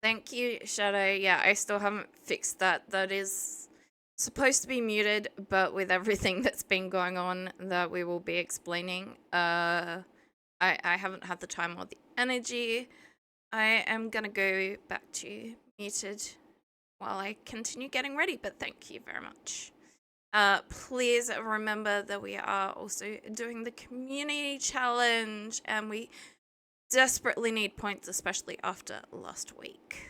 Thank you, Shadow. Yeah, I still haven't fixed that. That is supposed to be muted, but with everything that's been going on that we will be explaining, I haven't had the time or the energy. I am gonna go back to muted while I continue getting ready, but thank you very much. Please remember that we are also doing the community challenge, and we desperately need points, especially after last week.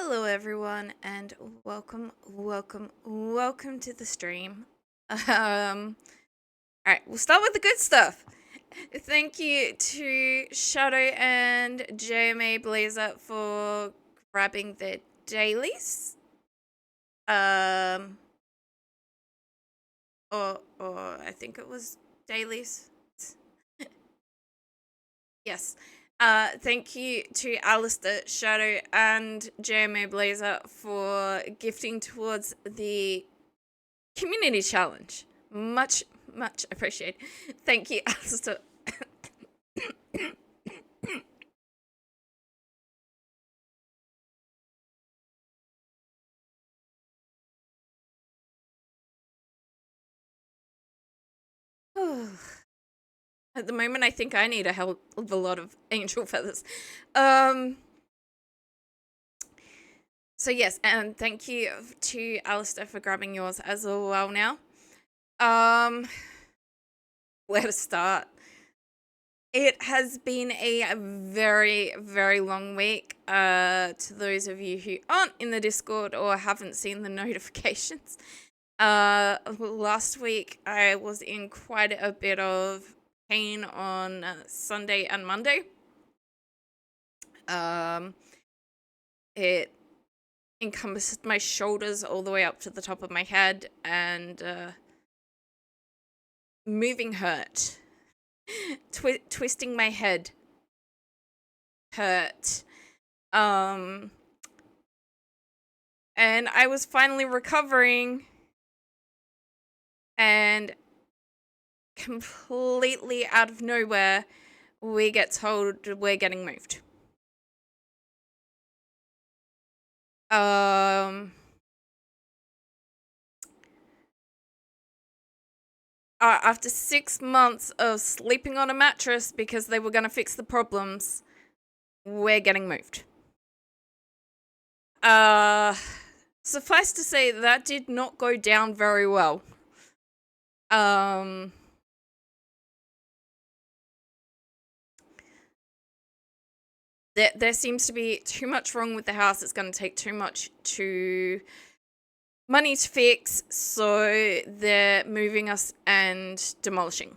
Hello, everyone, and welcome to the stream. All right, we'll start with the good stuff. Thank you to Shadow and JMA Blazer for grabbing their dailies. Or I think it was dailies. Yes. Thank you to Alistair, Shadow, and JMA Blazer for gifting towards the community challenge. Much appreciated. Thank you, Alistair. At the moment, I think I need a hell of a lot of angel feathers. So yes, and thank you to Alistair for grabbing yours as well now. Where to start? It has been a very, very long week. To those of you who aren't in the Discord or haven't seen the notifications, last week I was in quite a bit of pain on Sunday and Monday. It encompassed my shoulders all the way up to the top of my head, and moving hurt. Twisting my head hurt. And I was finally recovering, and completely out of nowhere, we get told we're getting moved. After 6 months of sleeping on a mattress because they were going to fix the problems, we're getting moved. Suffice to say, that did not go down very well. There seems to be too much wrong with the house. It's going to take too much money to fix, so they're moving us and demolishing.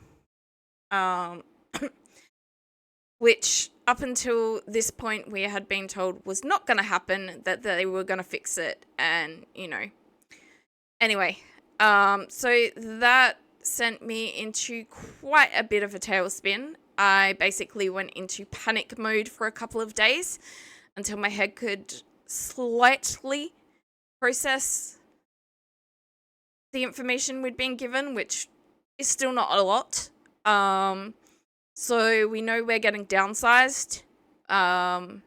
Which, up until this point, we had been told was not going to happen, that they were going to fix it, and, you know. Anyway, so that sent me into quite a bit of a tailspin. I basically went into panic mode for a couple of days until my head could slightly process the information we'd been given, which is still not a lot. So we know we're getting downsized. We're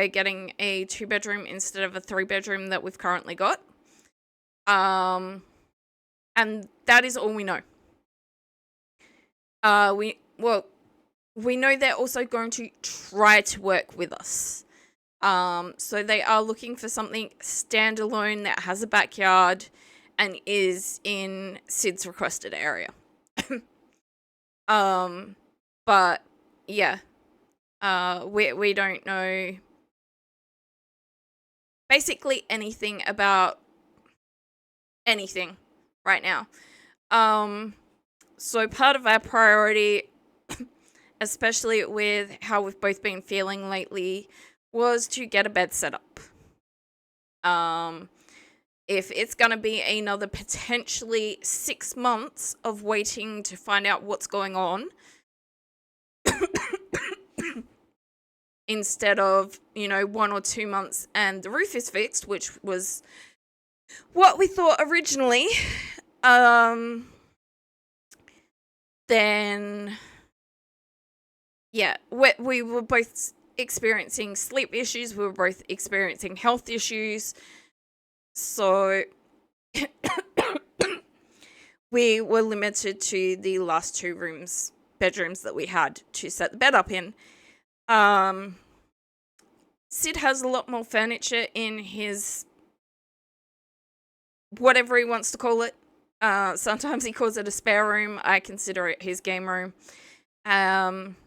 getting a 2-bedroom instead of a 3-bedroom that we've currently got. And that is all we know. We know they're also going to try to work with us. So they are looking for something standalone that has a backyard and is in Sid's requested area. But yeah, we don't know basically anything about anything right now. So part of our priority, especially with how we've both been feeling lately, was to get a bed set up. If it's going to be another potentially 6 months of waiting to find out what's going on, instead of, 1 or 2 months and the roof is fixed, which was what we thought originally, then, yeah, we were both experiencing sleep issues, we were both experiencing health issues, so we were limited to the last 2 bedrooms that we had to set the bed up in. Sid has a lot more furniture in his, whatever he wants to call it. Sometimes he calls it a spare room. I consider it his game room. And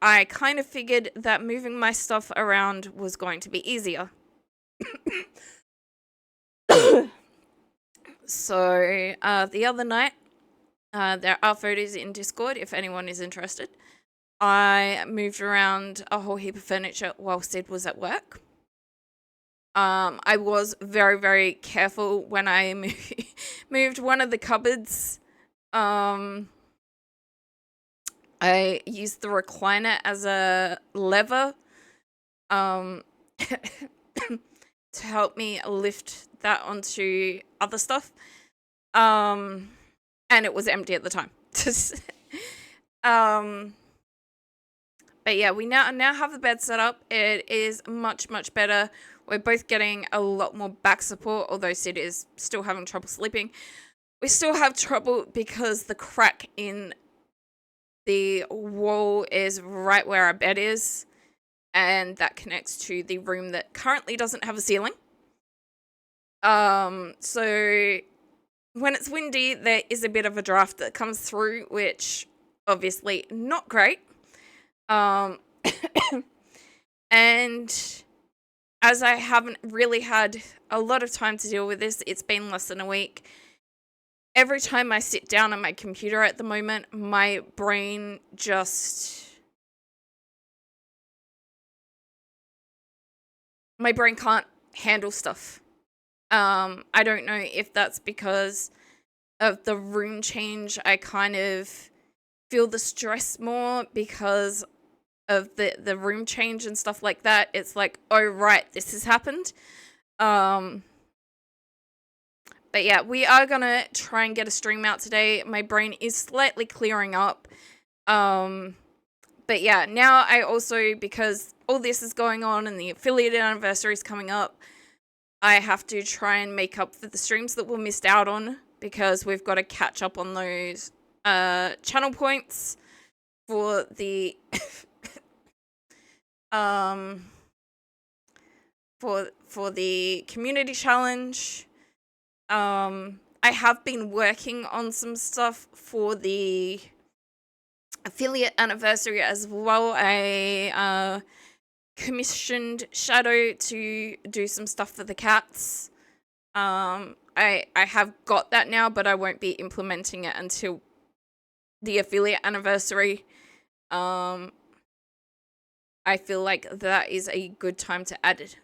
I kind of figured that moving my stuff around was going to be easier. So the other night, there are photos in Discord if anyone is interested. I moved around a whole heap of furniture while Sid was at work. I was very, very careful when I moved one of the cupboards. I used the recliner as a lever to help me lift that onto other stuff. And it was empty at the time. But yeah, we now have the bed set up. It is much, much better. We're both getting a lot more back support, although Sid is still having trouble sleeping. We still have trouble because the crack in the wall is right where our bed is, and that connects to the room that currently doesn't have a ceiling. So when it's windy, there is a bit of a draft that comes through, which obviously not great. And as I haven't really had a lot of time to deal with this, it's been less than a week. Every time I sit down on my computer at the moment, my brain can't handle stuff. I don't know if that's because of the room change. I kind of feel the stress more because of the room change and stuff like that. It's like, oh right, this has happened. But yeah, we are gonna try and get a stream out today. My brain is slightly clearing up. But yeah, now I also, because all this is going on and the affiliate anniversary is coming up, I have to try and make up for the streams that we missed out on, because we've got to catch up on those channel points for the for the community challenge. I have been working on some stuff for the affiliate anniversary as well. I commissioned Shadow to do some stuff for the cats. I have got that now, but I won't be implementing it until the affiliate anniversary. I feel like that is a good time to add it.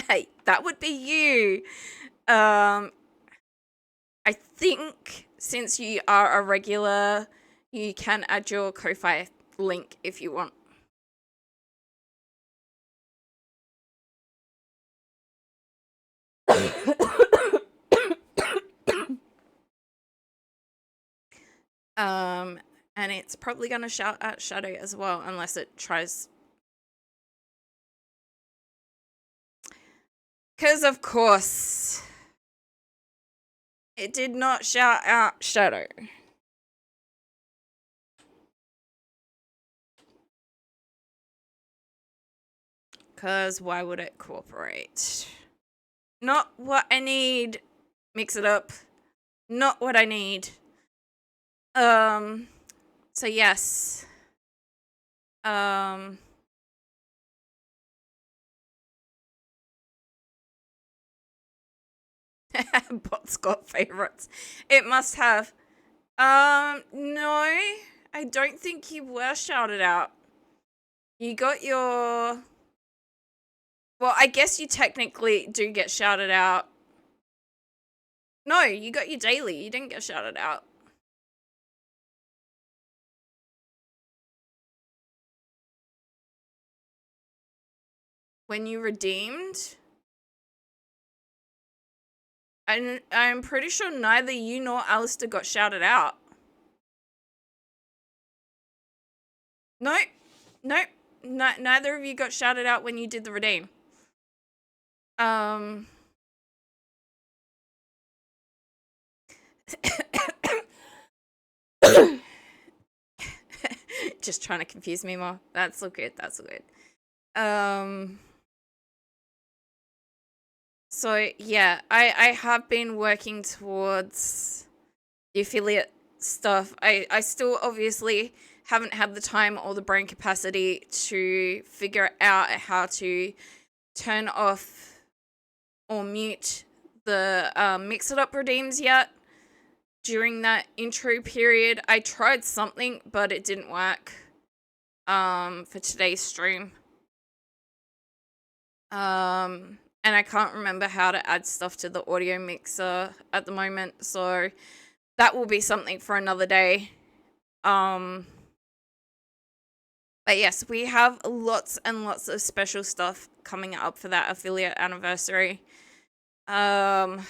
Hey, that would be you. I think since you are a regular, you can add your Ko-Fi link if you want. And it's probably gonna shout at Shadow as well, unless it tries. Because of course, it did not shout out Shadow. Because why would it cooperate? Not what I need. Mix it up. Not what I need. So yes. Bot's got favorites. It must have. No. I don't think you were shouted out. You got your... Well, I guess you technically do get shouted out. No, you got your daily. You didn't get shouted out. When you redeemed? I'm pretty sure neither you nor Alistair got shouted out. Nope. Nope. Neither of you got shouted out when you did the redeem. Just trying to confuse me more. That's all good. That's all good. So yeah, I have been working towards the affiliate stuff. I still obviously haven't had the time or the brain capacity to figure out how to turn off or mute the Mix It Up redeems yet. During that intro period, I tried something, but it didn't work for today's stream. And I can't remember how to add stuff to the audio mixer at the moment, so that will be something for another day. But yes, we have lots and lots of special stuff coming up for that affiliate anniversary. I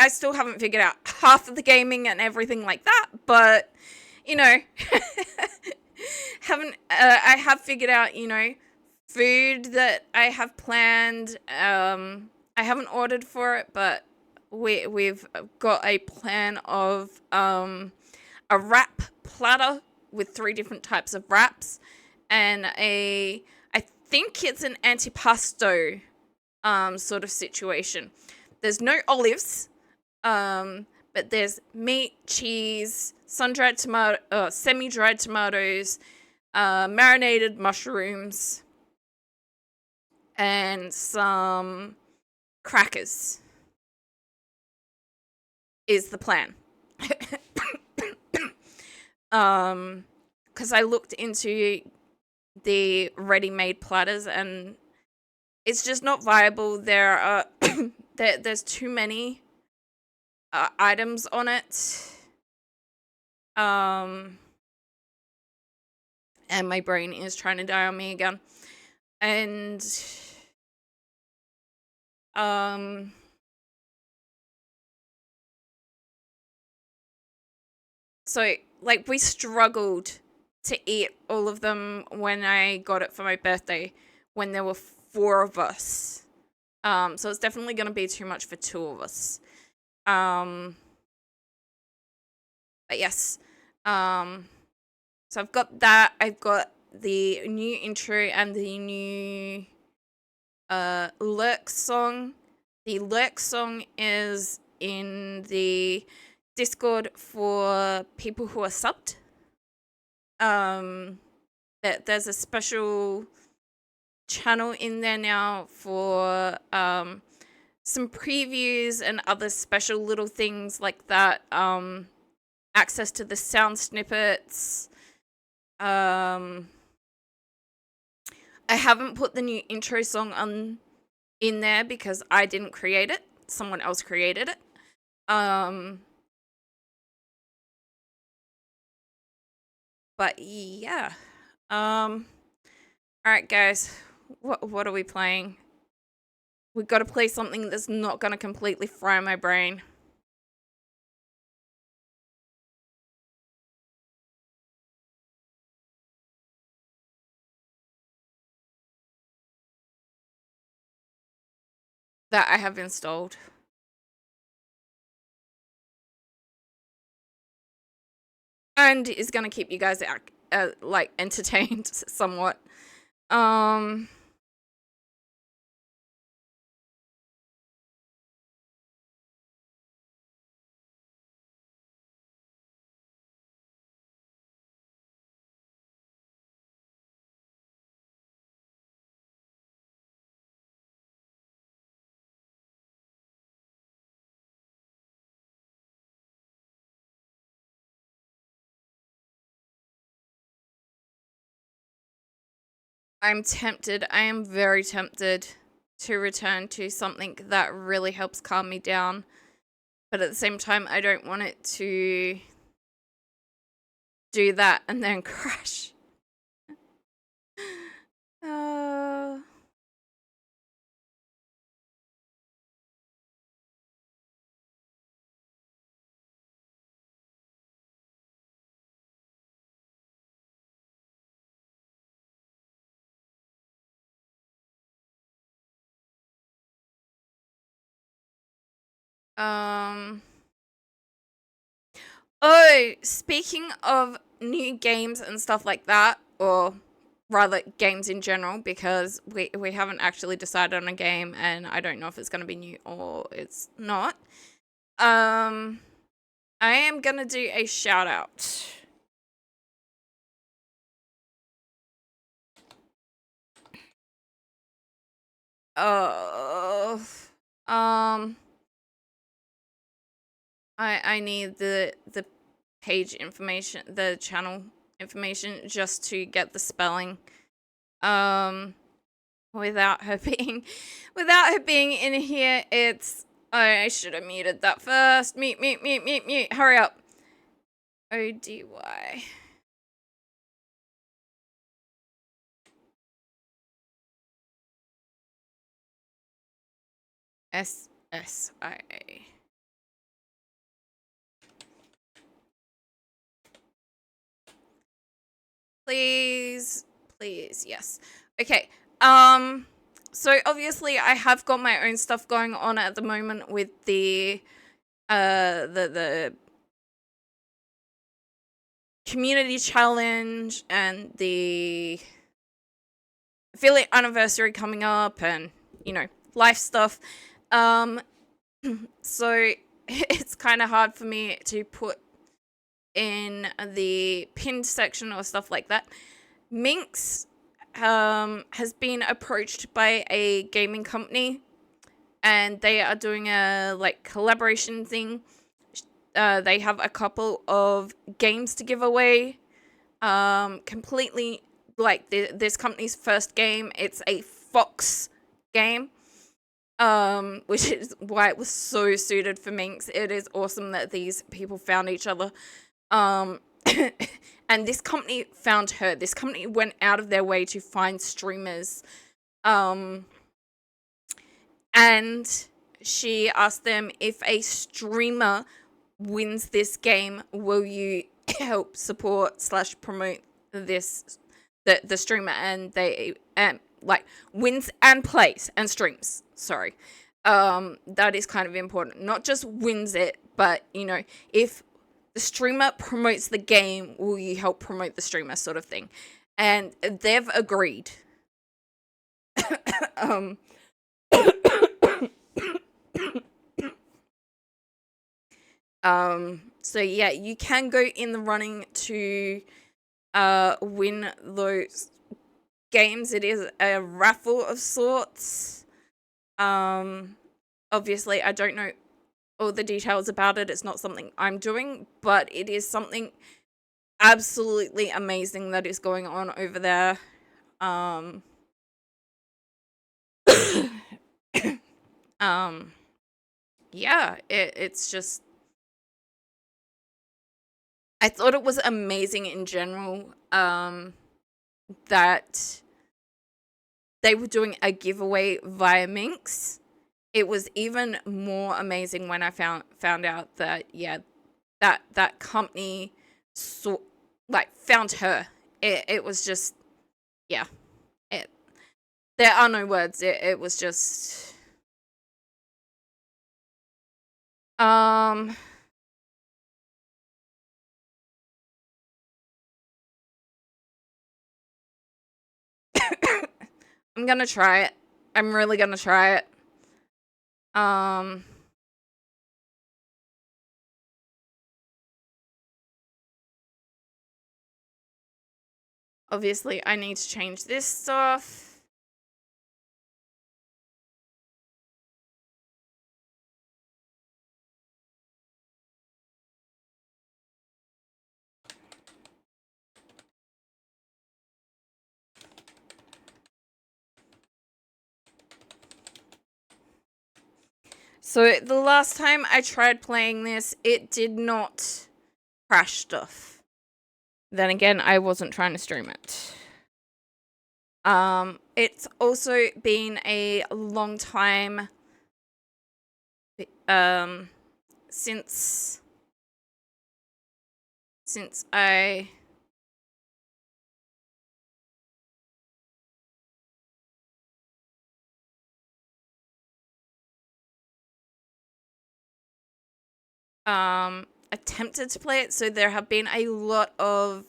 still haven't figured out half of the gaming and everything like that, but you know, I have figured out, you know, food that I have planned. I haven't ordered for it, but we've got a plan of a wrap platter with 3 different types of wraps, and I think it's an antipasto sort of situation. There's no olives, but there's meat, cheese, sun-dried tomato, semi-dried tomatoes, marinated mushrooms, and some crackers is the plan. Because I looked into the ready-made platters and it's just not viable. There are there's too many items on it. And my brain is trying to die on me again. And so like we struggled to eat all of them when I got it for my birthday when there were 4 of us. So it's definitely going to be too much for 2 of us. But yes. So I've got that. I've got the new intro and the new Lurk song. The Lurk song is in the Discord for people who are subbed. There's a special channel in there now for some previews and other special little things like that. Access to the sound snippets. I haven't put the new intro song in there because I didn't create it. Someone else created it. But yeah. Alright guys, what are we playing? We've got to play something that's not going to completely fry my brain. That I have installed. And is going to keep you guys like entertained somewhat. I'm tempted. I am very tempted to return to something that really helps calm me down. But at the same time, I don't want it to do that and then crash. Oh, speaking of new games and stuff like that, or rather games in general, because we haven't actually decided on a game and I don't know if it's going to be new or it's not. I am gonna do a shout out. Oh, I need the page information, the channel information, just to get the spelling. Without her being, without her being in here, it's. I should have muted that first. Mute. Hurry up. ODY. SSIA. Please, yes. Okay. So obviously I have got my own stuff going on at the moment with the community challenge and the affiliate anniversary coming up, and life stuff. So it's kind of hard for me to put in the pinned section or stuff like that. Minx has been approached by a gaming company, and they are doing a collaboration thing. They have a couple of games to give away. Completely this company's first game. It's a Fox game. Which is why it was so suited for Minx. It is awesome that these people found each other. And this company found her. This company went out of their way to find streamers. And she asked them, if a streamer wins this game, will you help support / promote this the streamer? And they wins and plays and streams. Sorry. That is kind of important. Not just wins it, but if the streamer promotes the game, will you help promote the streamer, sort of thing. And they've agreed. So yeah, you can go in the running to win those games. It is a raffle of sorts. Obviously I don't know all the details about it. It's not something I'm doing, but it is something absolutely amazing that is going on over there. Yeah, it's just, I thought it was amazing in general, that they were doing a giveaway via Minx. It was even more amazing when I found out that that company found her. It was just, yeah. There are no words. It was just I'm gonna try it. I'm really gonna try it. Obviously I need to change this stuff. So the last time I tried playing this, it did not crash stuff. Then again, I wasn't trying to stream it. It's also been a long time since I attempted to play it. So there have been a lot of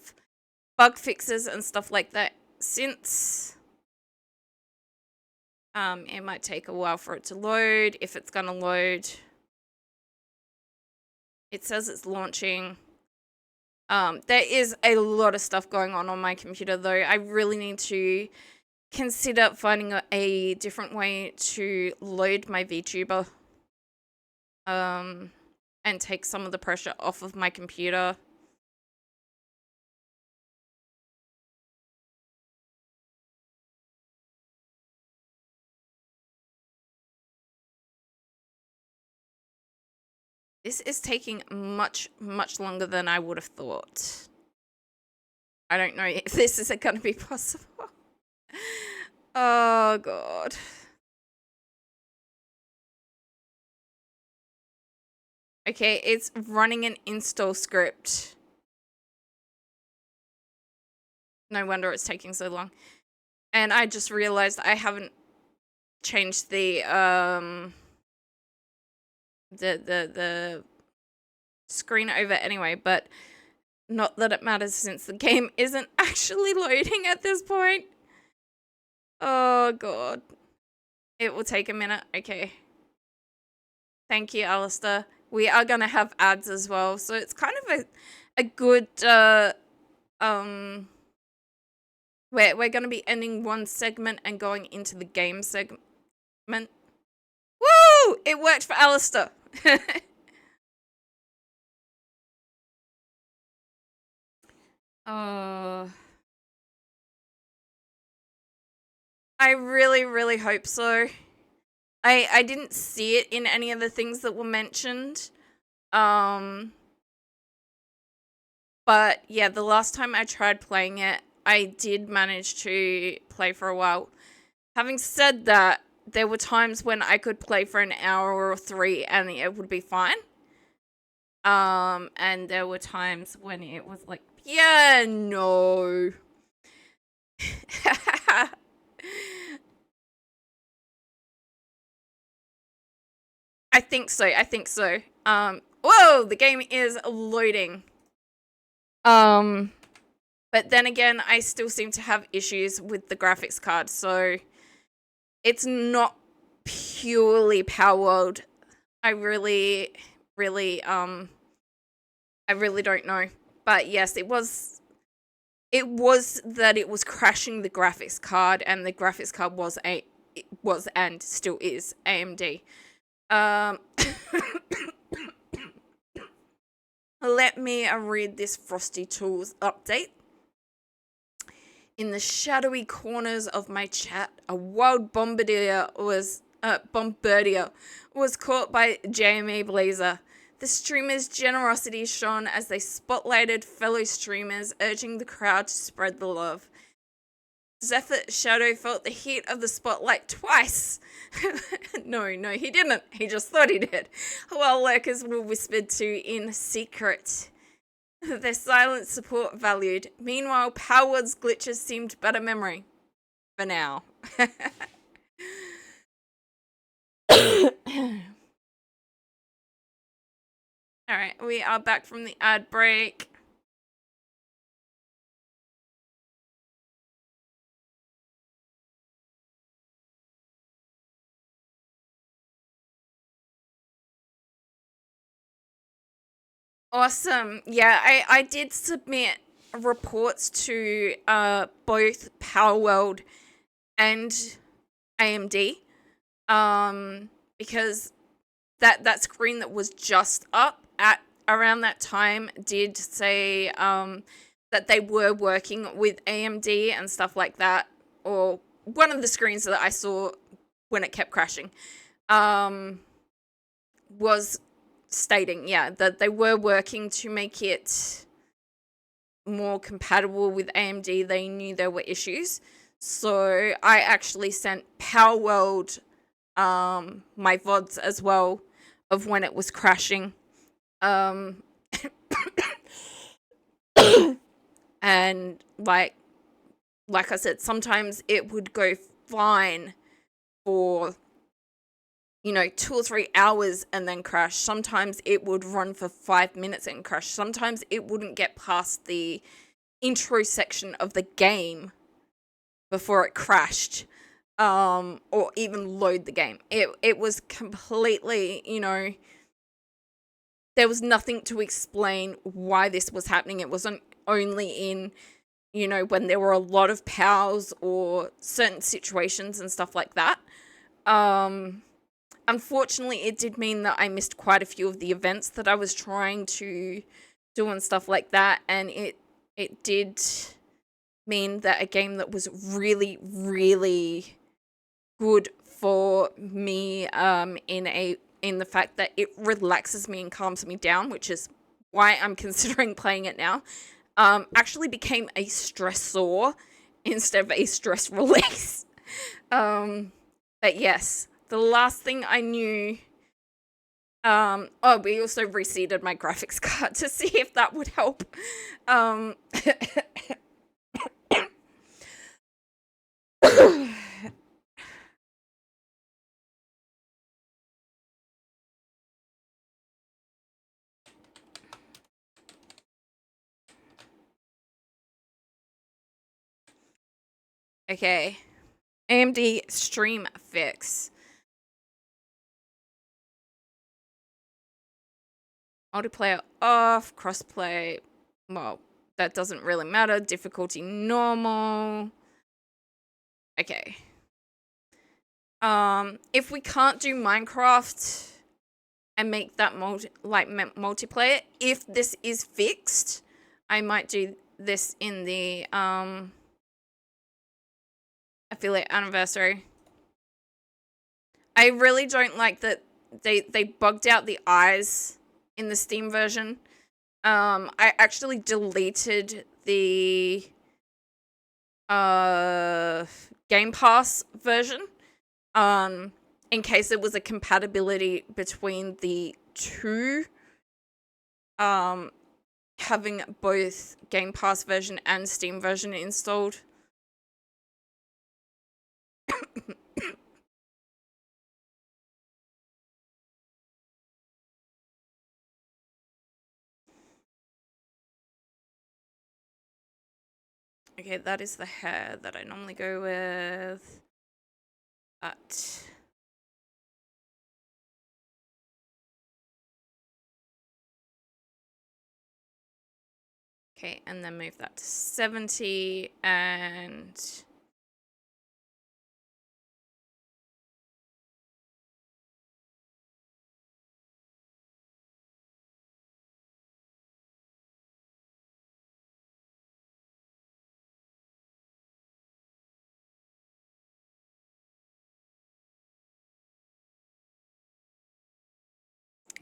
bug fixes and stuff like that since. It might take a while for it to load, if it's gonna load. It says it's launching. There is a lot of stuff going on my computer, though. I really need to consider finding a different way to load my VTuber. And take some of the pressure off of my computer. This is taking much, much longer than I would have thought. I don't know if this is going to be possible. Oh, God. Okay, it's running an install script. No wonder it's taking so long. And I just realized I haven't changed the screen over anyway, but not that it matters since the game isn't actually loading at this point. Oh, God. It will take a minute. Okay. Thank you, Alistair. We are going to have ads as well, so it's kind of a good, we're going to be ending one segment and going into the game segment. Woo! It worked for Alistair. I really, really hope so. I didn't see it in any of the things that were mentioned. But yeah, the last time I tried playing it, I did manage to play for a while. Having said that, there were times when I could play for an hour or 3 and it would be fine. And there were times when it was like, yeah, no. I think so. Whoa, the game is loading. But then again, I still seem to have issues with the graphics card, so it's not purely Palworld. I really don't know. But yes, it was that it was crashing the graphics card, and the graphics card was and still is AMD. Let me read this Frosty Tools update. In the shadowy corners of my chat, a wild bombardier was caught by JME Blazer. The streamer's generosity shone as they spotlighted fellow streamers, urging the crowd to spread the love. Zephyr Shadow felt the heat of the spotlight twice. No, he didn't. He just thought he did. While lurkers were whispered to in secret. Their silent support valued. Meanwhile, Palworld's glitches seemed better memory. For now. Alright, we are back from the ad break. Awesome. Yeah, I did submit reports to both Palworld and AMD. Because that screen that was just up at around that time did say that they were working with AMD and stuff like that, or one of the screens that I saw when it kept crashing was stating, yeah, that they were working to make it more compatible with AMD. They knew there were issues. So I actually sent Palworld my VODs as well of when it was crashing. And like I said, sometimes it would go fine for 2 or 3 hours and then crash. Sometimes it would run for 5 minutes and crash. Sometimes it wouldn't get past the intro section of the game before it crashed, or even load the game. It was completely, there was nothing to explain why this was happening. It wasn't only in, you know, when there were a lot of pals or certain situations and stuff like that. Unfortunately, it did mean that I missed quite a few of the events that I was trying to do and stuff like that, and it did mean that a game that was really, really good for me in the fact that it relaxes me and calms me down, which is why I'm considering playing it now, actually became a stressor instead of a stress release. But yes, the last thing I knew, oh, we also reseeded my graphics card to see if that would help. Okay. AMD Stream Fix. Multiplayer off, crossplay, well, that doesn't really matter. Difficulty normal. Okay. If we can't do Minecraft and make that multiplayer, if this is fixed, I might do this in the affiliate anniversary. I really don't like that they bugged out the eyes in the Steam version. I actually deleted the Game Pass version in case there was a compatibility between the two, having both Game Pass version and Steam version installed. Okay, that is the hair that I normally go with. But okay, and then move that to 70 and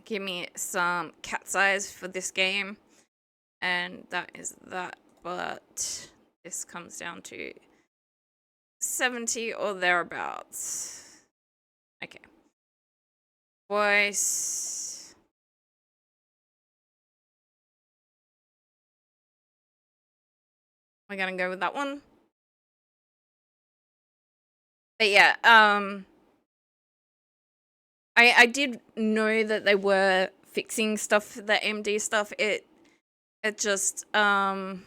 give me some cat's eyes for this game. And that is that, but this comes down to 70 or thereabouts. Okay. Voice. We're gonna go with that one. But yeah, I did know that they were fixing stuff, the MD stuff. It just, there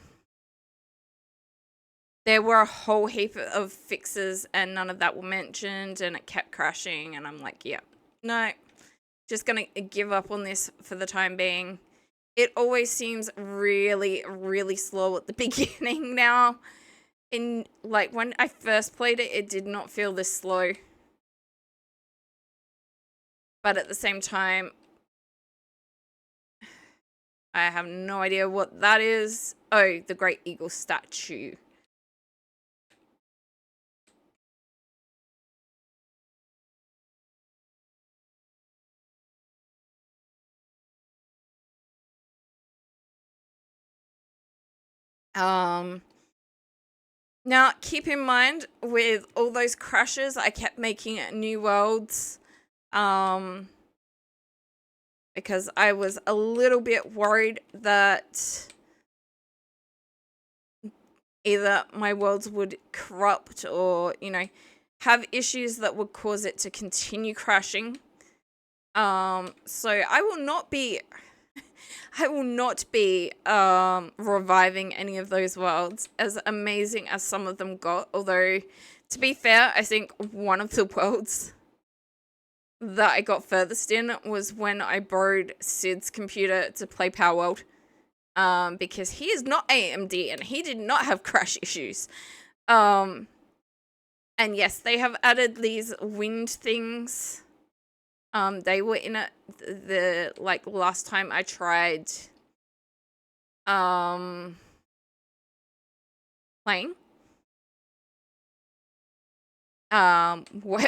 were a whole heap of fixes and none of that were mentioned and it kept crashing and I'm like, yeah, no, just gonna give up on this for the time being. It always seems really, really slow at the beginning now. Like, when I first played it, it did not feel this slow. But at the same time, I have no idea what that is. Oh, the Great Eagle statue. Now, keep in mind, with all those crashes, I kept making new worlds. Because I was a little bit worried that either my worlds would corrupt or, you know, have issues that would cause it to continue crashing. So I will not be reviving any of those worlds, as amazing as some of them got. Although, to be fair, I think one of the worlds that I got furthest in was when I borrowed Sid's computer to play Palworld. Because he is not AMD and he did not have crash issues. And yes, they have added these wind things. They were in it the like last time I tried playing.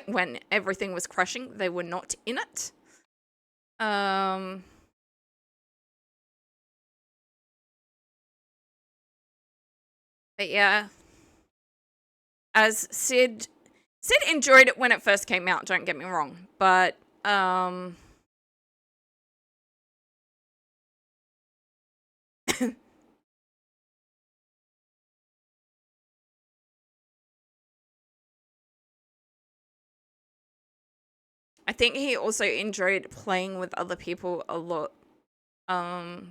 When everything was crashing, they were not in it. But yeah, as Sid enjoyed it when it first came out, don't get me wrong, but I think he also enjoyed playing with other people a lot.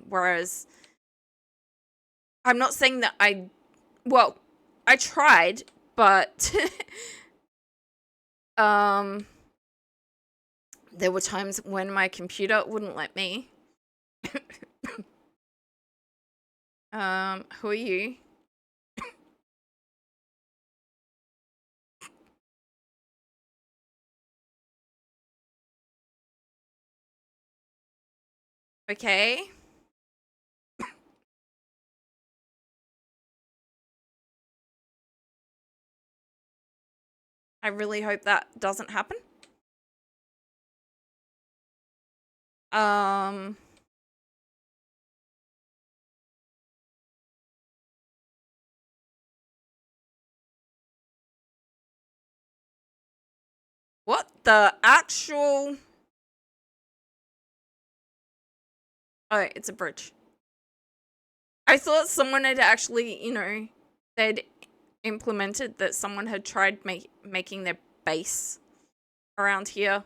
Whereas I'm not saying that I tried, but there were times when my computer wouldn't let me. Who are you? Okay. I really hope that doesn't happen. What the actual... Oh, it's a bridge. I thought someone had actually, they'd implemented that someone had tried making their base around here.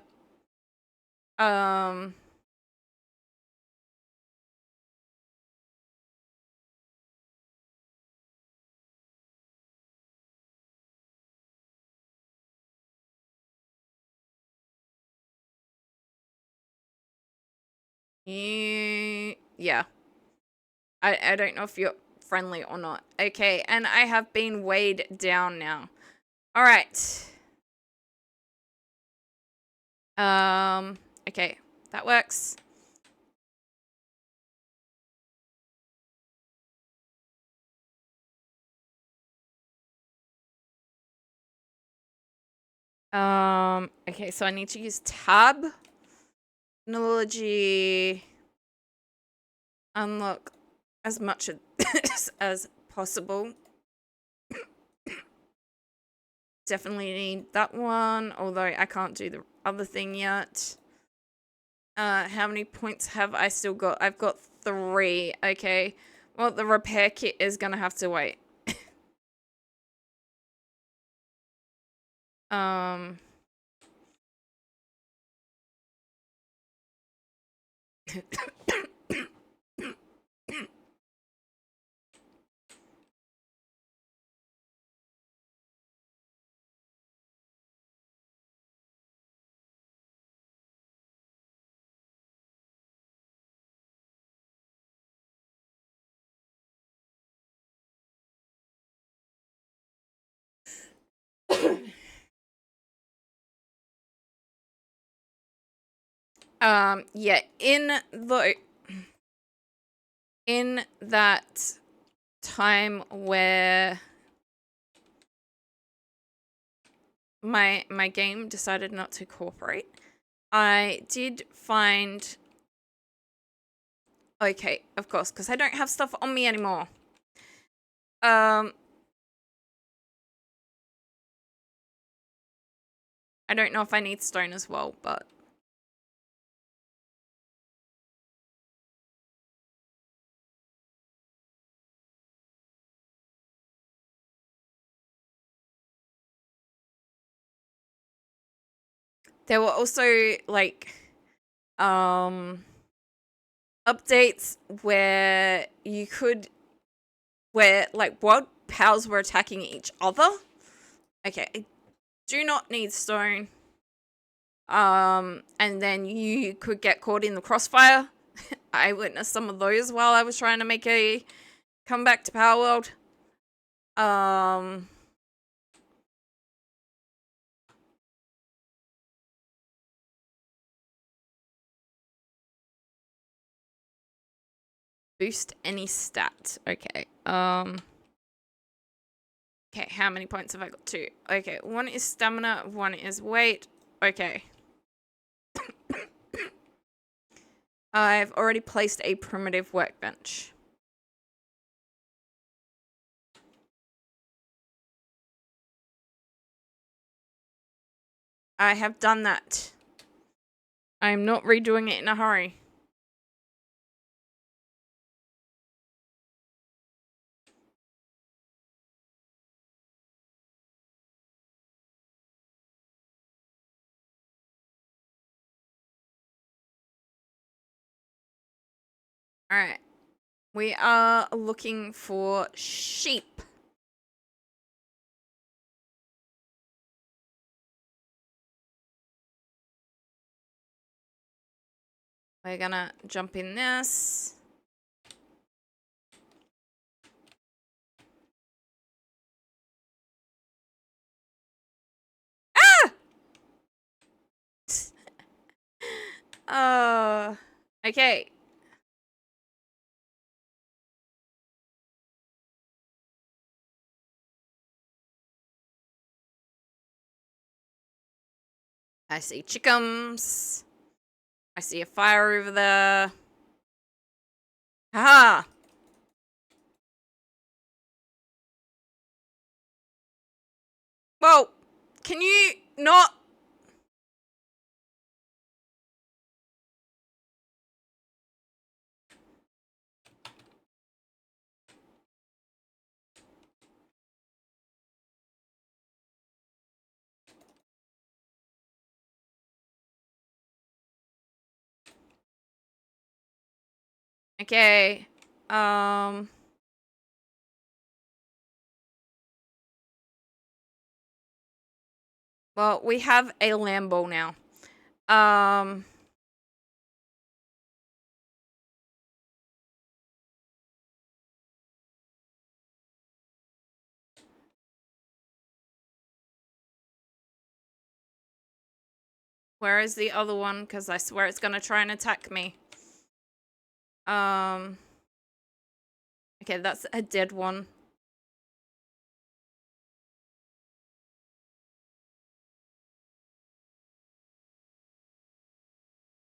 Yeah. I don't know if you're friendly or not. Okay, and I have been weighed down now. All right. Okay, that works. Okay, so I need to use tab. Technology. Unlock as much as possible. Definitely need that one, although I can't do the other thing yet. How many points have I still got? I've got 3. Okay. Well, the repair kit is gonna have to wait. Yeah, in that time where my game decided not to cooperate, I did find... Okay, of course, because I don't have stuff on me anymore. I don't know if I need stone as well, but... There were also, like, updates where you could... Where, like, world powers were attacking each other. Okay, I do not need stone. And then you could get caught in the crossfire. I witnessed some of those while I was trying to make a comeback to Palworld. Boost any stat. Okay. Okay, how many points have I got? 2. Okay, 1 is stamina, 1 is weight. Okay. I've already placed a primitive workbench. I have done that. I'm not redoing it in a hurry. Alright. We are looking for sheep. We're gonna jump in this. Ah! Okay. I see chickens. I see a fire over there. Haha! Well, can you not? Okay. Well, we have a Lambo now. Where is the other one? Because I swear it's gonna try and attack me. Okay, that's a dead one.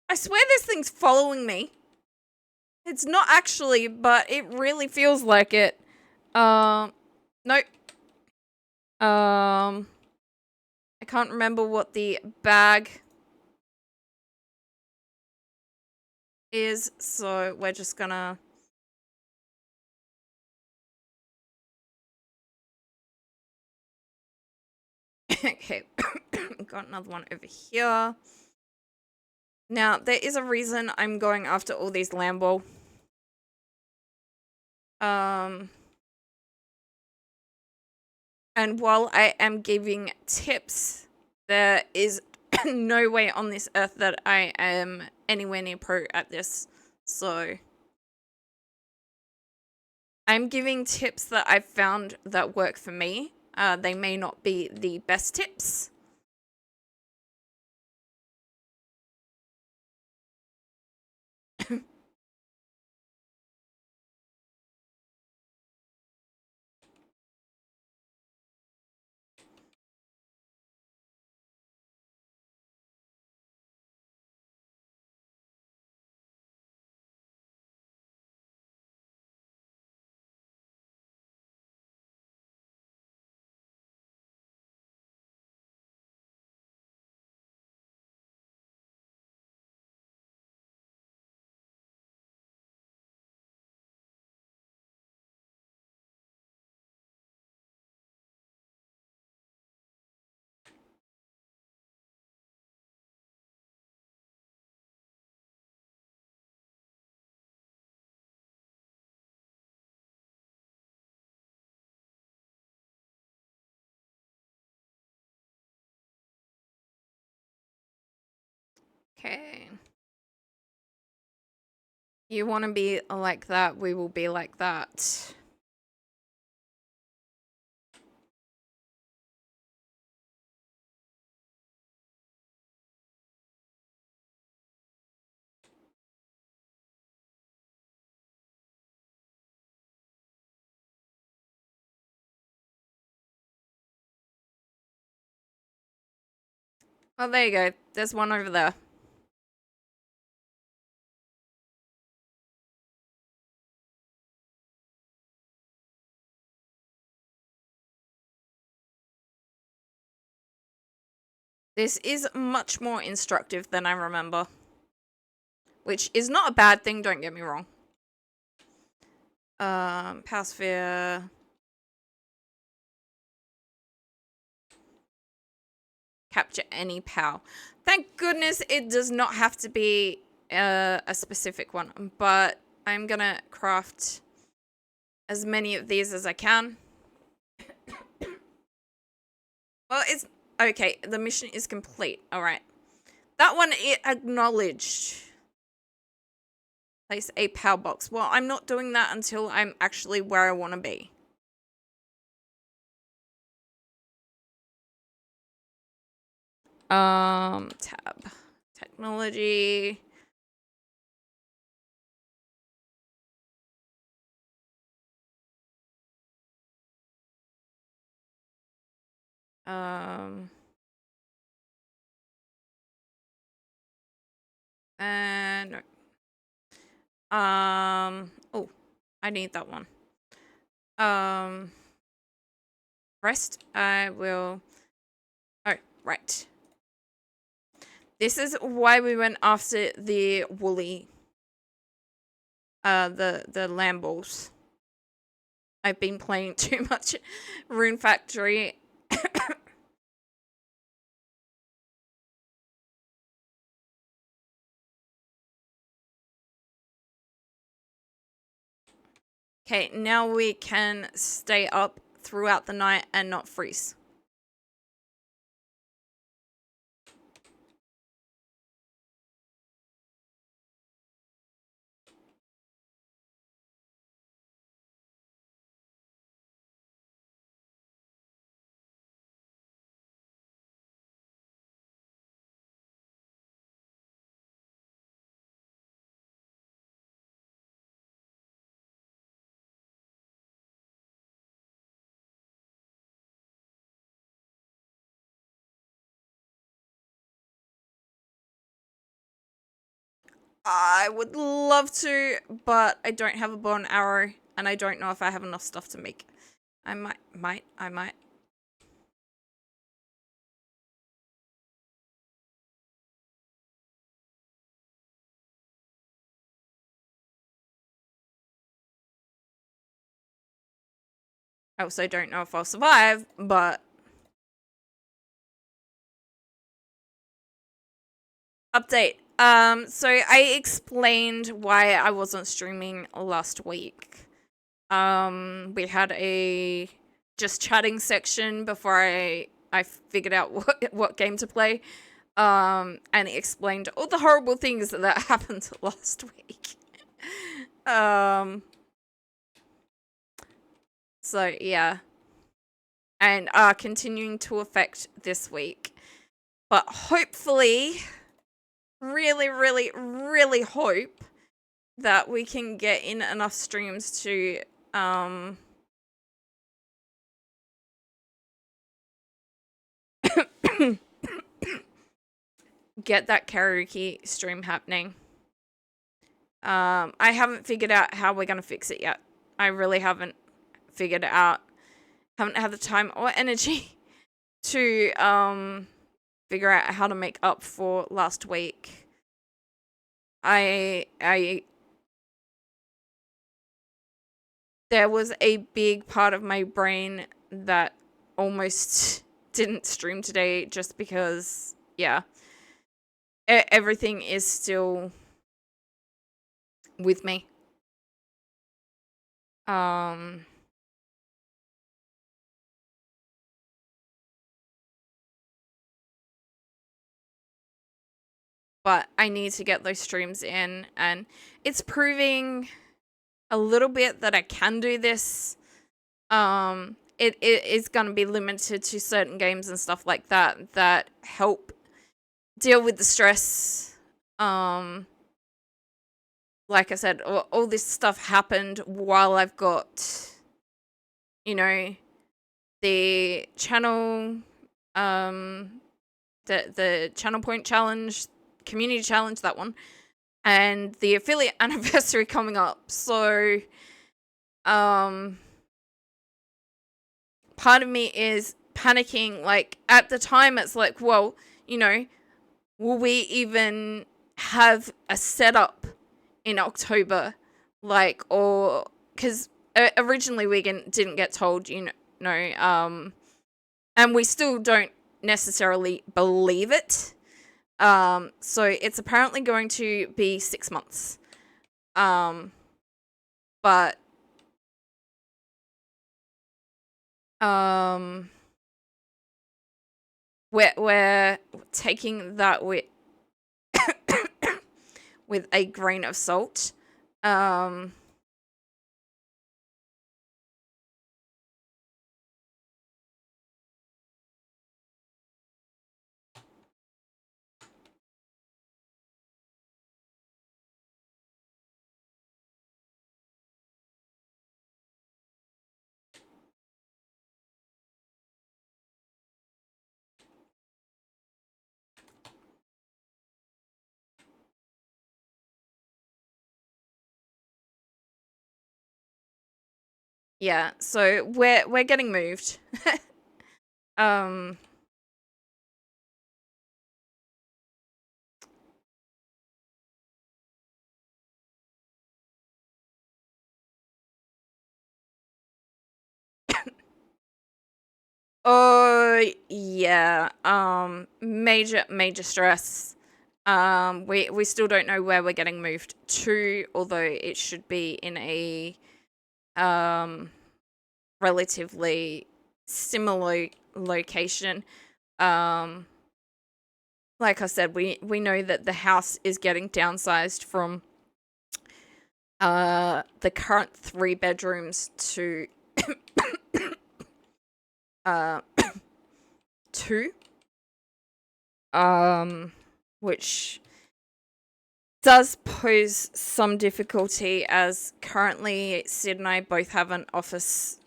I swear this thing's following me. It's not actually, but it really feels like it. Nope. I can't remember what the bag is, so we're just gonna... Okay, got another one over here. Now, there is a reason I'm going after all these Lambo. And while I am giving tips, there is no way on this earth that I am anywhere near pro at this. So I'm giving tips that I've found that work for me. They may not be the best tips. Okay. You want to be like that, we will be like that. Well, there you go. There's one over there. This is much more instructive than I remember. Which is not a bad thing, don't get me wrong. Power sphere. Capture any power. Thank goodness it does not have to be a specific one, but I'm gonna craft as many of these as I can. Well, it's okay. The mission is complete. All right. That one, it acknowledged. Place a power box. Well, I'm not doing that until I'm actually where I want to be. Tab. Technology. And oh, I need that one. Rest, I will. Oh, right. This is why we went after the woolly, the lamb balls. I've been playing too much Rune Factory. Okay, now we can stay up throughout the night and not freeze. I would love to, but I don't have a bow and arrow, and I don't know if I have enough stuff to make. I might. I also don't know if I'll survive, but... Update. So I explained why I wasn't streaming last week. We had a just chatting section before I figured out what game to play. And it explained all the horrible things that happened last week. So yeah. And are continuing to affect this week. But hopefully, really hope that we can get in enough streams to get that karaoke stream happening. I haven't figured out how we're gonna fix it yet. I really haven't figured it out. Haven't had the time or energy to figure out how to make up for last week. There was a big part of my brain that almost didn't stream today just because, yeah, everything is still with me. but I need to get those streams in, and it's proving a little bit that I can do this. It is going to be limited to certain games and stuff like that that help deal with the stress. Like I said, all this stuff happened while I've got, you know, the channel, the channel point challenge, community challenge, that one, and the affiliate anniversary coming up. So, part of me is panicking. Like, at the time, it's like, well, you know, will we even have a setup in October? Like, or, because originally we didn't get told, you know, and we still don't necessarily believe it. So it's apparently going to be 6 months. But we're taking that with with a grain of salt. Yeah, so we're getting moved. Oh yeah, major stress. We still don't know where we're getting moved to, although it should be in a relatively similar location. Like I said, we know that the house is getting downsized from the current 3 bedrooms to 2, which does pose some difficulty, as currently Sid and I both have an office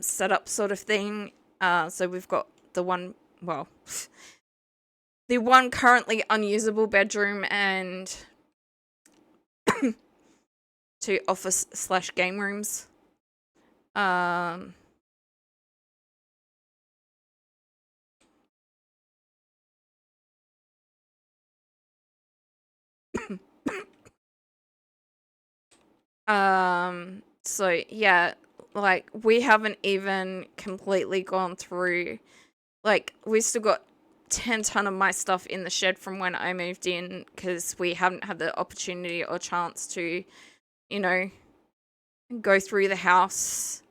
set up sort of thing. So we've got the one, well, the one currently unusable bedroom and 2 office / game rooms. So yeah, like, we haven't even completely gone through, like, we still got 10 ton of my stuff in the shed from when I moved in, because we haven't had the opportunity or chance to, you know, go through the house.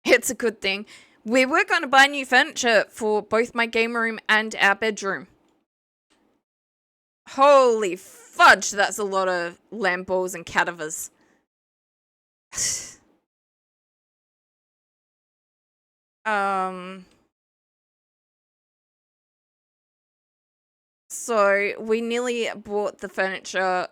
It's a good thing. We were going to buy new furniture for both my game room and our bedroom. Holy fudge, that's a lot of lamb balls and cadavers. So we nearly bought the furniture.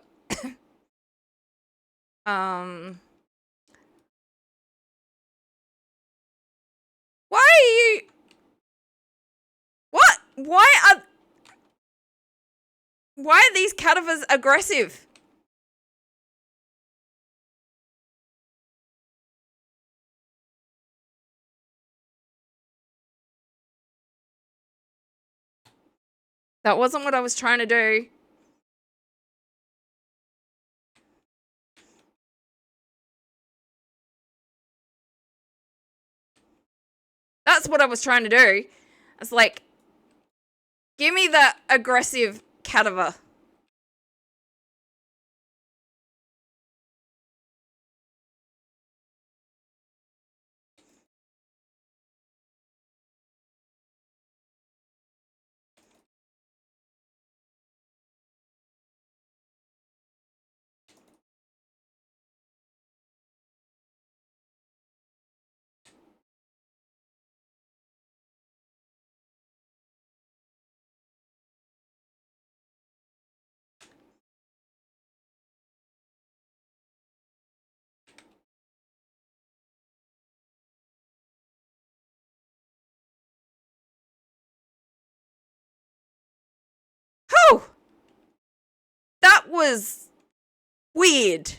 Why are you... What? Why are these cadavers aggressive? That wasn't what I was trying to do. That's what I was trying to do. It's like, give me that aggressive cadaver. was weird.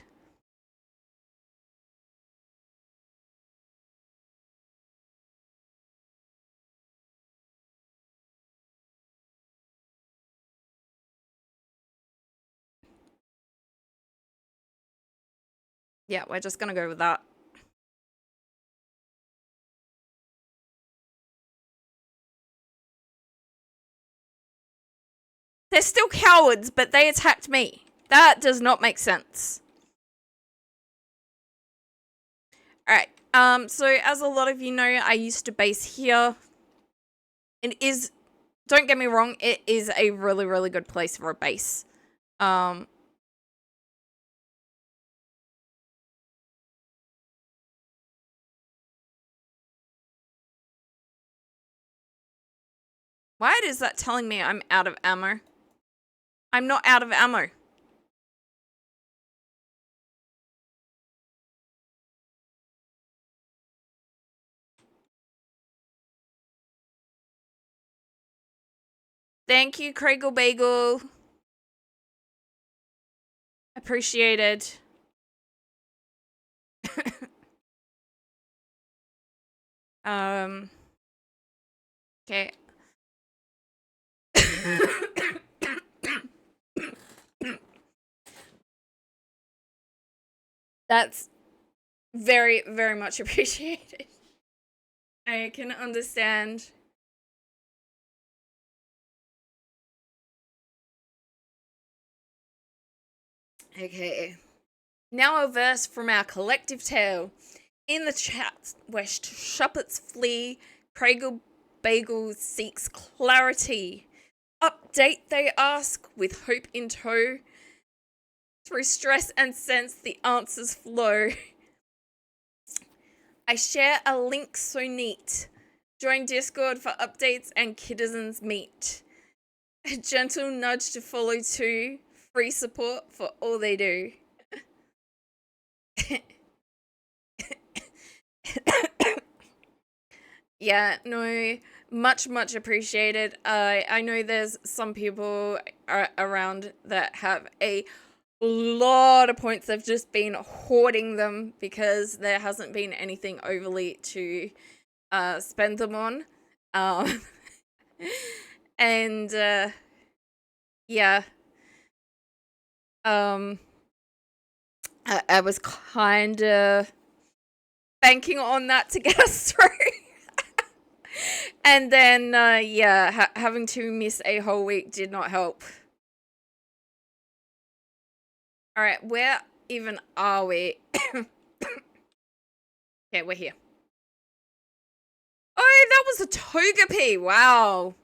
Yeah, we're just gonna go with that. They're still cowards, but they attacked me. That does not make sense. Alright, so as a lot of you know, I used to base here. It is, don't get me wrong, it is a really, really good place for a base. Why is that telling me I'm out of ammo? I'm not out of ammo. Thank you, Craigle Bagel. Appreciated. Okay. That's very, very much appreciated. I can understand. Okay. Now a verse from our collective tale. In the chat, where shepherds flee, Craigle Bagel seeks clarity. Update, they ask, with hope in tow. Through stress and sense, the answers flow. I share a link so neat. Join Discord for updates and Kittizens meet. A gentle nudge to follow too. Free support for all they do. Yeah, no, much, much appreciated. I know there's some people around that have a lot of points. They've just been hoarding them because there hasn't been anything overly to spend them on. And yeah. I was kind of banking on that to get us through. And then, yeah, having to miss a whole week did not help. Alright, where even are we? Okay, we're here. Oh, that was a Togepi! Wow.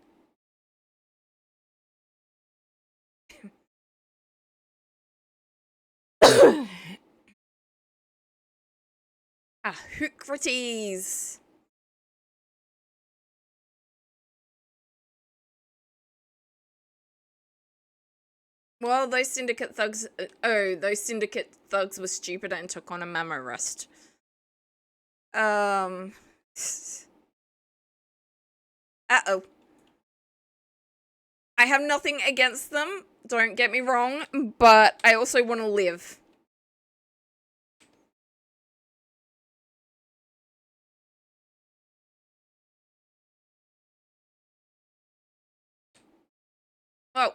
Hookrates. Well, those syndicate thugs. Those syndicate thugs were stupid and took on a Mammo Rust. Uh-oh. I have nothing against them, don't get me wrong, but I also want to live. Oh.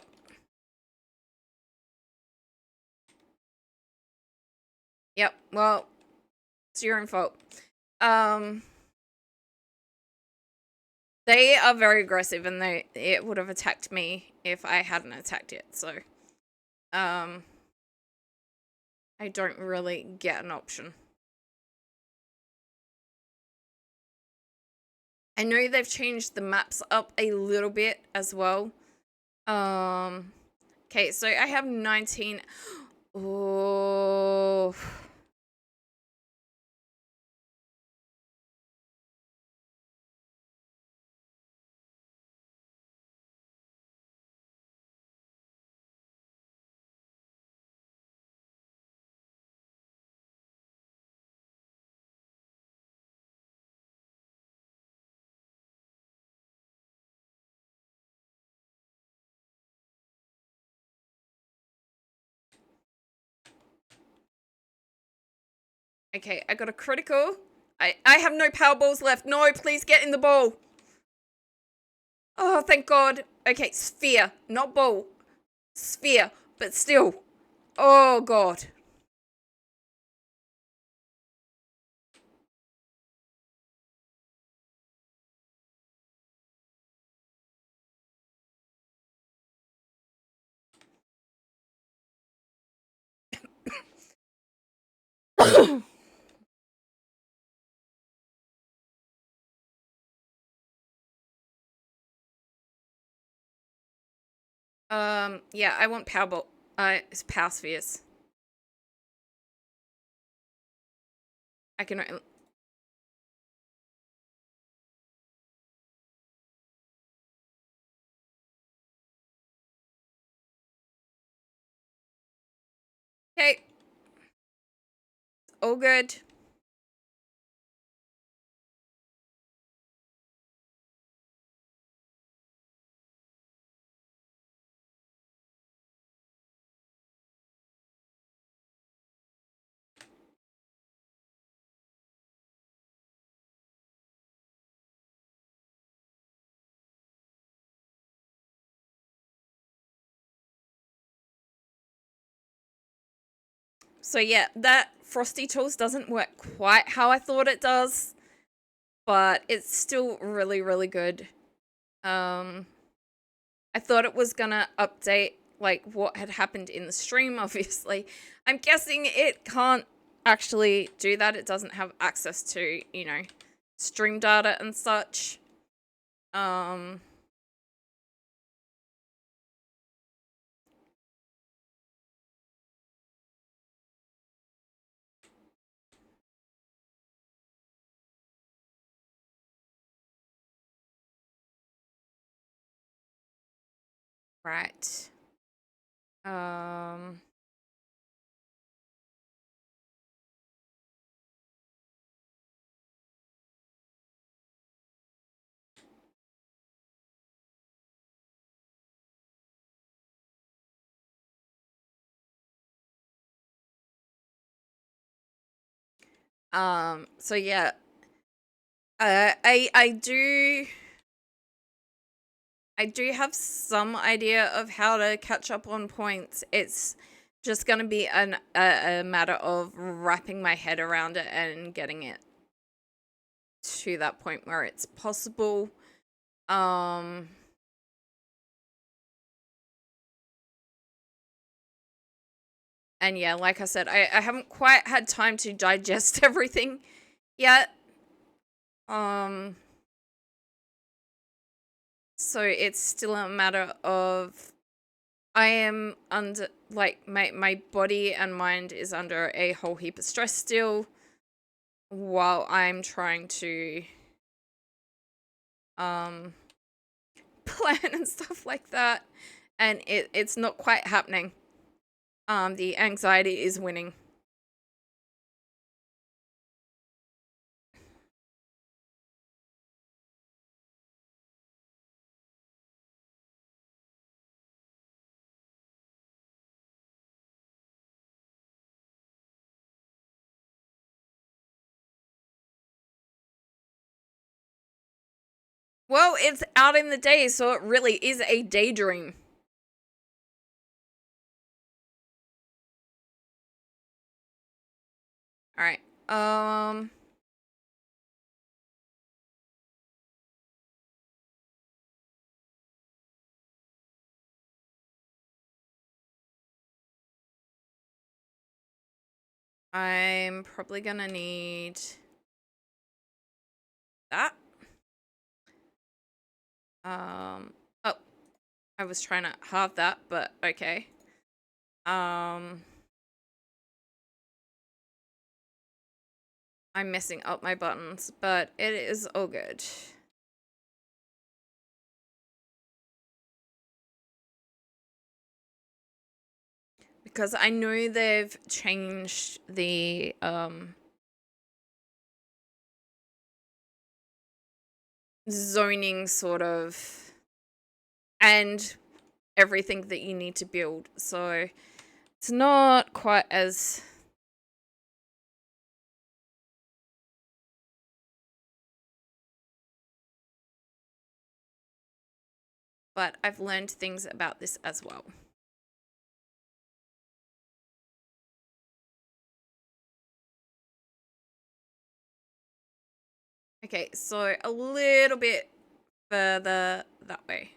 Yep, well, it's your own fault. They are very aggressive, and it would have attacked me if I hadn't attacked it, so I don't really get an option. I know they've changed the maps up a little bit as well. Okay, so I have 19. Oh. Okay, I got a critical. I have no power balls left. No, please get in the ball. Oh, thank God. Okay, sphere, not ball. Sphere, but still. Oh, God. Yeah, I want power ball. It's power spheres. I can. Okay. All good. So yeah, that Frosty Tools doesn't work quite how I thought it does, but it's still really, really good. I thought it was gonna update like what had happened in the stream, obviously. I'm guessing it can't actually do that. It doesn't have access to, stream data and such. Um right. Um so yeah, I do have some idea of how to catch up on points. It's just going to be a matter of wrapping my head around it and getting it to that point where it's possible. Um and yeah, like I said, I haven't quite had time to digest everything yet. Um so it's still a matter of I am under like my body and mind is under a whole heap of stress still while I'm trying to um plan and stuff like that, and it's not quite happening. The anxiety is winning. Well, it's out in the day, so it really is a daydream. All right. I'm probably gonna need that. Oh, I was trying to halve that, but okay. I'm messing up my buttons, but it is all good. Because I know they've changed the zoning sort of and everything that you need to build. So it's not quite as but I've learned things about this as well. Okay, so a little bit further that way.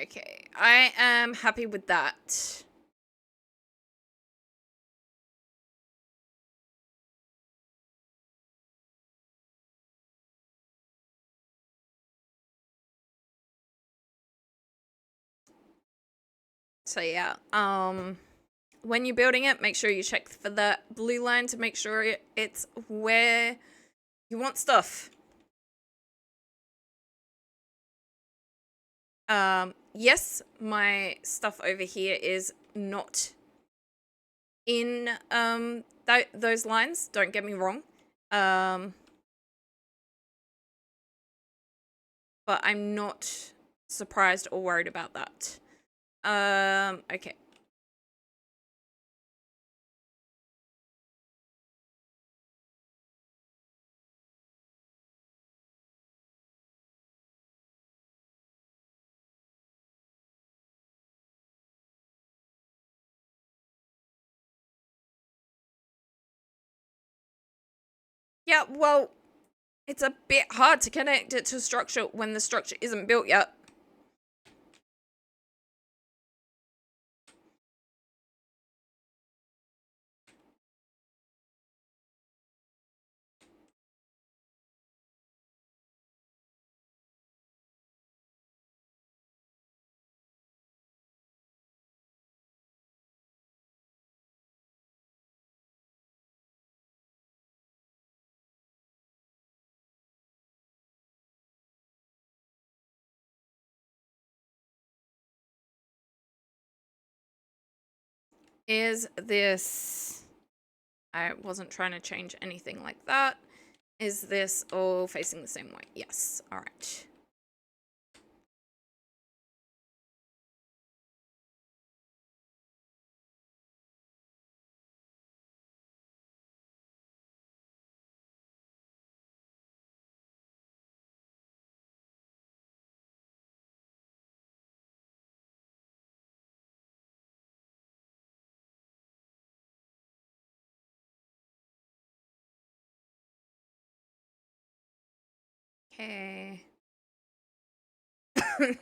Okay, I am happy with that. So yeah, when you're building it, make sure you check for the blue line to make sure it's where you want stuff. Yes, my stuff over here is not in those lines, don't get me wrong. But I'm not surprised or worried about that. Okay. Yeah, well, it's a bit hard to connect it to structure when the structure isn't built yet. Is this... I wasn't trying to change anything like that. Is this all facing the same way? Yes. All right. Okay. I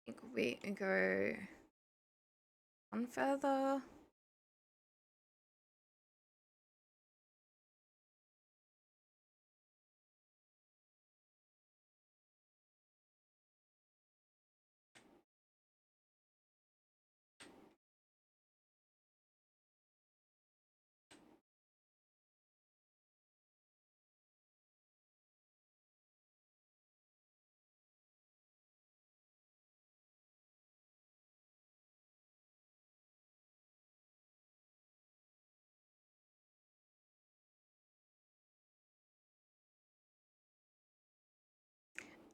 think we go on further.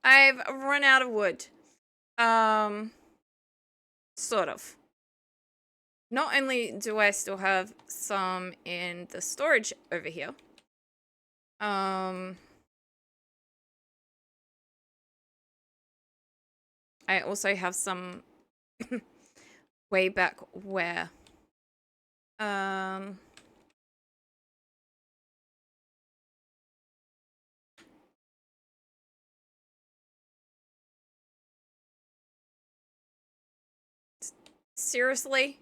I've run out of wood. Sort of. Not only do I still have some in the storage over here, I also have some way back where, seriously?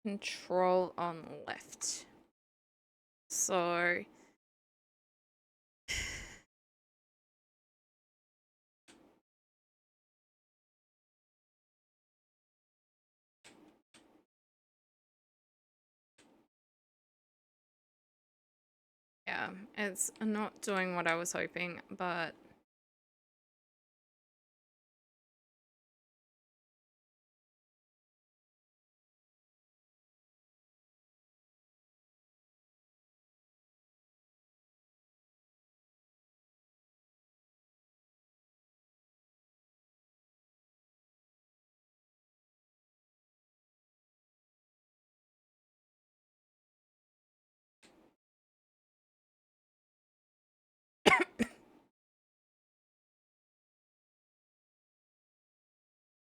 Control on left. So yeah, it's not doing what I was hoping, but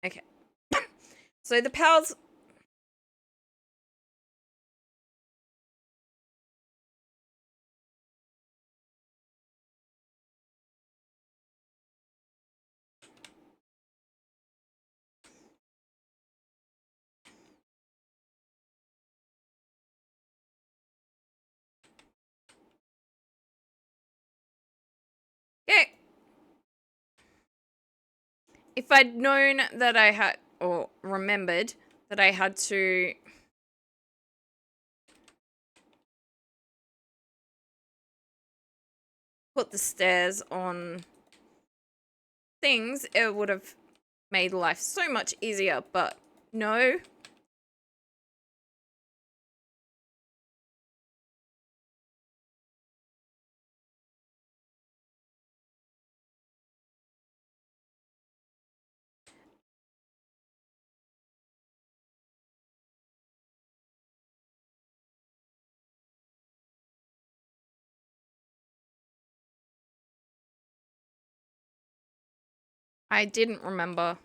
okay. So the pals. Okay. If I'd known that I had, or remembered that I had to put the stairs on things, it would have made life so much easier, but no. I didn't remember.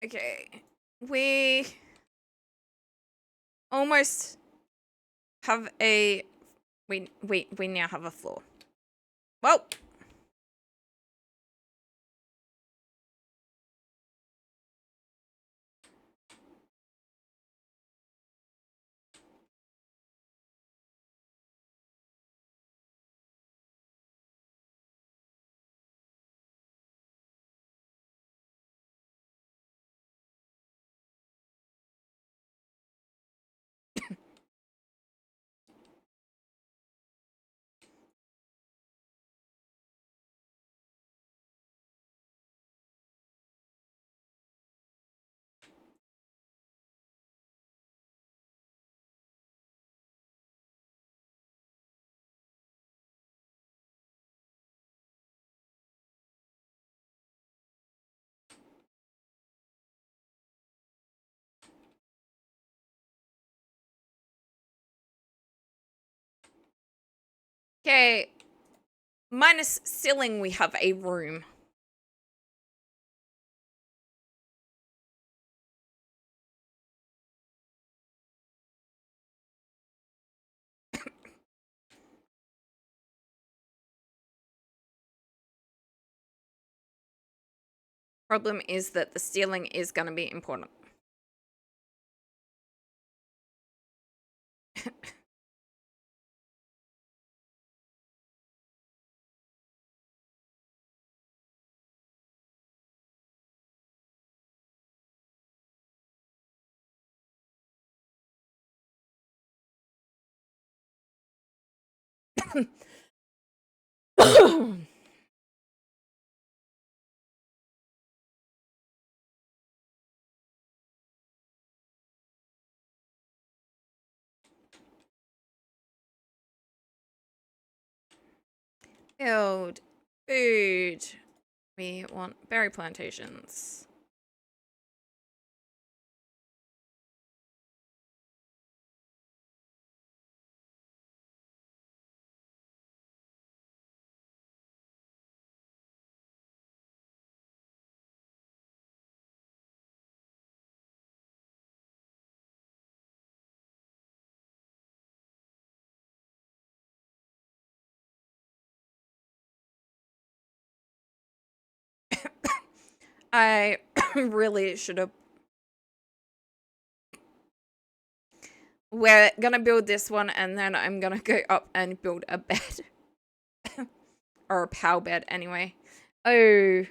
Okay. We almost have a we now have a floor. Well, okay. Minus ceiling, we have a room. Problem is that the ceiling is going to be important. Build food. We want berry plantations. I really should have. We're gonna build this one and then I'm gonna go up and build a bed. Or a power bed anyway. Oh.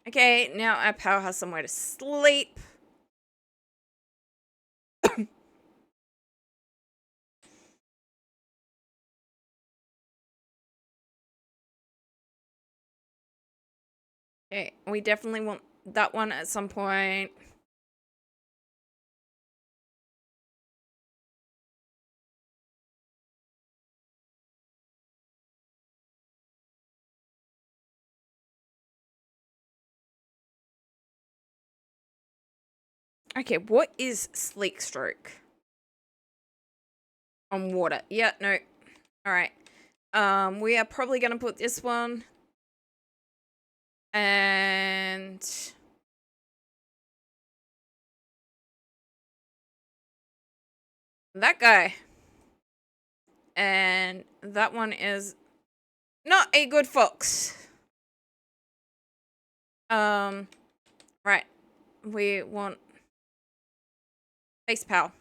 Okay, now our pal has somewhere to sleep. Okay, we definitely want that one at some point. Okay, what is Sleek Stroke? On water. Yeah, no. Alright. We are probably gonna put this one. And that guy. And that one is not a good fox. Right. We want Face Pal.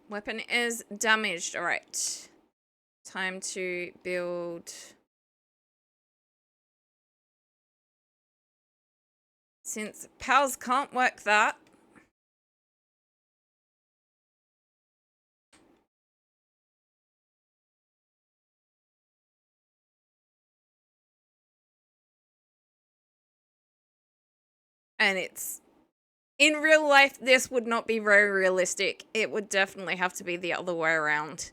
Weapon is damaged. Alright. Time to build. Since pals can't work that. And it's in real life, this would not be very realistic. It would definitely have to be the other way around.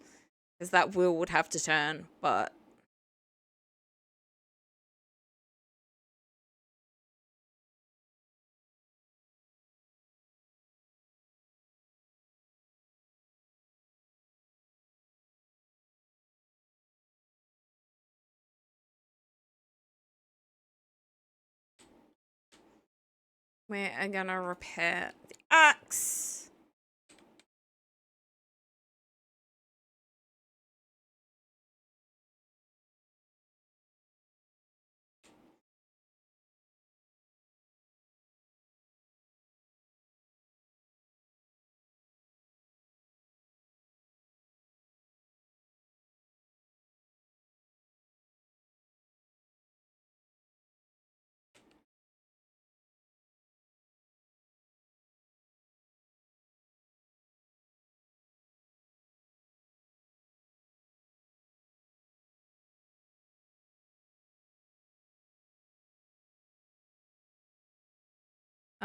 Because that wheel would have to turn, but we are gonna repair the axe.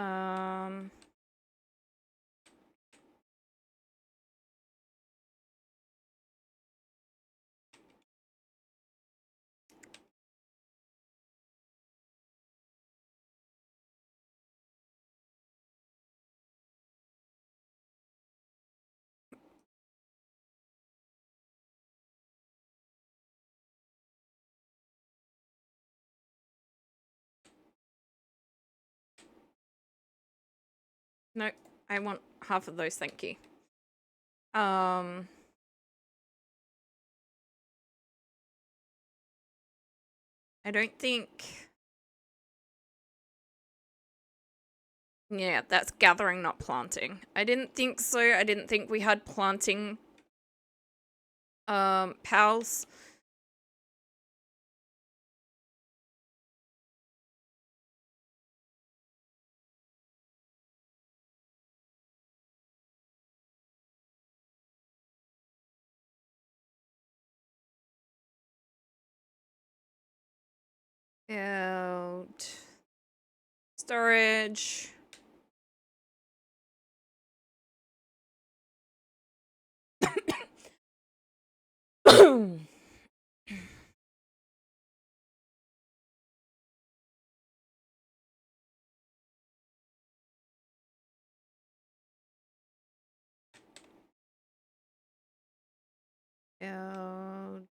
Um. No, I want half of those, thank you. I don't think... Yeah, that's gathering, not planting. I didn't think so. I didn't think we had planting pals. Out. Storage. Out.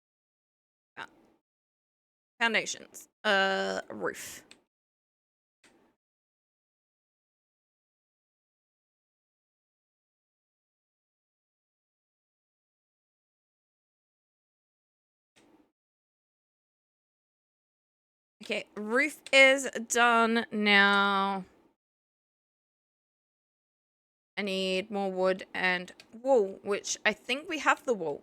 Foundations. Roof. Okay, roof is done now. I need more wood and wool, which I think we have the wool.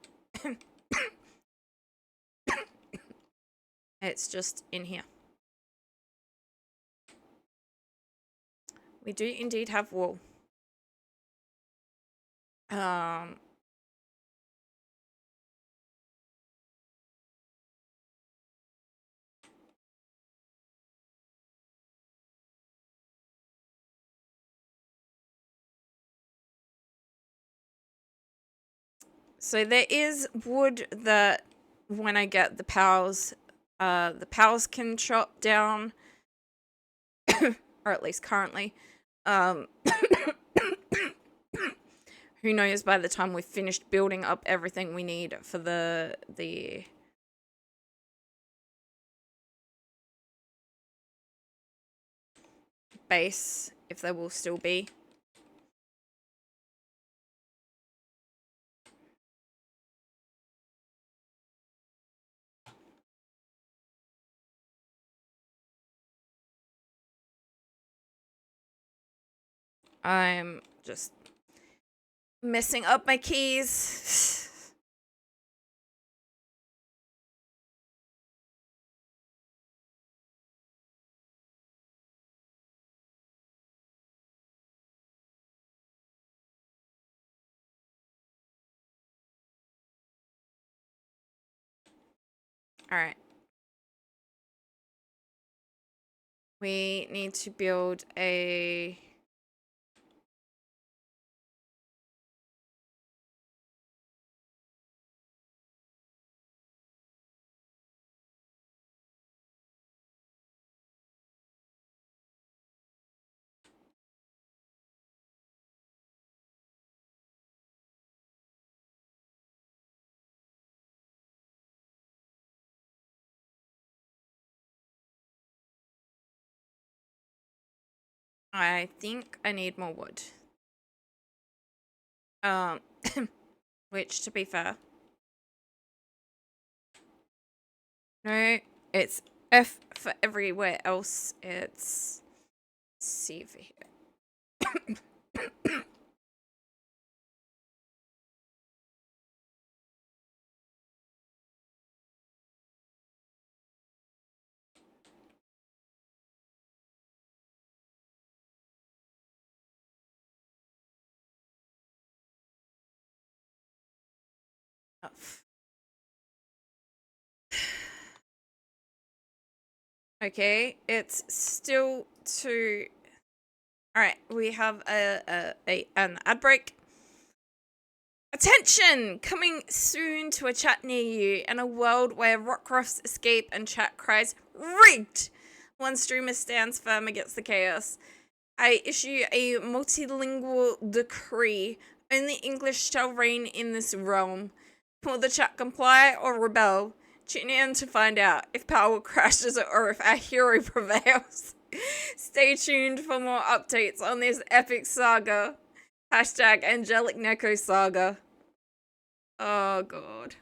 It's just in here. We do indeed have wool. So there is wood that when I get the pals can chop down, or at least currently. Who knows by the time we've finished building up everything we need for the base, if there will still be. I'm just messing up my keys. All right. We need to build a... I think I need more wood. Which, to be fair... No, it's F for everywhere else. It's C for here. Okay, it's still too... All right, we have an ad break. Attention! Coming soon to a chat near you, in a world where Rockruffs escape and chat cries, rigged! One streamer stands firm against the chaos. I issue a multilingual decree. Only English shall reign in this realm. Will the chat comply or rebel? Tune in to find out if power crashes or if our hero prevails. Stay tuned for more updates on this epic saga. Hashtag Angelic Neko Saga. Oh god.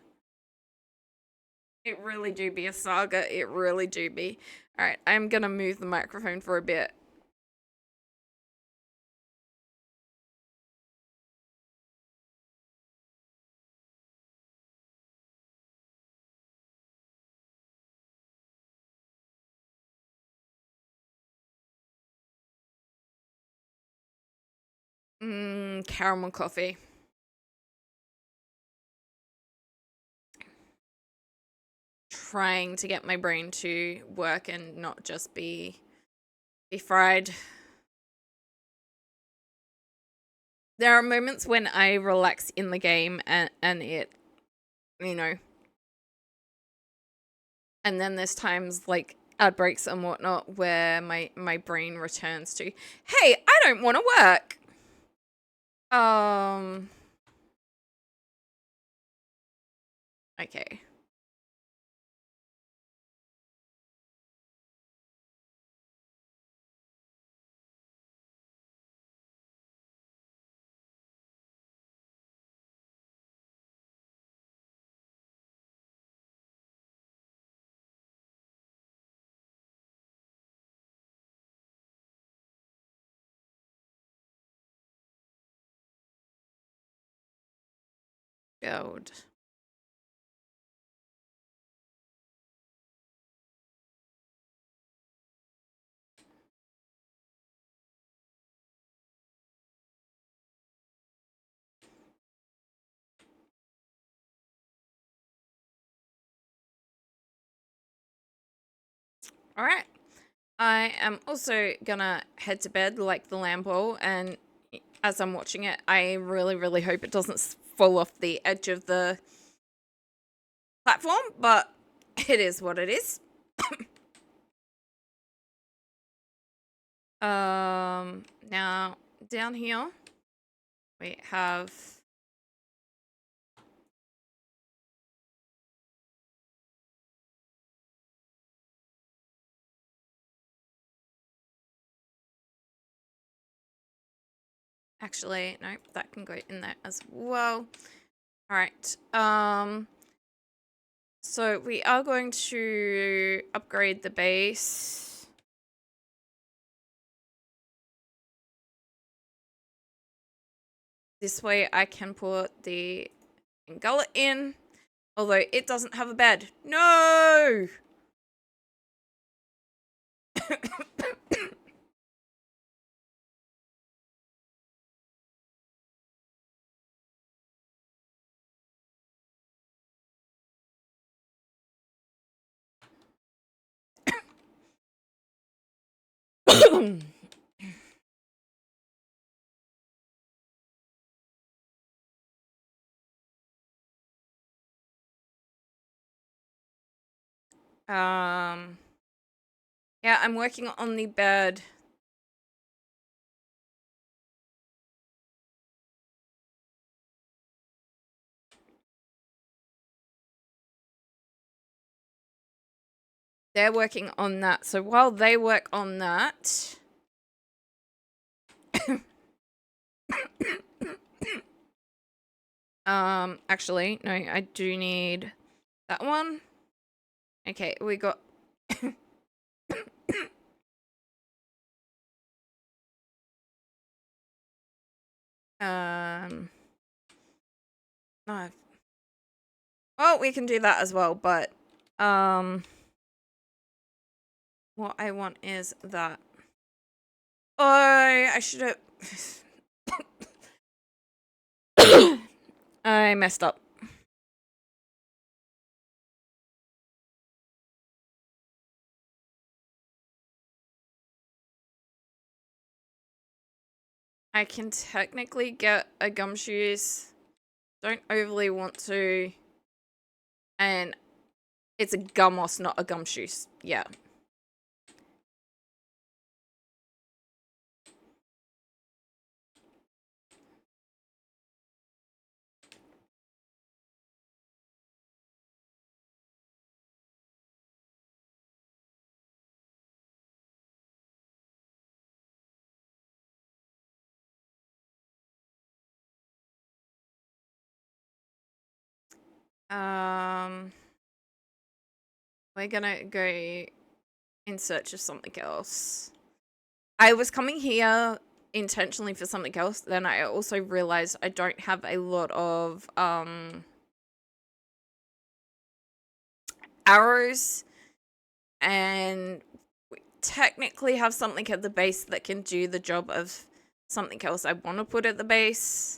It really do be a saga. It really do be. Alright, I'm gonna move the microphone for a bit. Caramel coffee. Trying to get my brain to work and not just be fried. There are moments when I relax in the game and it, you know, and then there's times like ad breaks and whatnot where my brain returns to, hey, I don't want to work. Okay. God. All right. I am also gonna head to bed like the lamb ball, and as I'm watching it, I really, really hope it doesn't fall off the edge of the platform, but it is what it is. Now down here we have actually no, that can go in there as well. All right. So we are going to upgrade the base. This way I can put the gullet in, although it doesn't have a bed. No! Yeah, I'm working on the bed. They're working on that. So while they work on that, actually, no, I do need that one. Okay, we got no. Oh, we can do that as well, but what I want is that. Oh, I should have I messed up. I can technically get a gumshoes. Don't overly want to. And it's a gummos, not a gumshoes. Yeah. We're gonna go in search of something else. I was coming here intentionally for something else, then I also realized I don't have a lot of arrows, and we technically have something at the base that can do the job of something else I want to put at the base.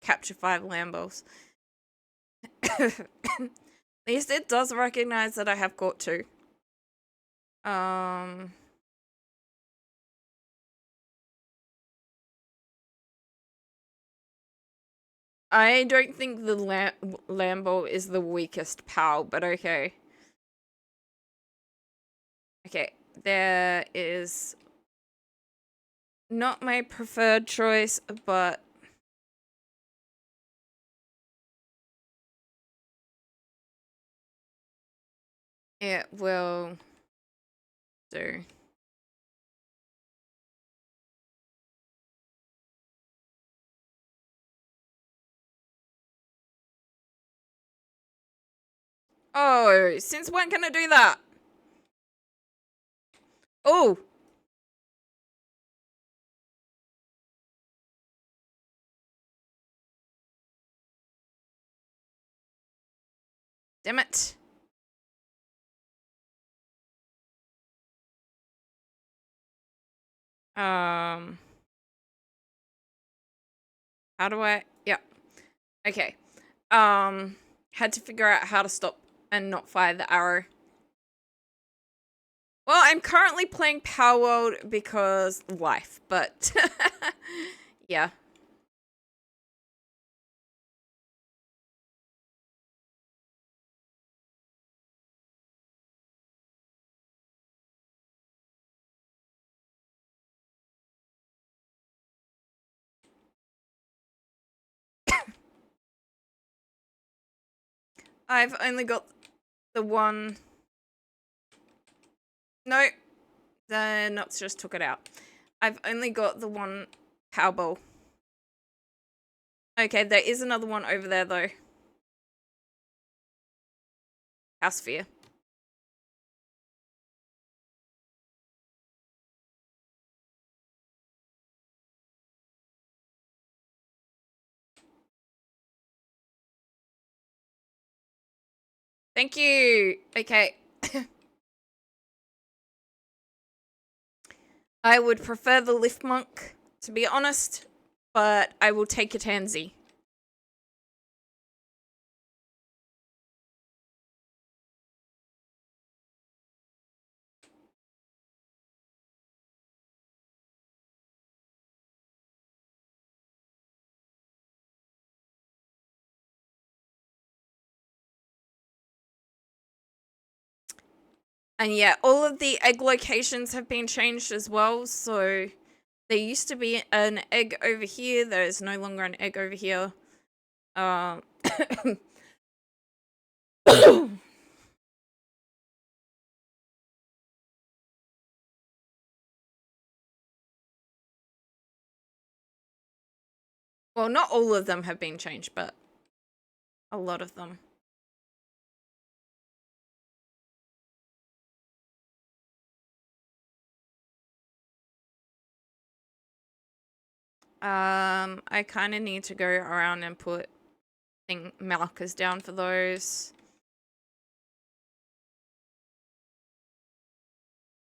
Capture 5 Lambos. At least it does recognize that I have caught 2. I don't think the Lambo is the weakest POW, but okay. Okay, there is not my preferred choice, but it will do. Oh, since when can I do that? Oh! Damn it. How do I... Yeah. Okay. Had to figure out how to stop and not fire the arrow. Well, I'm currently playing Palworld because life, but... yeah. I've only got the one... No, the nuts just took it out. I've only got the one Powerball. Okay, there is another one over there, though. House Sphere. Thank you. Okay. I would prefer the Lift Monk, to be honest, but I will take a Tansy. And yeah, all of the egg locations have been changed as well, so there used to be an egg over here, there is no longer an egg over here. Well, not all of them have been changed, but a lot of them. I kind of need to go around and put markers down for those.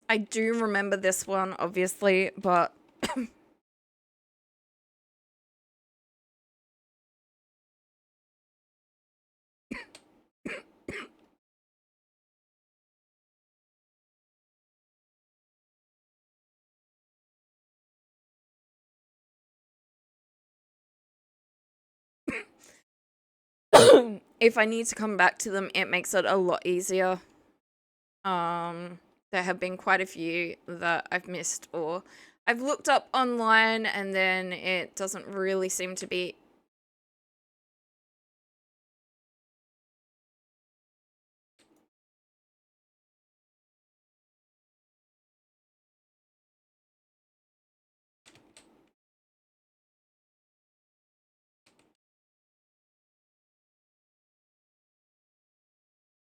I do remember this one, obviously, but if I need to come back to them, it makes it a lot easier. There have been quite a few that I've missed, or I've looked up online and then it doesn't really seem to be.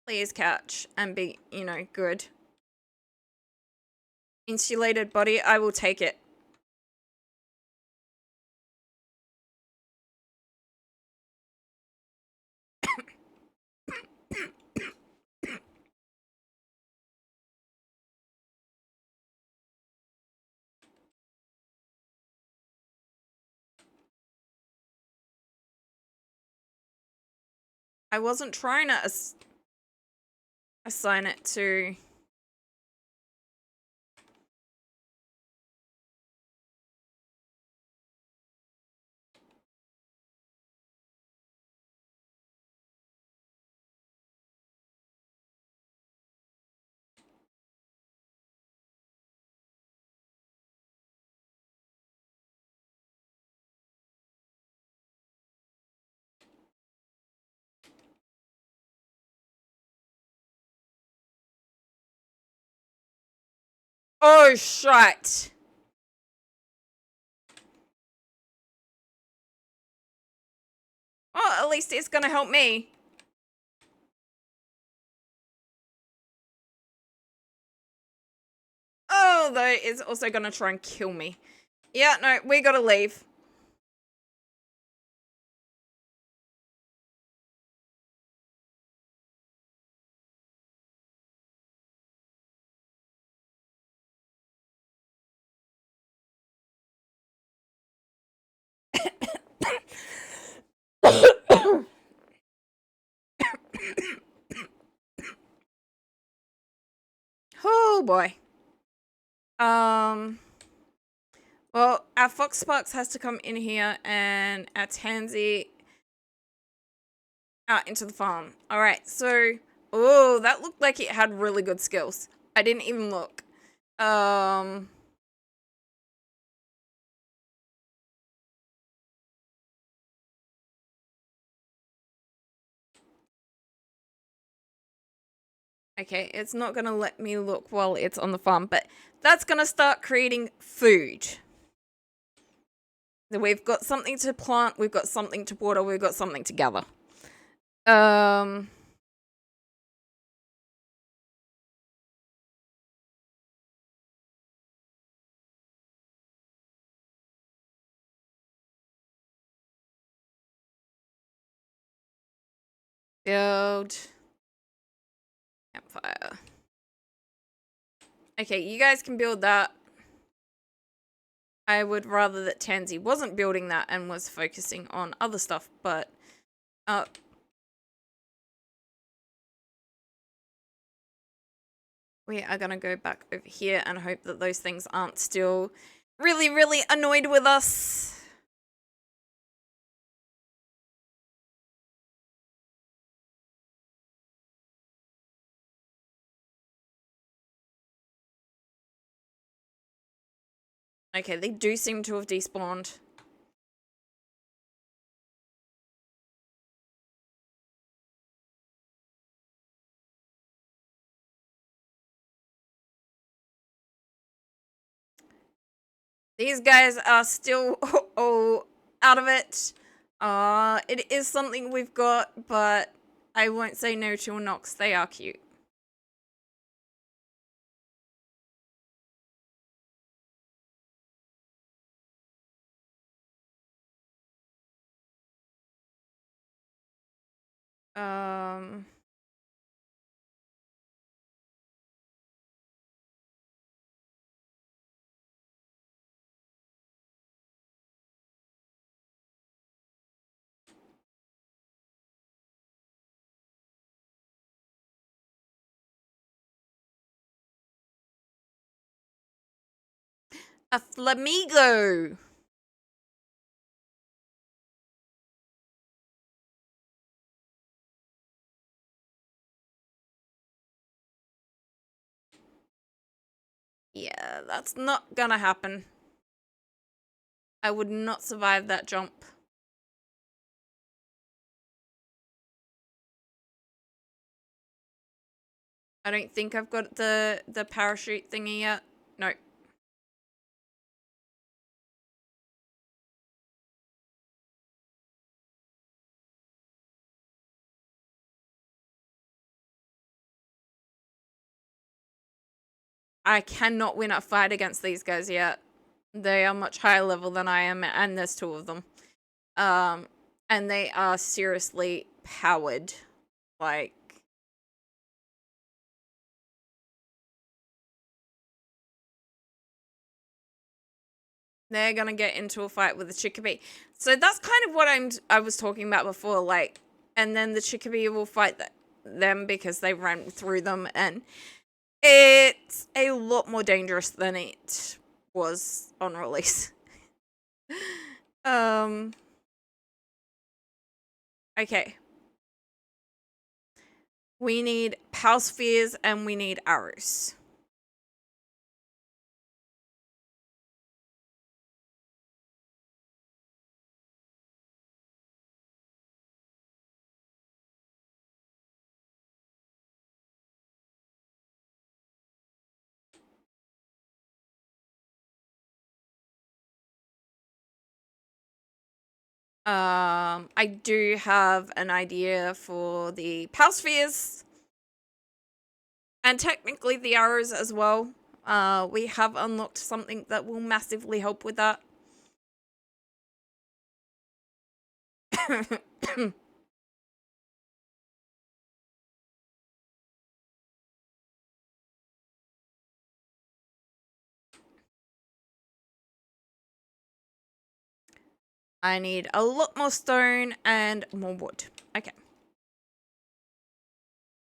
Please catch and be, you know, good. Insulated body, I will take it. I wasn't trying to assign it to... Oh, shit. Oh, at least it's gonna help me. Oh, though, it's also gonna try and kill me. Yeah, no, we gotta leave. Oh, boy. Well, our Fox Sparks has to come in here and our Tansy out into the farm. Alright, so... Oh, that looked like it had really good skills. I didn't even look. Okay, it's not gonna let me look while it's on the farm, but that's gonna start creating food. We've got something to plant, we've got something to water, we've got something to gather. Build. Campfire. Okay, you guys can build that. I would rather that Tansy wasn't building that and was focusing on other stuff, but... we are gonna go back over here and hope that those things aren't still really, really annoyed with us. Okay, they do seem to have despawned. These guys are still out of it. It is something we've got, but I won't say no to a Nox. They are cute. A flamingo. Yeah, that's not gonna happen. I would not survive that jump. I don't think I've got the parachute thingy yet. No. I cannot win a fight against these guys yet. They are much higher level than I am, and there's 2 of them. And they are seriously powered. Like, they're gonna get into a fight with the Chickabee. So that's kind of what I was talking about before, like, and then the Chickabee will fight them because they ran through them, and it's a lot more dangerous than it was on release. Okay. We need power spheres and we need arrows. I do have an idea for the power spheres. And technically the arrows as well. We have unlocked something that will massively help with that. I need a lot more stone and more wood. Okay.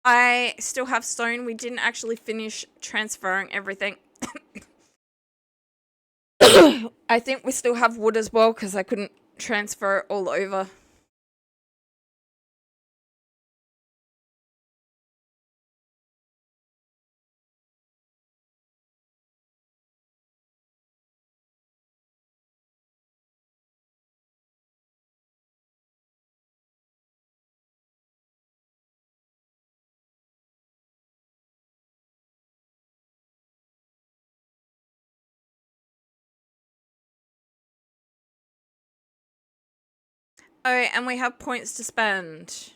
I still have stone. We didn't actually finish transferring everything. I think we still have wood as well because I couldn't transfer it all over. Oh, and we have points to spend.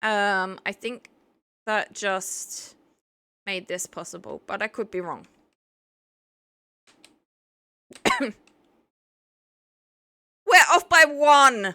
I think that just made this possible, but I could be wrong. We're off by 1!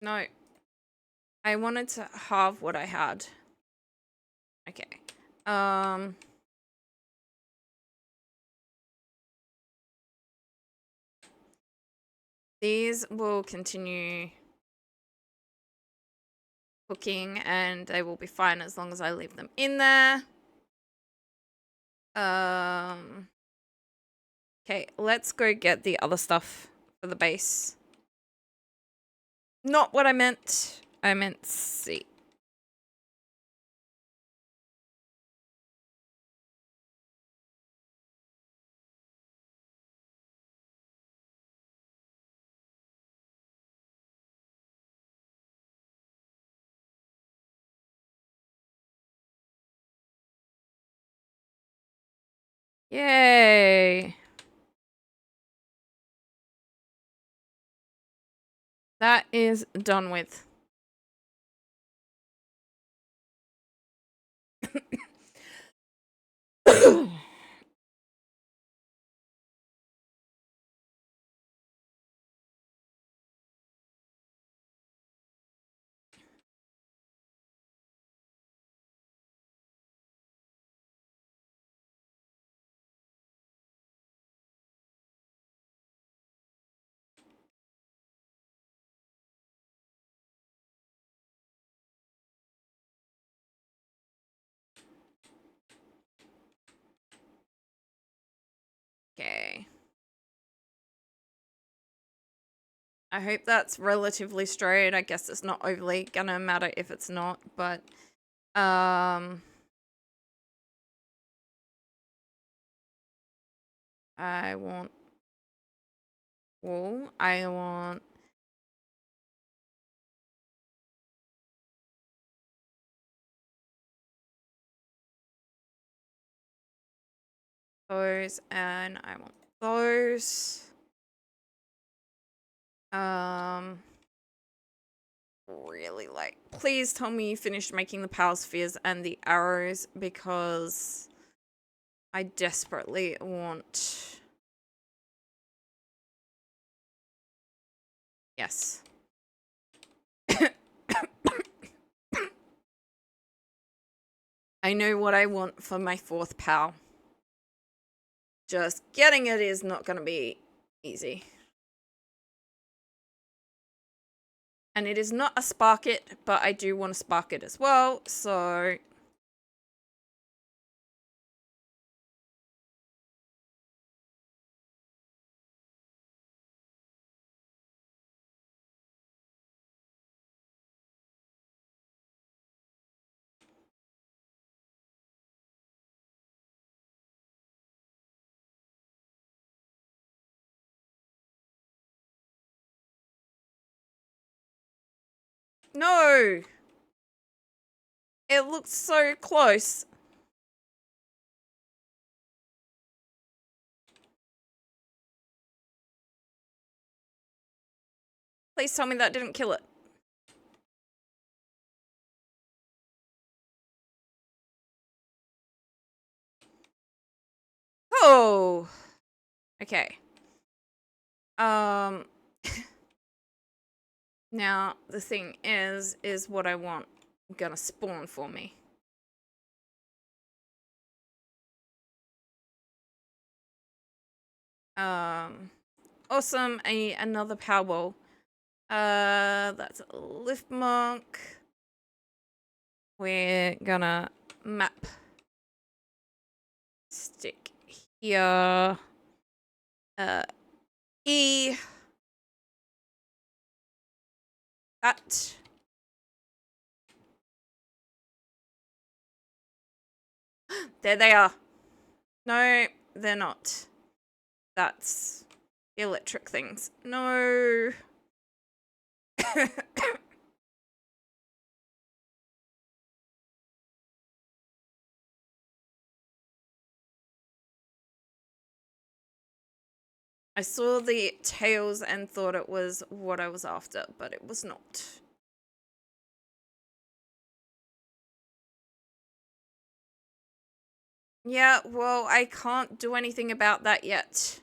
No. I wanted to halve what I had. Okay. These will continue cooking and they will be fine as long as I leave them in there. Okay, let's go get the other stuff for the base. Not what I meant. I meant C. Yay! That is done with. Okay. I hope that's relatively straight. I guess it's not overly gonna matter if it's not, but I want wool. I want those, and I want those. Really like, please tell me you finished making the power spheres and the arrows, because I desperately want. Yes. I know what I want for my 4th pal. Just getting it is not gonna be easy. And it is not a spark it, but I do want to spark it as well, so. No! It looks so close. Please tell me that didn't kill it. Oh! Okay. Now, the thing is what I want gonna spawn for me? Awesome, another Palworld. That's a lift monk. We're gonna map. Stick here. E. That. There they are. No, they're not. That's electric things. No. I saw the tails and thought it was what I was after, but it was not. Yeah, well, I can't do anything about that yet.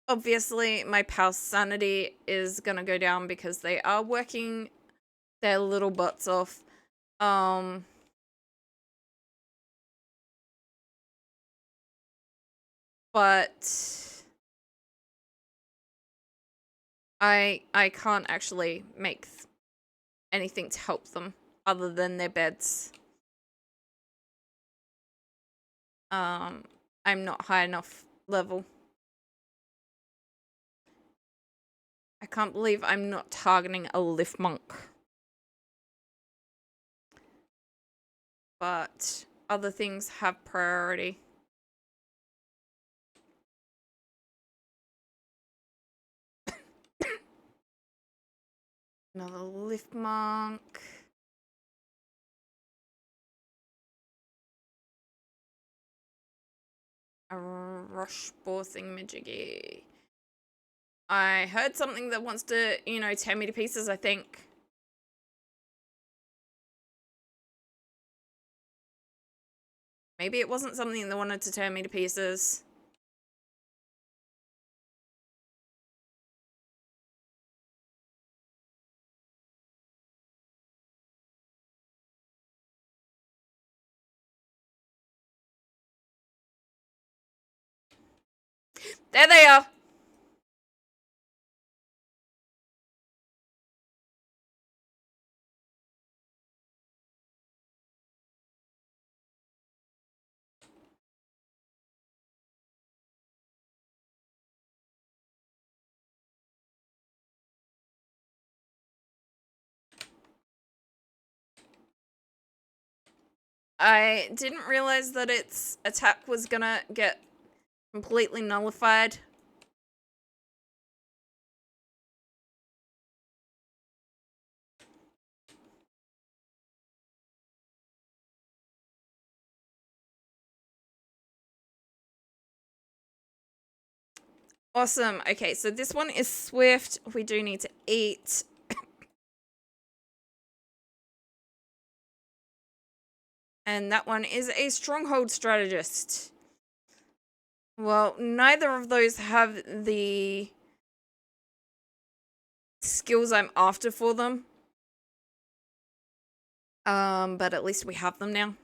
Obviously, my pal's sanity is gonna go down because they are working their little butts off. But I can't actually make anything to help them other than their beds. I'm not high enough level. I can't believe I'm not targeting a lift monk. But other things have priority. Another lift monk. A rush ball thingamajiggy. I heard something that wants to, you know, tear me to pieces, I think. Maybe it wasn't something that wanted to tear me to pieces. There they are! I didn't realize that its attack was gonna get completely nullified. Awesome. Okay, so this one is swift. We do need to eat. And that one is a stronghold strategist. Well, neither of those have the skills I'm after for them. But at least we have them now.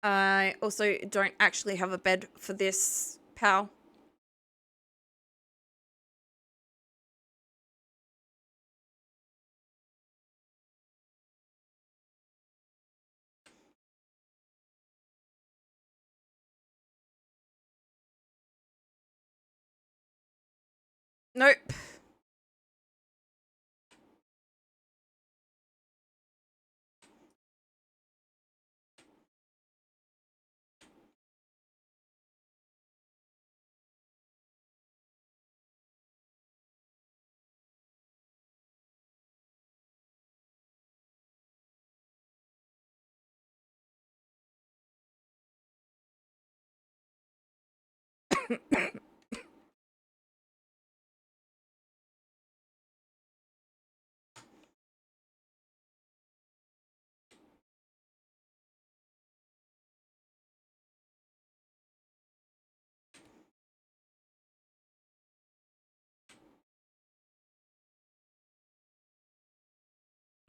I also don't actually have a bed for this pal. Nope.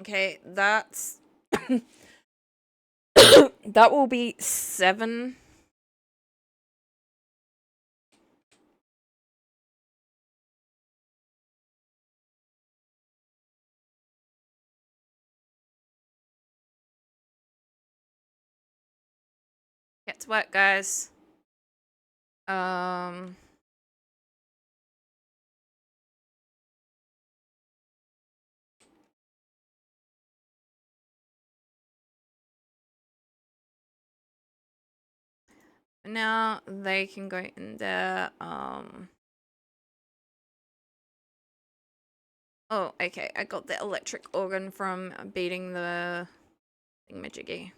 Okay, that's that will be 7. Get to work, guys. Now they can go in there. Oh, okay. I got the electric organ from beating the thingamajiggy.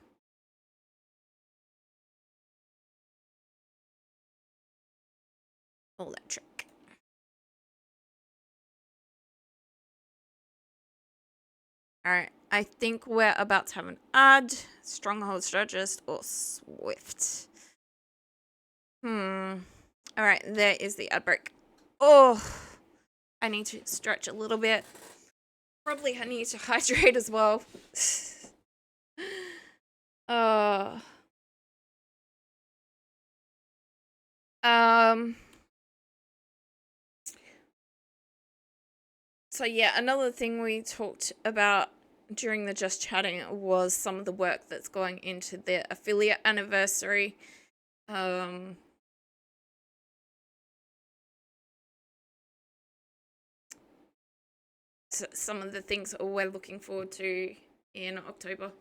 Electric. Alright, I think we're about to have an ad. Stronghold strategist or swift. Alright, there is the ad break. Oh, I need to stretch a little bit. Probably I need to hydrate as well. So yeah, another thing we talked about during the Just Chatting was some of the work that's going into the affiliate anniversary. So some of the things we're looking forward to in October.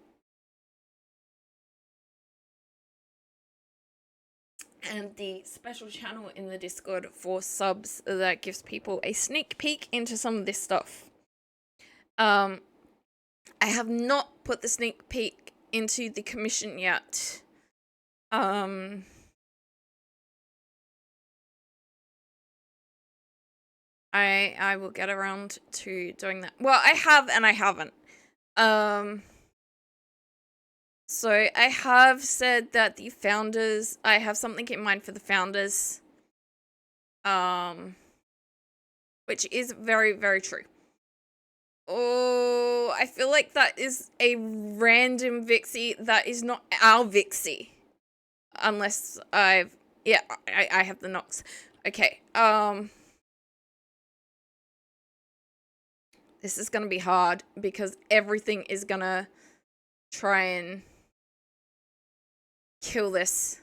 and the special channel in the Discord for subs that gives people a sneak peek into some of this stuff. I have not put the sneak peek into the commission yet. I will get around to doing that. Well, I have and I haven't. So I have said that the founders, I have something in mind for the founders. Which is very, very true. Oh, I feel like that is a random Vixie that is not our Vixie. Unless I have the Nox. Okay, this is gonna be hard because everything is gonna try and kill this.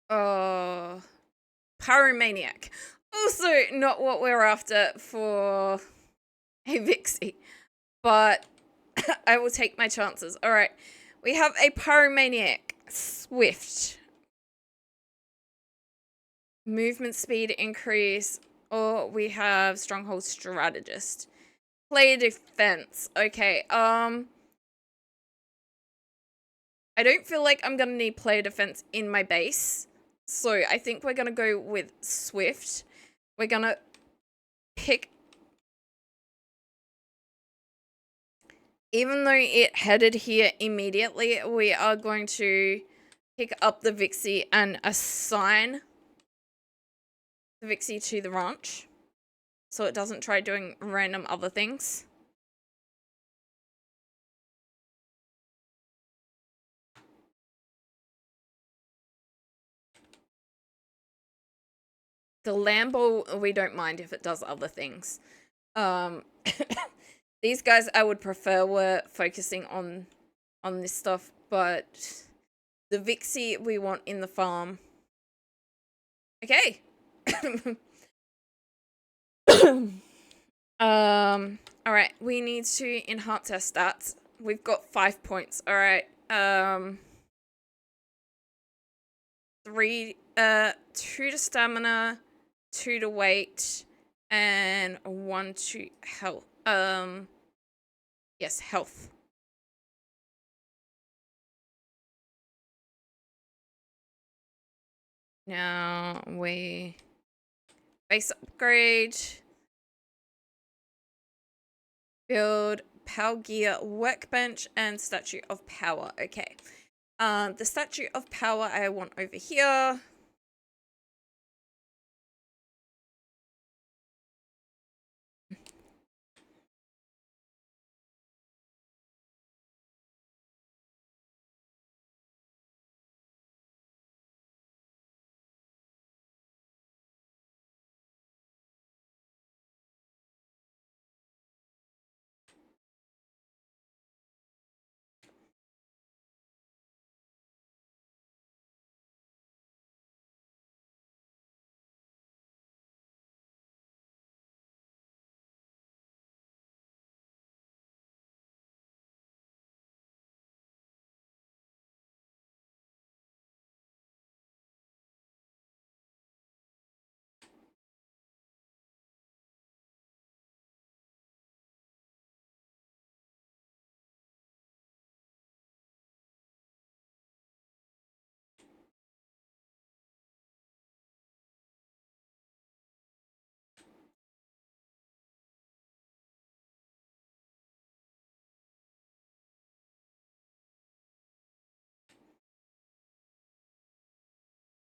Oh, Pyromaniac. Also not what we're after for a Vixie, but I will take my chances. All right, we have a Pyromaniac, Swift, movement speed increase, or we have Stronghold Strategist, Player Defense. Okay, I don't feel like I'm gonna need Player Defense in my base, so I think we're gonna go with Swift. We're gonna pick, even though it headed here immediately, we are going to pick up the Vixie and assign the Vixie to the ranch so it doesn't try doing random other things. The Lambo, we don't mind if it does other things. These guys I would prefer were focusing on this stuff, but the Vixie we want in the farm. Okay. Alright, we need to enhance our stats. We've got 5 points. Alright. 2 to stamina, 2 to weight, and 1 to health. Yes, health. Now we base upgrade, build power gear workbench and statue of power. Okay. The statue of power I want over here.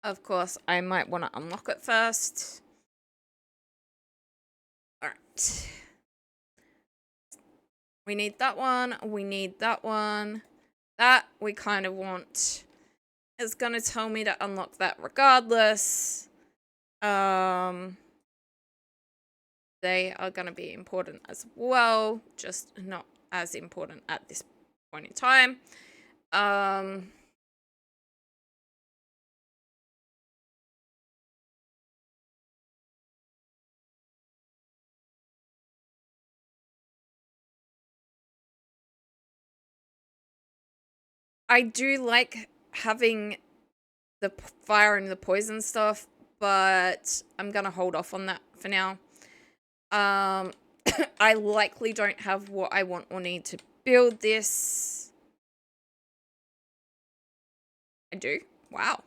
Of course, I might want to unlock it first. Alright. We need that one. We need that one. That we kind of want. It's going to tell me to unlock that regardless. They are going to be important as well. Just not as important at this point in time. I do like having the fire and the poison stuff, but I'm gonna hold off on that for now. I likely don't have what I want or need to build this. I do. Wow.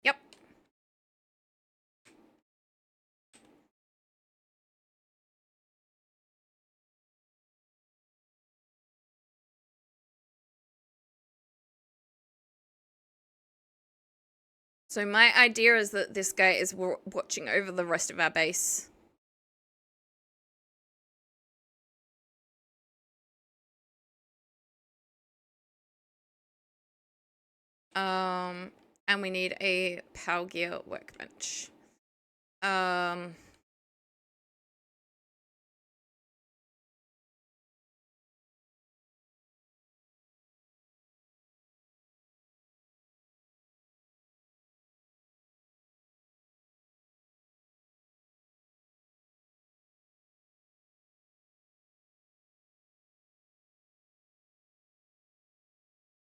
Yep. So my idea is that this guy is watching over the rest of our base. And we need a Power Gear workbench.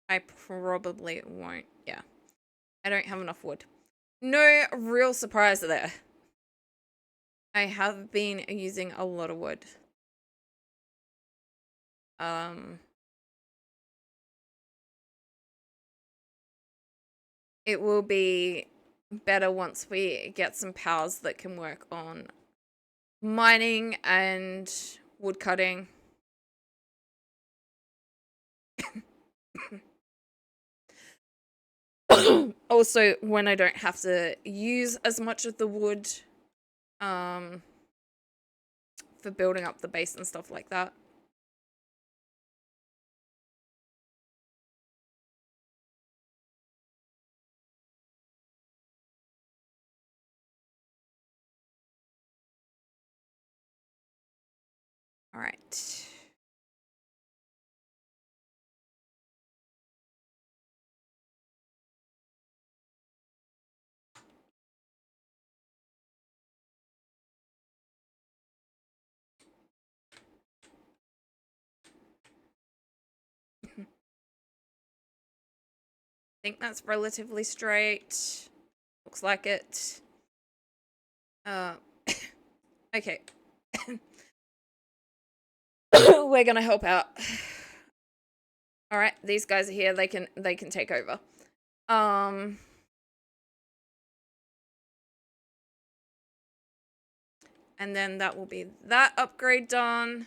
I probably won't. Yeah. I don't have enough wood. No real surprise there. I have been using a lot of wood. It will be better once we get some powers that can work on mining and wood cutting. Also, when I don't have to use as much of the wood for building up the base and stuff like that. All right. I think that's relatively straight. Looks like it. Okay. We're gonna help out. All right, these guys are here. They can take over. And then that will be that upgrade done.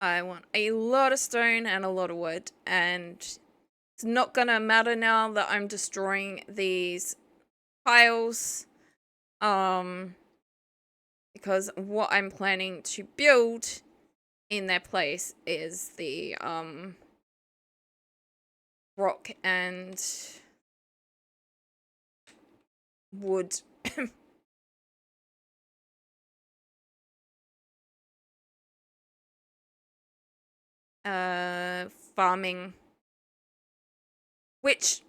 I want a lot of stone and a lot of wood, and it's not gonna matter now that I'm destroying these piles, because what I'm planning to build in their place is the rock and wood farming, which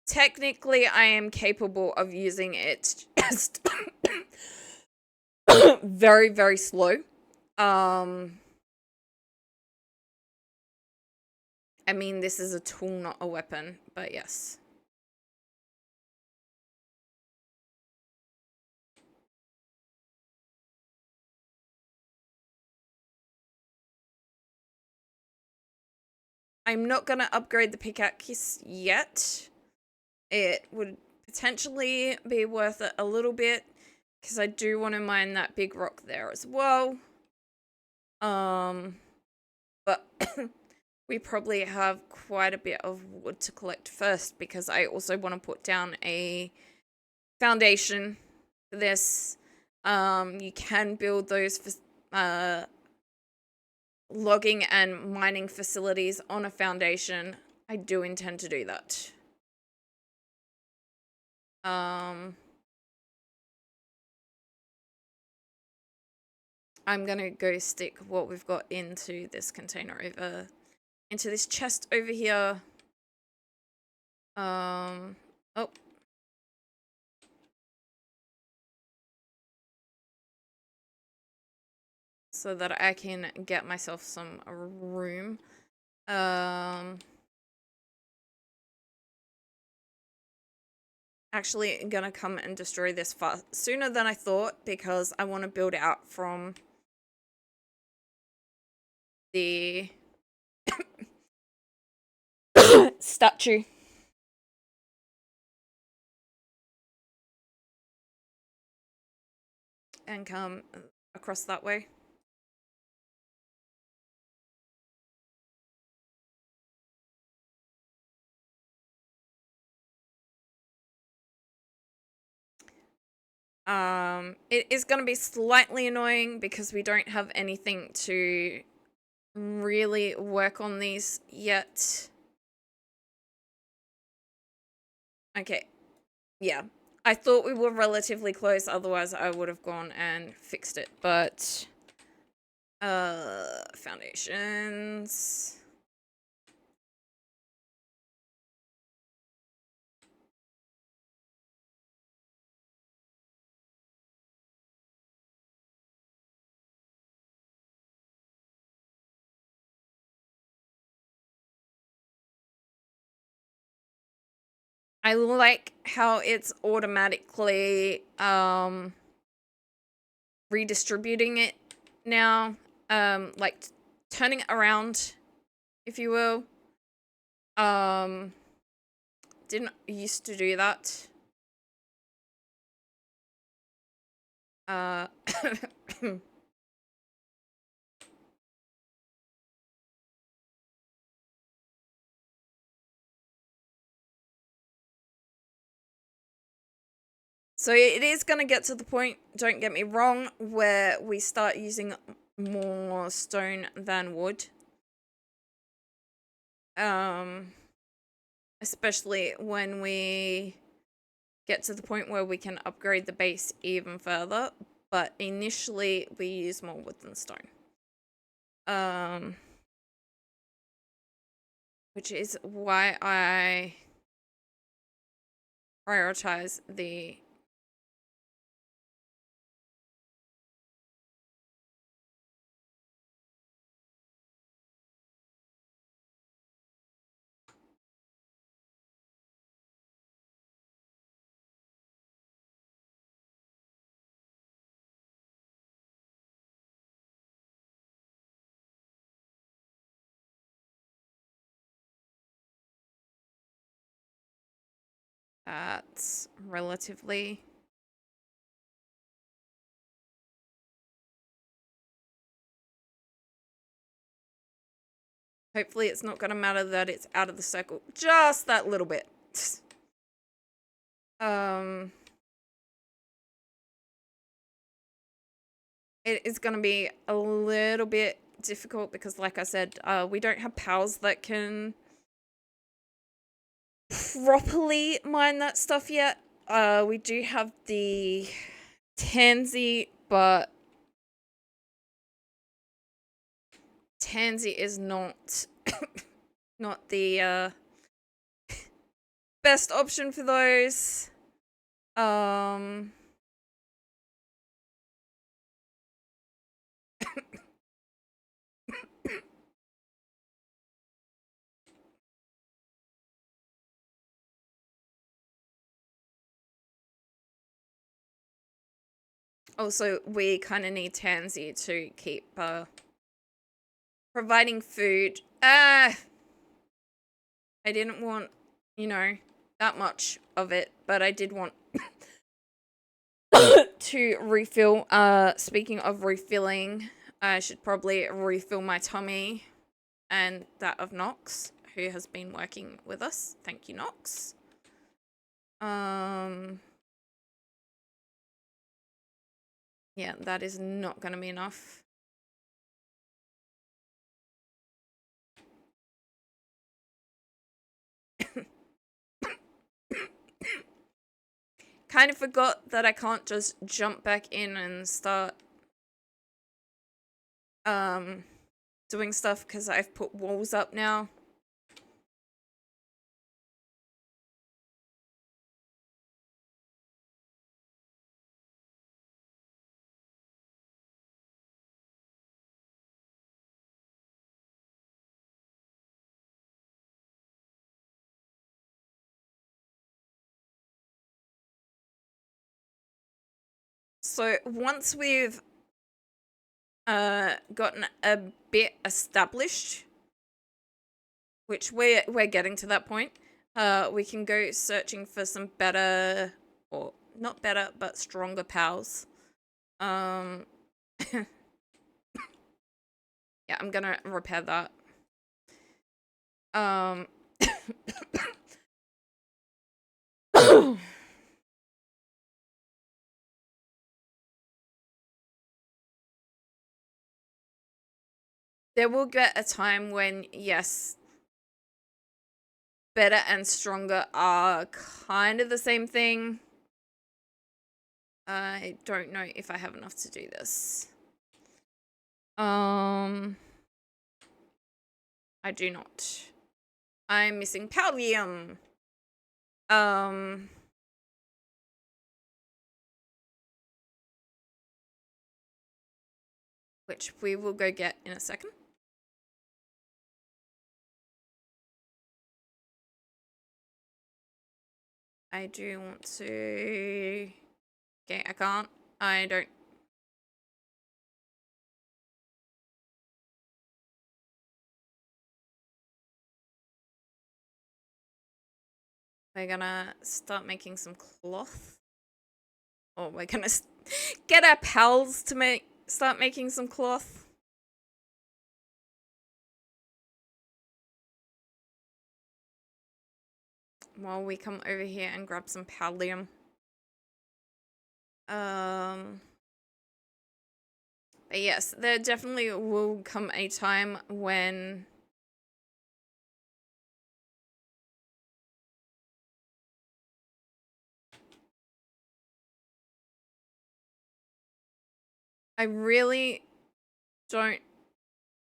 technically I am capable of using it, just very, very slow. I mean, this is a tool, not a weapon, but yes. I'm not gonna upgrade the pickaxe yet. It would potentially be worth it a little bit, because I do want to mine that big rock there as well. But we probably have quite a bit of wood to collect first, because I also want to put down a foundation for this. You can build those logging and mining facilities on a foundation. I do intend to do that. I'm gonna go stick what we've got into this container into this chest over here. Oh. So that I can get myself some room. Actually, I'm gonna come and destroy this sooner than I thought because I want to build out from the statue. And come across that way. It is going to be slightly annoying because we don't have anything to really work on these yet. Okay. Yeah. I thought we were relatively close, otherwise I would have gone and fixed it, but foundations. I like how it's automatically redistributing it now, like turning it around, if you will. Didn't used to do that. So it is going to get to the point, don't get me wrong, where we start using more stone than wood. Especially when we get to the point where we can upgrade the base even further. But initially, we use more wood than stone. Which is why I prioritize the that's relatively. Hopefully it's not going to matter that it's out of the circle just that little bit. It is going to be a little bit difficult because, like I said, we don't have pals that can properly mine that stuff yet. We do have the Tansy, but Tansy is not not the best option for those. Also, we kind of need Tansy to keep providing food. I didn't want, that much of it, but I did want to refill. Speaking of refilling, I should probably refill my tummy and that of Nox, who has been working with us. Thank you, Nox. Yeah, that is not going to be enough. Kind of forgot that I can't just jump back in and start doing stuff because I've put walls up now. So once we've gotten a bit established, which we're getting to that point, we can go searching for some better, or not better, but stronger pals. Yeah, I'm gonna repair that. There will get a time when, yes, better and stronger are kind of the same thing. I don't know if I have enough to do this. I do not. I'm missing pallium. Which we will go get in a second. I do want to... Okay, I can't. I don't... We're gonna start making some cloth. Or we're gonna get our pals to start making some cloth. While we come over here and grab some pallium. But yes, there definitely will come a time when I really don't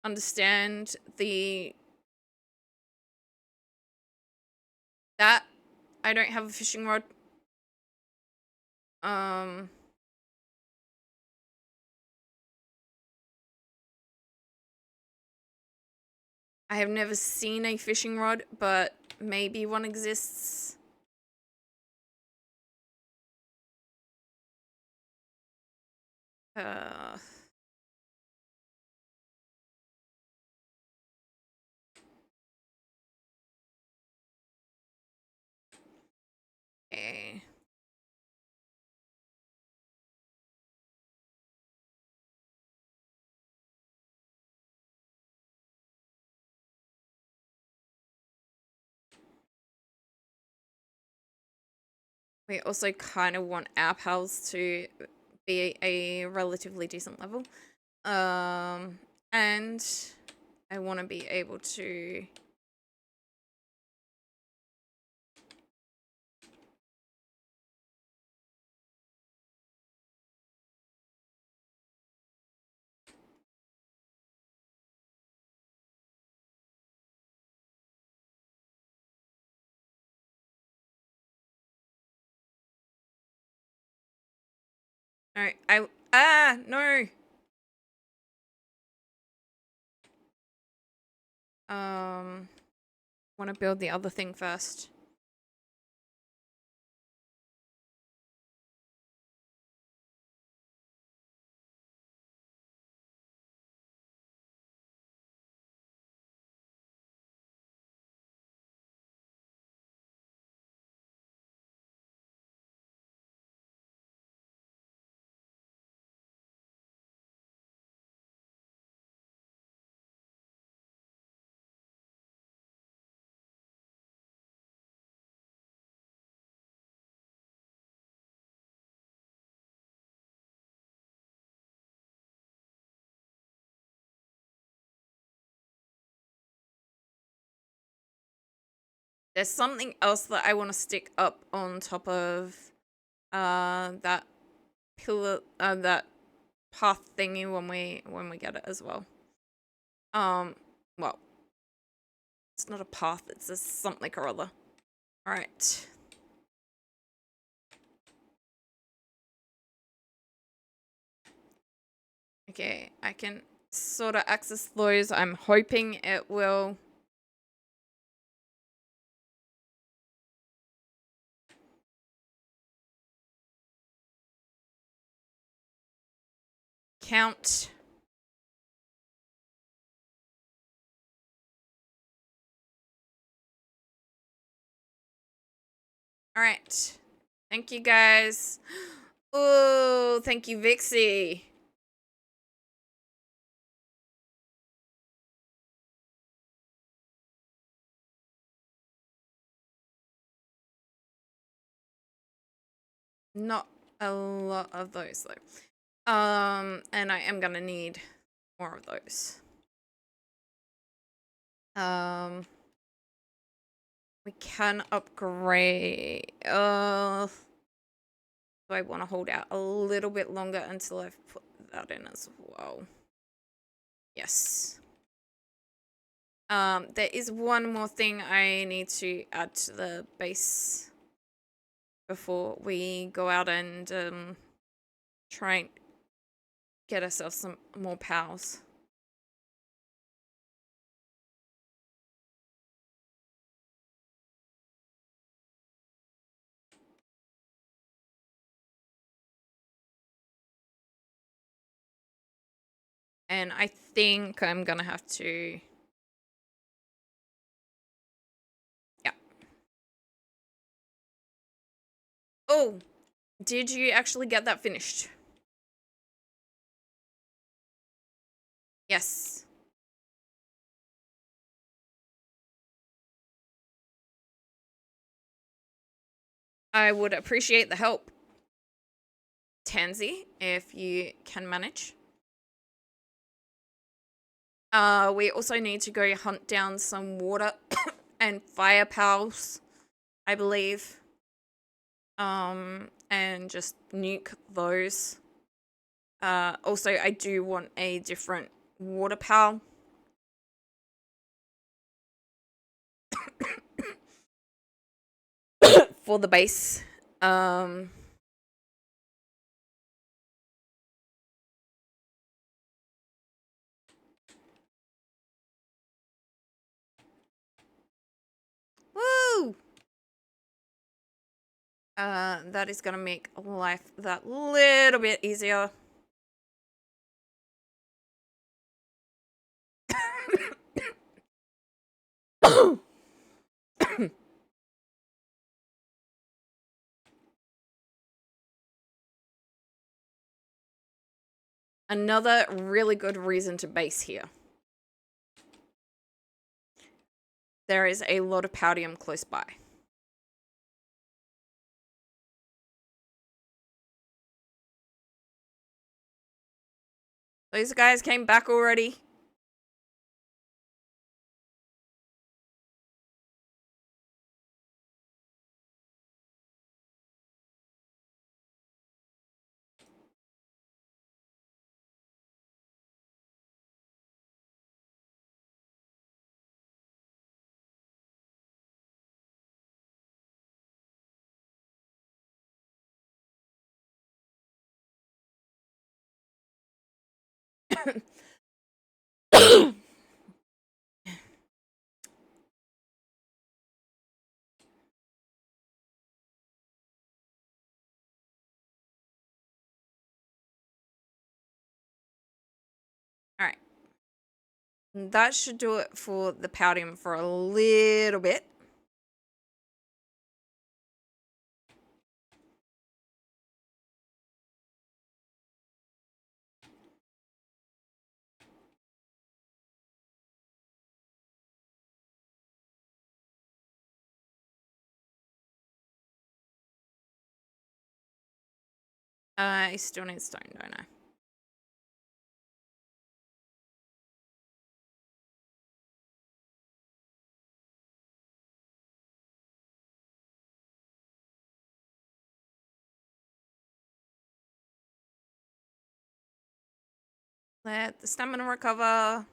understand that I don't have a fishing rod. I have never seen a fishing rod, but maybe one exists. Okay. We also kind of want our pals to be a relatively decent level. And I want to be able to... No, no! Want to build the other thing first. There's something else that I want to stick up on top of that pillar, that path thingy when we get it as well. Well, it's not a path, it's a something or other. All right. Okay, I can sort of access those. I'm hoping it will. Count. All right. Thank you guys. Oh, thank you, Vixie. Not a lot of those though. And I am gonna need more of those. We can upgrade. Do I want to hold out a little bit longer until I've put that in as well? Yes. There is one more thing I need to add to the base before we go out and try and get ourselves some more pals. And I think I'm gonna have to... Yeah. Oh! Did you actually get that finished? Yes. I would appreciate the help, Tansy, if you can manage. We also need to go hunt down some water and fire pals, I believe. And just nuke those. Also, I do want a different water pal. For the base. Woo! That is gonna make life that little bit easier. Another really good reason to base here. There is a lot of Powdium close by. Those guys came back already. Alright. That should do it for the Powdium for a little bit. I still need stone, don't I? Let the stamina recover.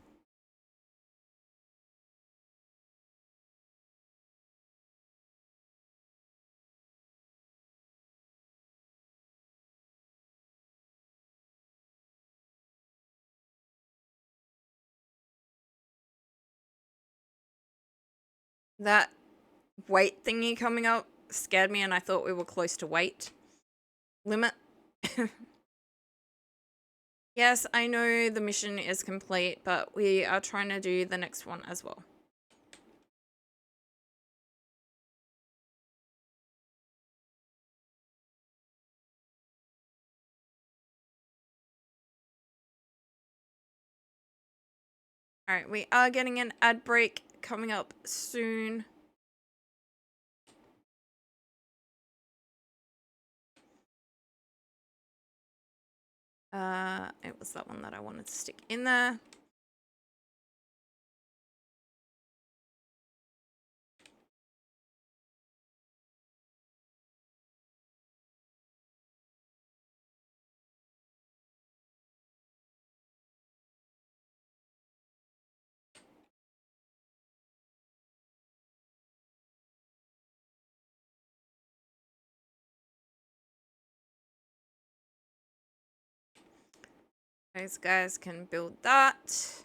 That weight thingy coming up scared me, and I thought we were close to weight limit. Yes, I know the mission is complete, but we are trying to do the next one as well. Alright, we are getting an ad break coming up soon. It was that one that I wanted to stick in there. Those guys can build that.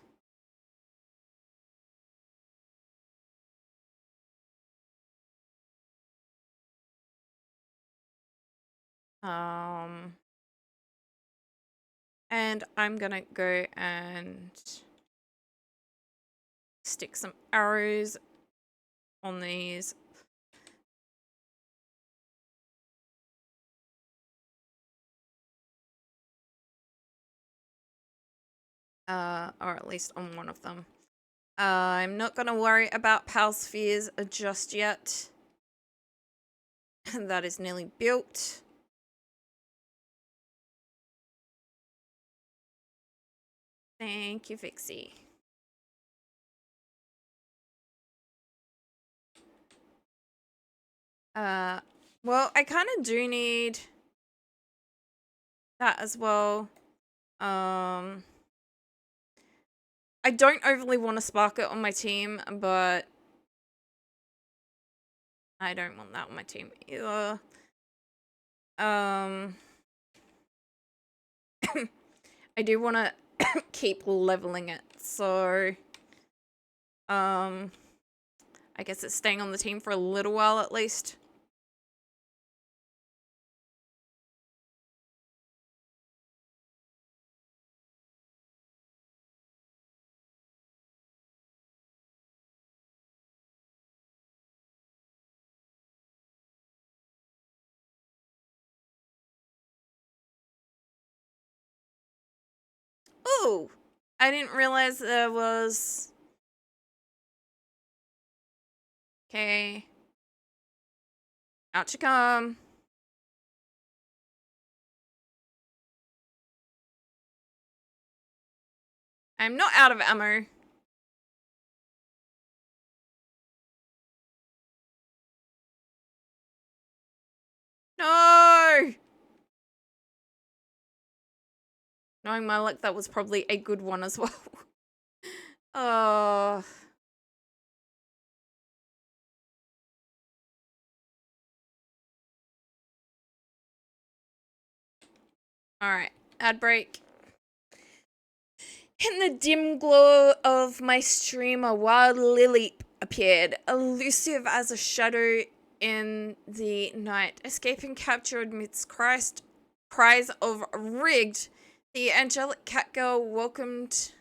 And I'm gonna go and stick some arrows on these. Or at least on one of them. I'm not gonna worry about Pal Spheres just yet. That is nearly built. Thank you, Vixie. Well, I kind of do need that as well. I don't overly want to spark it on my team, but I don't want that on my team either. I do want to keep leveling it, so I guess it's staying on the team for a little while at least. Ooh, I didn't realize there was... Okay. Out you come. I'm not out of ammo. No! Knowing my luck, that was probably a good one as well. Oh. Alright, ad break. In the dim glow of my stream, a wild lily appeared, elusive as a shadow in the night. Escaping capture amidst cries of rigged, the angelic cat girl welcomed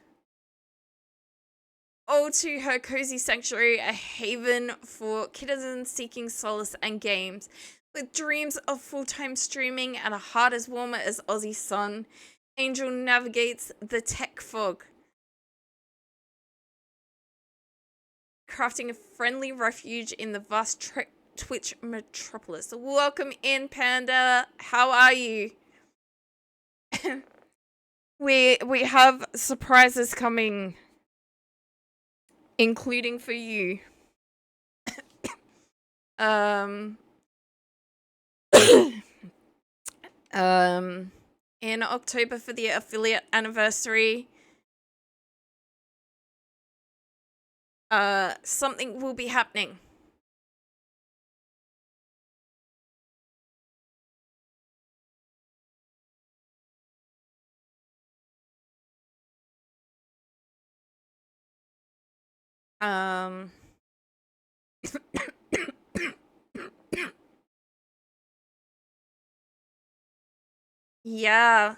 to her cozy sanctuary, a haven for kittens seeking solace and games. With dreams of full-time streaming and a heart as warm as Aussie's sun, Angel navigates the tech fog, crafting a friendly refuge in the vast Twitch metropolis. Welcome in, Panda. How are you? we have surprises coming, including for you. In October for the affiliate anniversary, something will be happening. Yeah.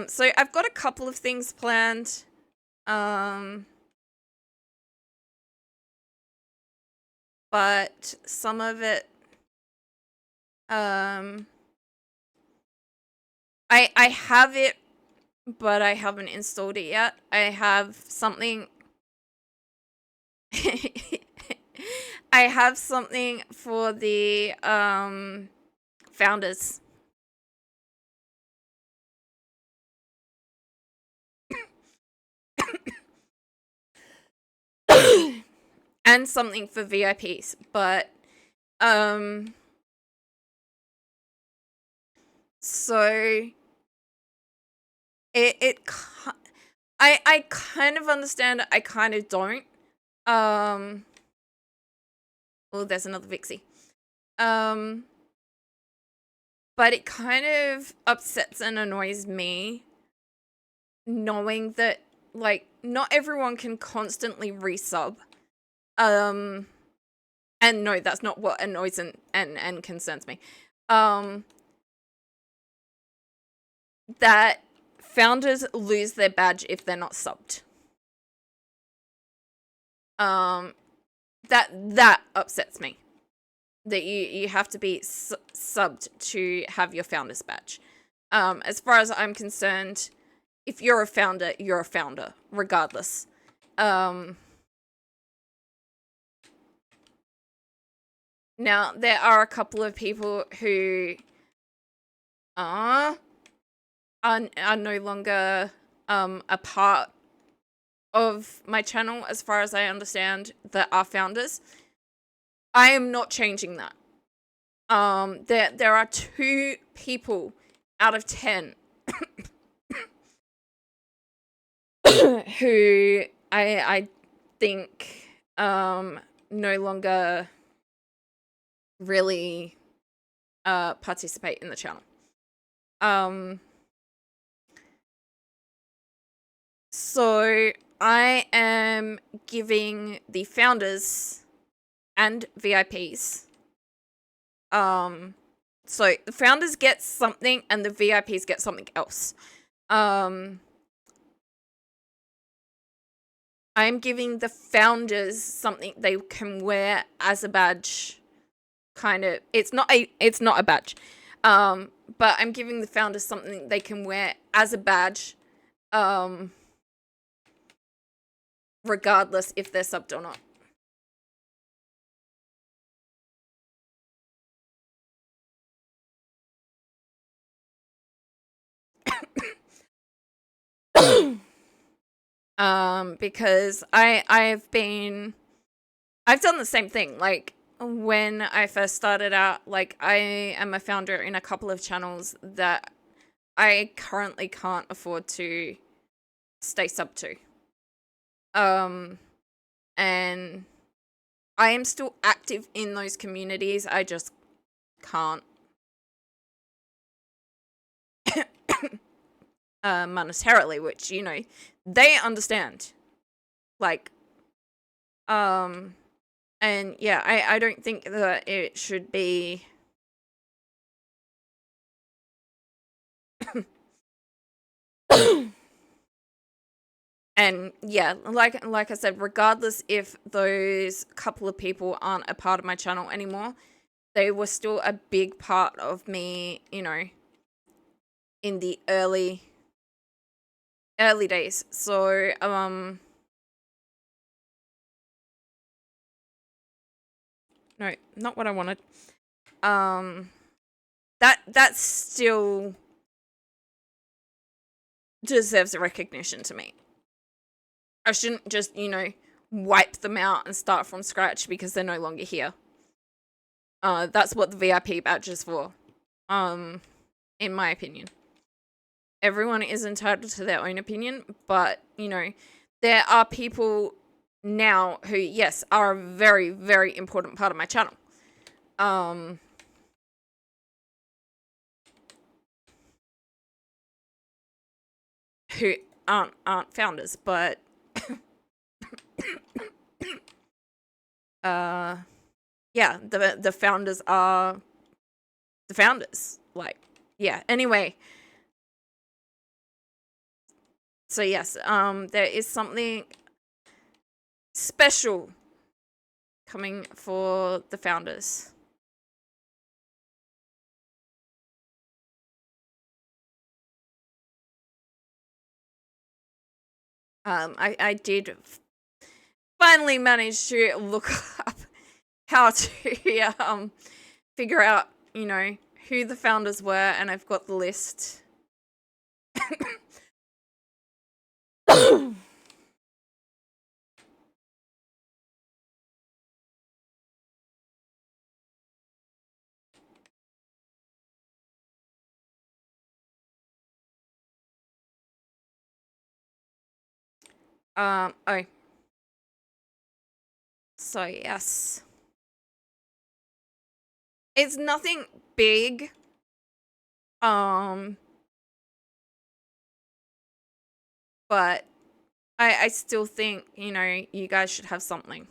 So I've got a couple of things planned. But some of it, I have it, but I haven't installed it yet. I have something. I have something for the founders. And something for VIPs, but so it I kind of understand it, I kind of don't. Oh, there's another Vixie. But it kind of upsets and annoys me knowing that, like, not everyone can constantly resub. And no, that's not what annoys and concerns me. That founders lose their badge if they're not subbed. That upsets me. That you have to be subbed to have your founder's badge. As far as I'm concerned, if you're a founder, you're a founder, regardless. Now, there are a couple of people who are no longer a part of my channel, as far as I understand, that are founders. I am not changing that. There are 2 people out of 10 who I think no longer really participate in the channel. So I am giving the founders and VIPs. So the founders get something and the VIPs get something else. I'm giving the founders something they can wear as a badge. Kind of, it's not a badge. But I'm giving the founders something they can wear as a badge. Regardless if they're subbed or not. Because I've done the same thing. Like, when I first started out, like, I am a founder in a couple of channels that I currently can't afford to stay sub to. And I am still active in those communities. I just can't monetarily, which, you know, they understand. Like, and yeah, I don't think that it should be and yeah, like I said, regardless if those couple of people aren't a part of my channel anymore, they were still a big part of me, you know, in the early days. So no, not what I wanted. That still deserves a recognition to me. I shouldn't just, you know, wipe them out and start from scratch because they're no longer here. That's what the VIP badge is for. In my opinion. Everyone is entitled to their own opinion, but, you know, there are people now who, yes, are a very, very important part of my channel. Who aren't founders, but yeah, the founders are the founders. Like, yeah. Anyway, so yes, there is something special coming for the founders. I did finally manage to look up how to figure out, you know, who the founders were, and I've got the list. Oh. So yes. It's nothing big. But I still think, you know, you guys should have something.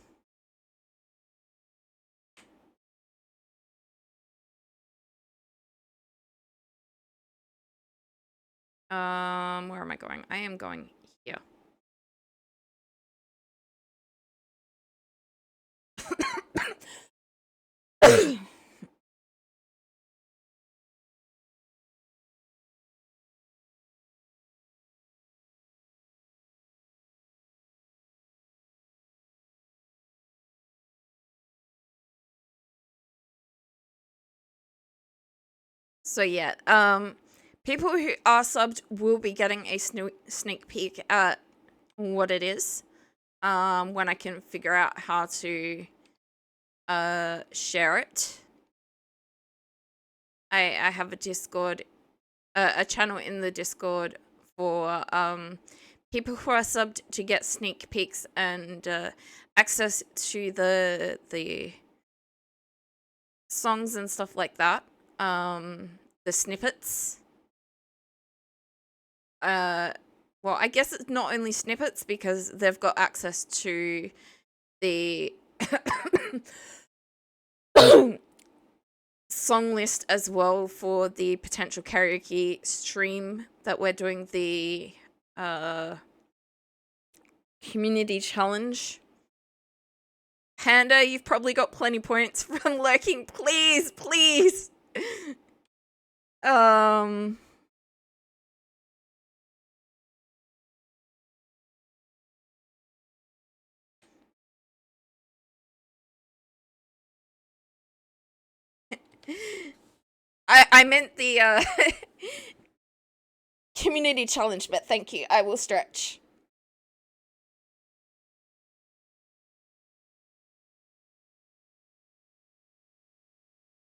Where am I going? I am going here. So yeah, people who are subbed will be getting a sneak peek at what it is. When I can figure out how to share it. I have a Discord, a channel in the Discord for people who are subbed to get sneak peeks and access to the songs and stuff like that. The snippets. Well, I guess it's not only snippets because they've got access to the song list as well for the potential karaoke stream that we're doing, the community challenge. Panda, you've probably got plenty points from lurking. Please, please. I meant the community challenge, but thank you. I will stretch.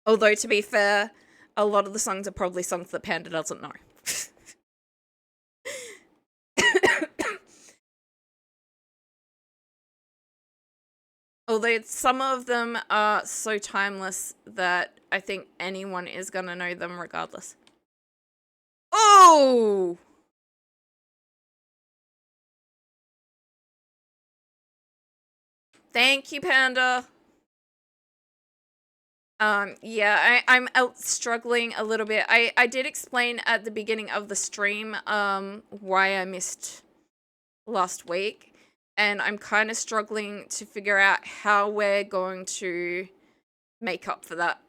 Although, to be fair, a lot of the songs are probably songs that Panda doesn't know. Although some of them are so timeless that I think anyone is gonna know them regardless. Oh! Thank you, Panda. Yeah, I'm out struggling a little bit. I did explain at the beginning of the stream, why I missed last week, and I'm kind of struggling to figure out how we're going to make up for that.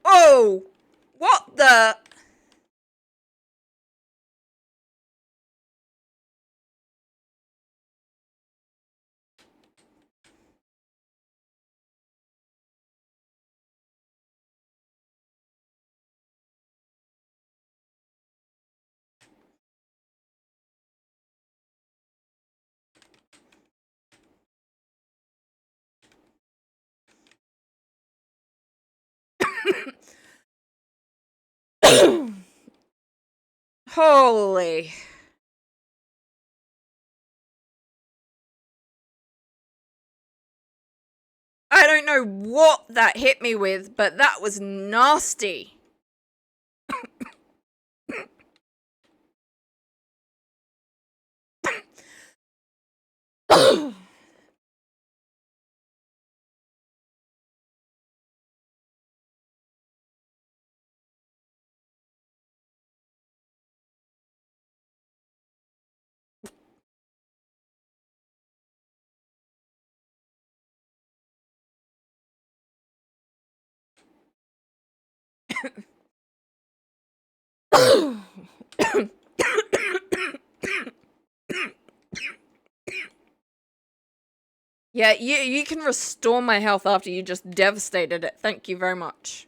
Oh! What the? Holy. I don't know what that hit me with, but that was nasty. Yeah, you can restore my health after you just devastated it. Thank you very much.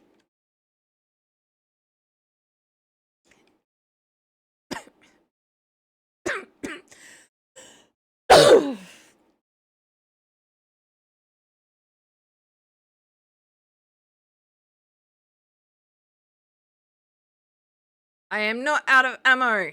I am not out of ammo.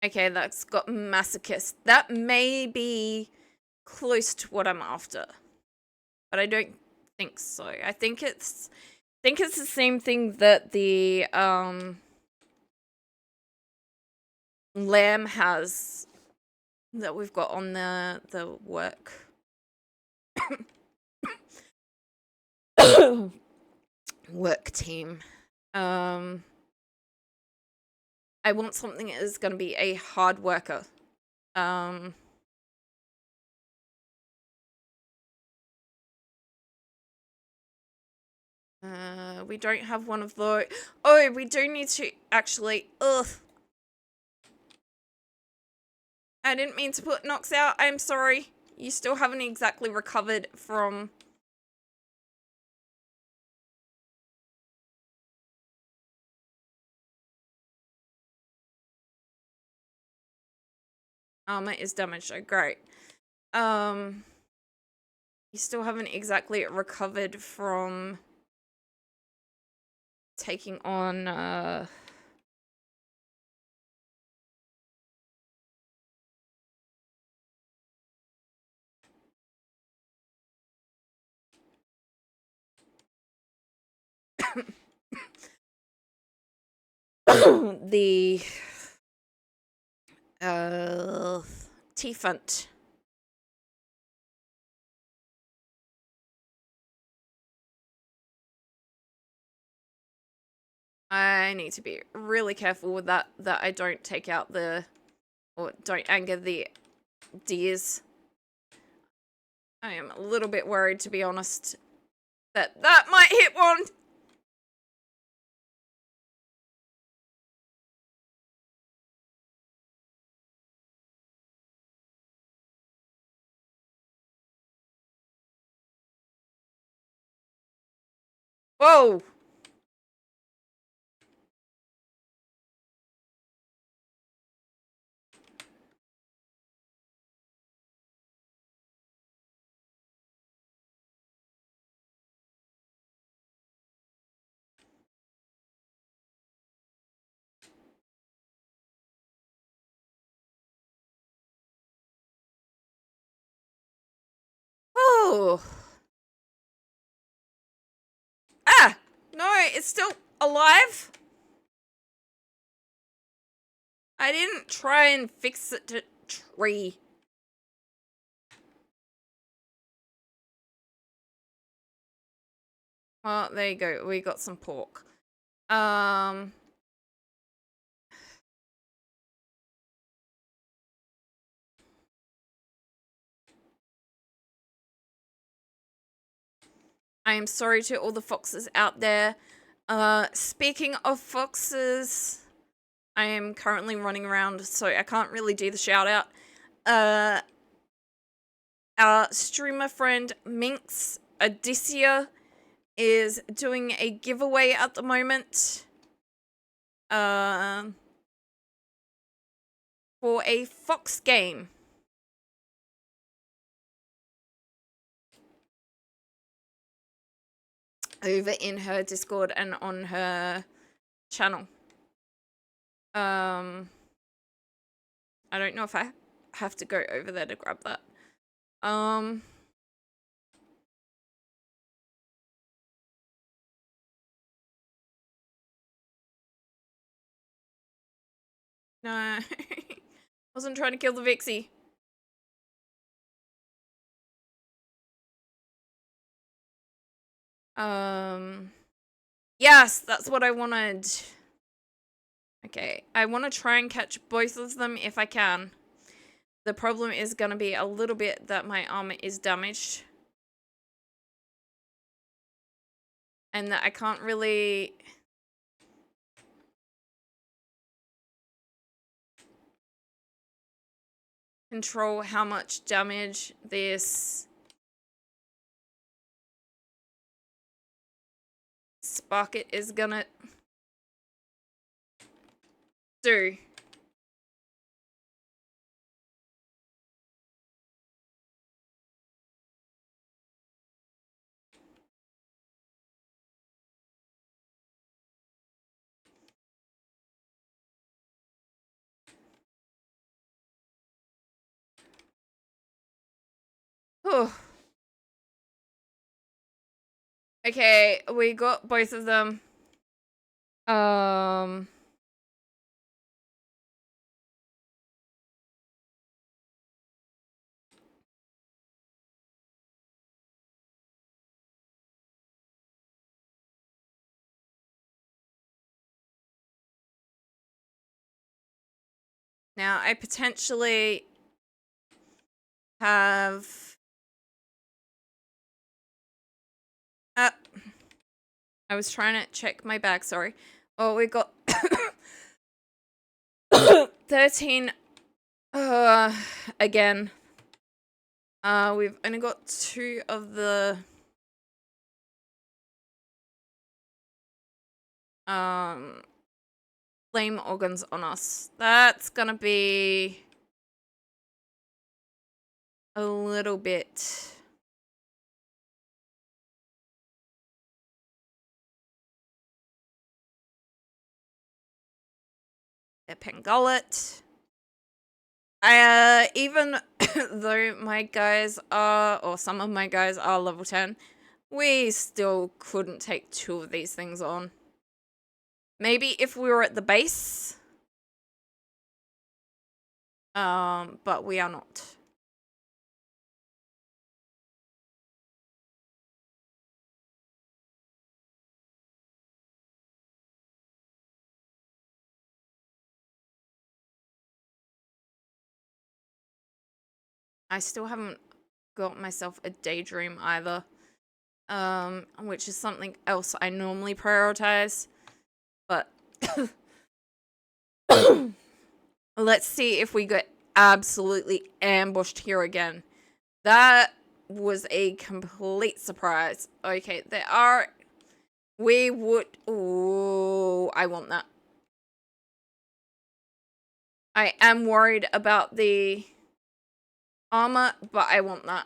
Okay, that's got masochist. That may be close to what I'm after, but I don't think so. I think it's the same thing that the lamb has that we've got on the work work team. I want something that is going to be a hard worker. We don't have one of those. Oh, we do need to actually. Ugh. I didn't mean to put Nox out. I'm sorry. You still haven't exactly recovered from. Armor is damaged. Oh, great. You still haven't exactly recovered from taking on, the, Teaphant. I need to be really careful with that I don't take out or don't anger the deers. I am a little bit worried, to be honest, that might hit one. Whoa. Oh. Ah! No, it's still alive. I didn't try and fix it to tree. Well, there you go. We got some pork. I am sorry to all the foxes out there. Speaking of foxes, I am currently running around, so I can't really do the shout out. Our streamer friend Minx Odyssia is doing a giveaway at the moment. for a Fox game. Over in her Discord and on her channel. I don't know if I have to go over there to grab that. No. Wasn't trying to kill the Vixie. Yes, that's what I wanted. Okay, I want to try and catch both of them if I can. The problem is going to be a little bit that my armor is damaged. And that I can't really... control how much damage this Sparket is gonna do. Whew. Okay, we got both of them. Now I potentially have... I was trying to check my bag, sorry. Oh, we got 13 again. We've only got 2 of the flame organs on us. That's gonna be a little bit... a Pengullet. Even though my guys are, or some of my guys are level 10, we still couldn't take 2 of these things on. Maybe if we were at the base. But we are not. I still haven't got myself a daydream either. Which is something else I normally prioritize. But let's see if we get absolutely ambushed here again. That was a complete surprise. Okay, there are... we would... oh, I want that. I am worried about the armor, but I want that.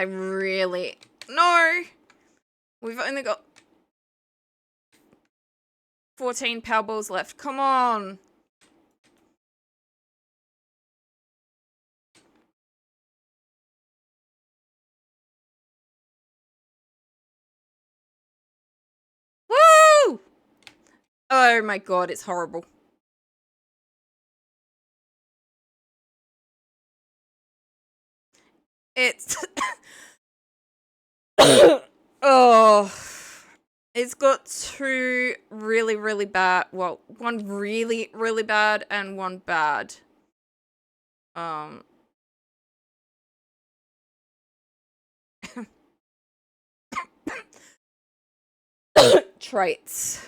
I really... No! We've only got 14 Powerballs left. Come on! Woo! Oh my god, it's horrible. It's... Oh... It's got two really, really bad... Well, one really, really bad and one bad. Traits.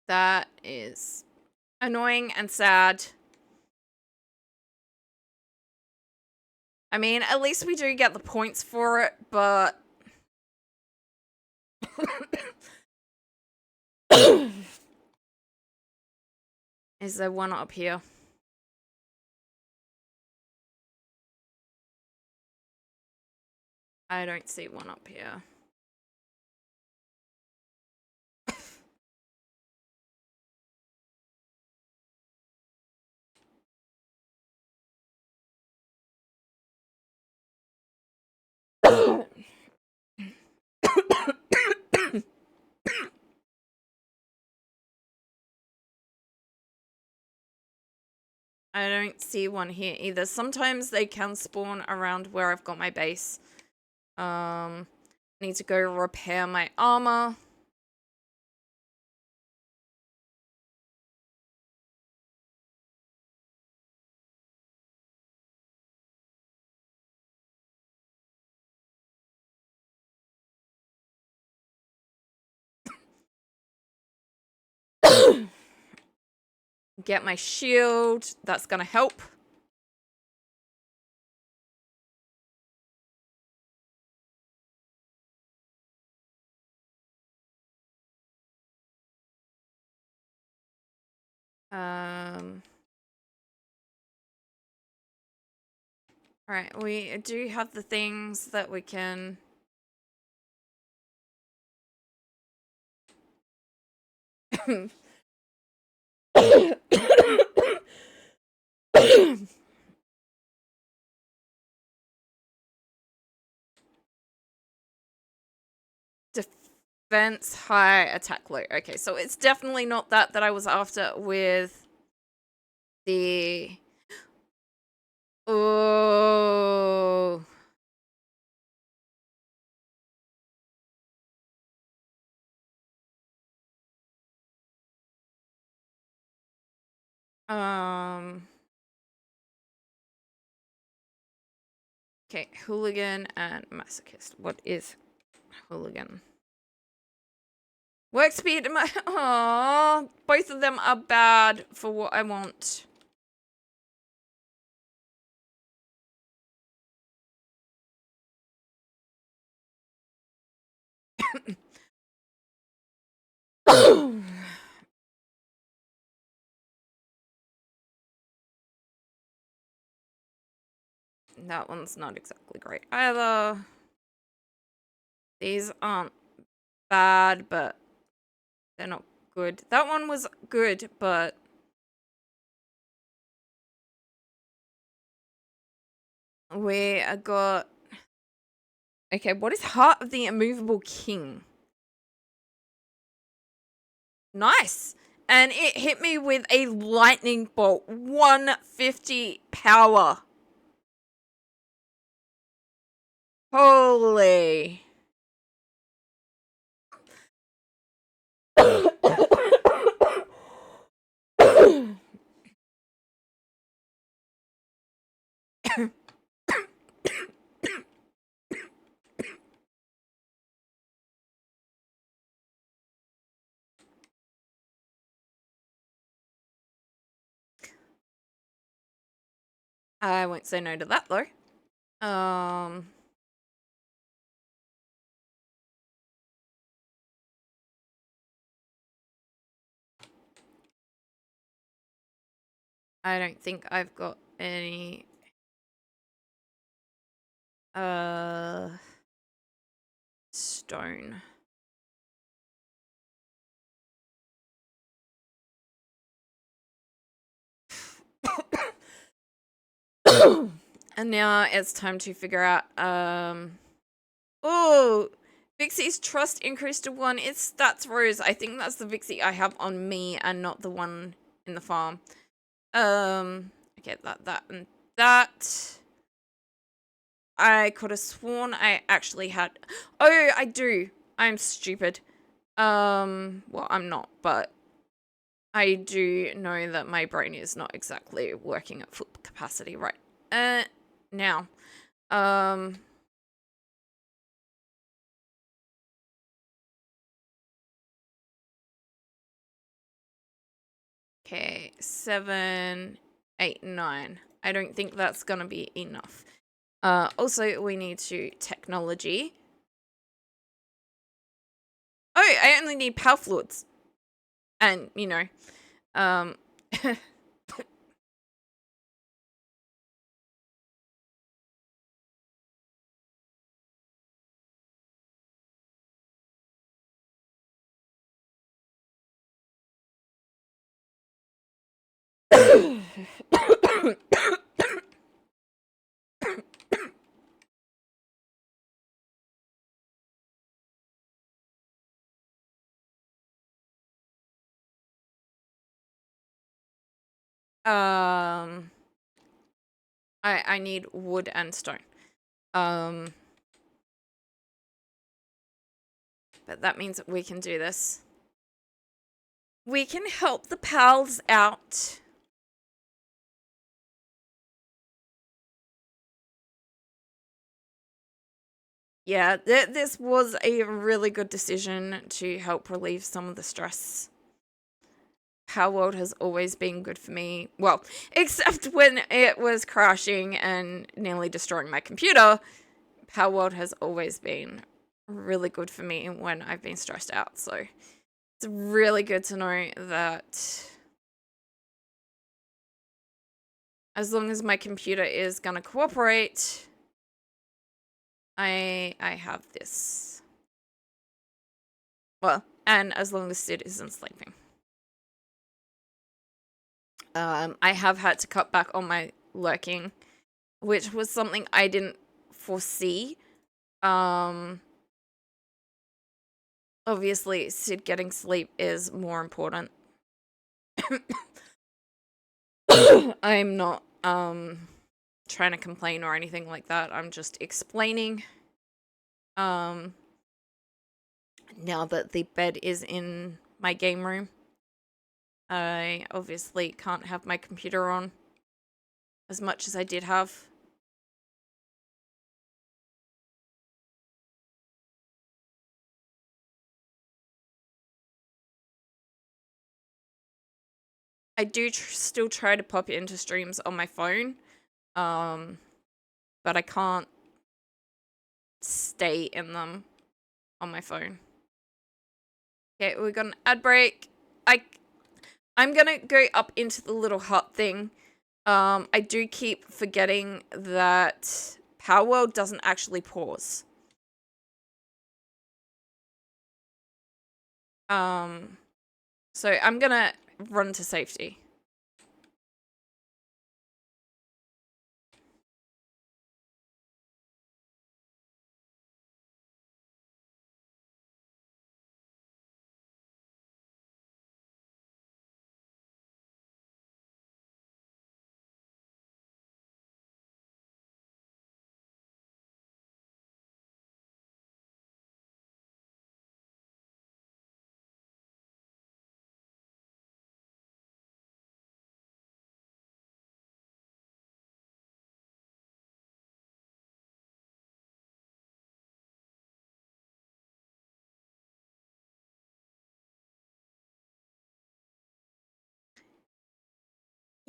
That is annoying and sad. I mean, at least we do get the points for it, but... Is there one up here? I don't see one up here. I don't see one here either. Sometimes they can spawn around where I've got my base. Need to go repair my armor. Get my shield. That's gonna help. Alright, we do have the things that we can... Defense, high, attack low. Okay, so it's definitely not that I was after with the... Oh... Okay, hooligan and masochist. What is hooligan? Work speed. Aww, both of them are bad for what I want. That one's not exactly great either. These aren't bad, but they're not good. That one was good, but... We got... Okay, what is Heart of the Immovable King? Nice! And it hit me with a lightning bolt. 150 power. Holy. I won't say no to that though. I don't think I've got any stone. And now it's time to figure out oh, Vixie's trust increased to 1. Its stats rose. I think that's the Vixie I have on me and not the one in the farm. Okay, that and that. I could have sworn I actually had. Oh, I do. I'm stupid. Well, I'm not, but I do know that my brain is not exactly working at full capacity right now. Okay, 7, 8, 9. I don't think that's gonna be enough. Also, we need to technology. Oh, I only need power fluids. And, you know, I need wood and stone. But that means that we can do this. We can help the pals out. Yeah, this was a really good decision to help relieve some of the stress. Palworld has always been good for me. Well, except when it was crashing and nearly destroying my computer. Palworld has always been really good for me when I've been stressed out. So it's really good to know that as long as my computer is gonna cooperate, I have this. Well, and as long as Sid isn't sleeping. I have had to cut back on my lurking, which was something I didn't foresee. Obviously, Sid getting sleep is more important. I'm not trying to complain or anything like that. I'm just explaining. Now that the bed is in my game room, I obviously can't have my computer on as much as I did have. I do still try to pop into streams on my phone, but I can't stay in them on my phone. Okay, we got an ad break. I'm gonna go up into the little hut thing. I do keep forgetting that Palworld doesn't actually pause. So I'm gonna run to safety.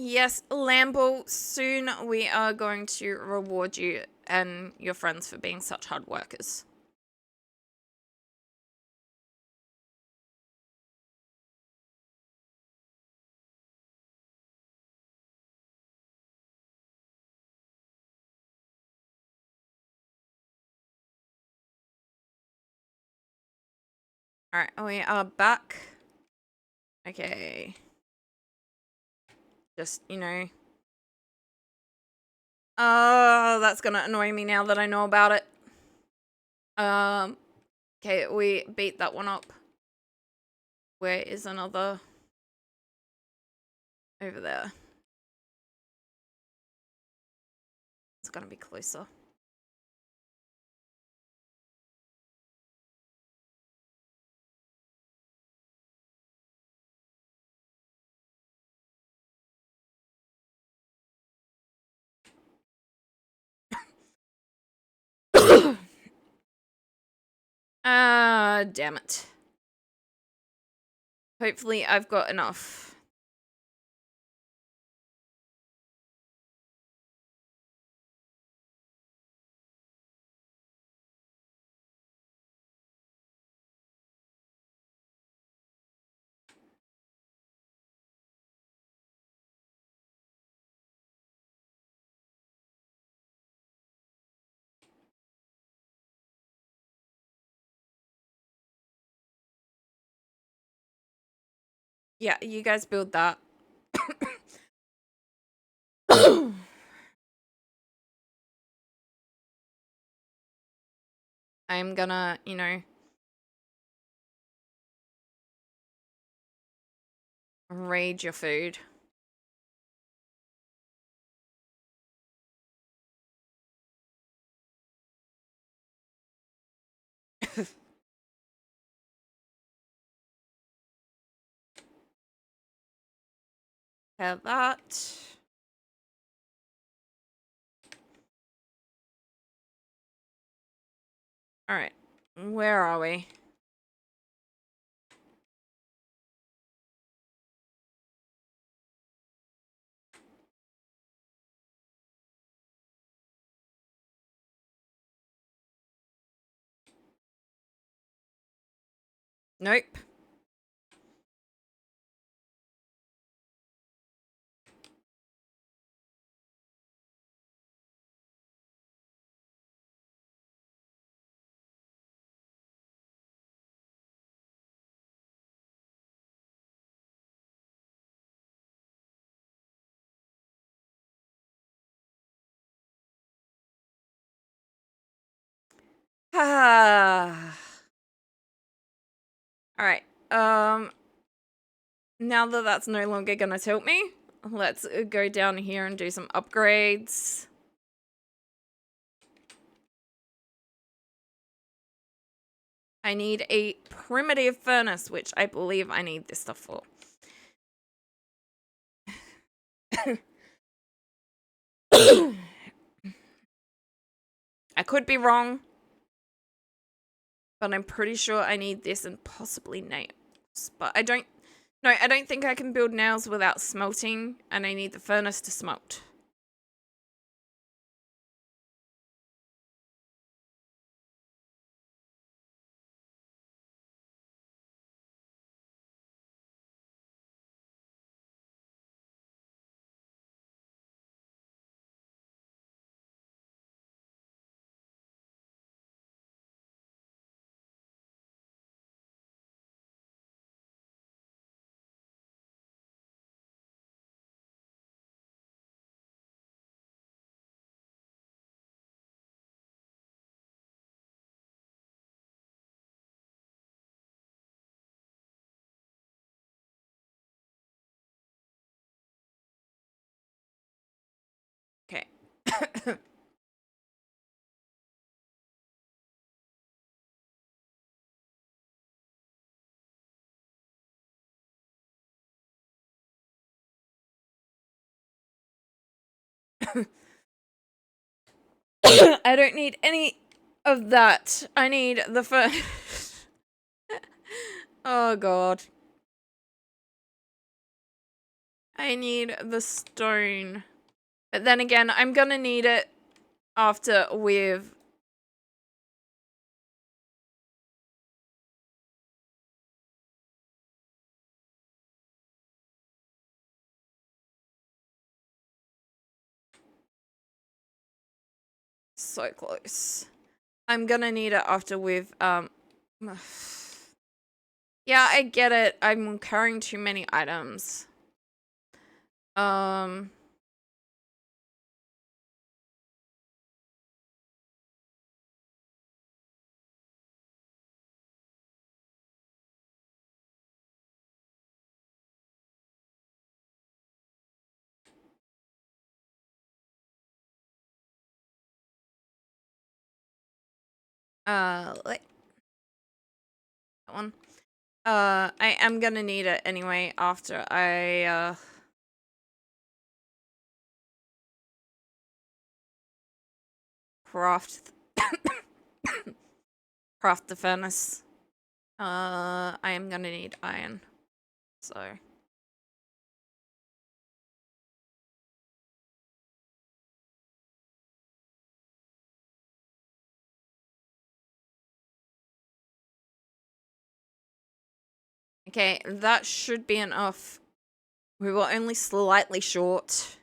Yes, Lamble, soon we are going to reward you and your friends for being such hard workers. Alright, we are back. Okay. Just, you know. Oh, that's gonna annoy me now that I know about it. Okay, we beat that one up. Where is another? Over there. It's gonna be closer. Damn it. Hopefully I've got enough. Yeah, you guys build that. I'm gonna, you know, raid your food. Have that. Alright, where are we? Nope. Ah. Alright, now that that's no longer gonna tilt me, let's go down here and do some upgrades. I need a primitive furnace, which I believe I need this stuff for. I could be wrong, but I'm pretty sure I need this and possibly nails. But I don't think I can build nails without smelting, and I need the furnace to smelt. Okay. I don't need any of that. I need the furnace. Oh god. I need the stone. But then again, I'm gonna need it after we've... So close. I'm gonna need it after we've, yeah, I get it. I'm carrying too many items. Like that one. I am gonna need it anyway after I, craft, craft the furnace. I am gonna need iron. So. Okay, that should be enough. We were only slightly short.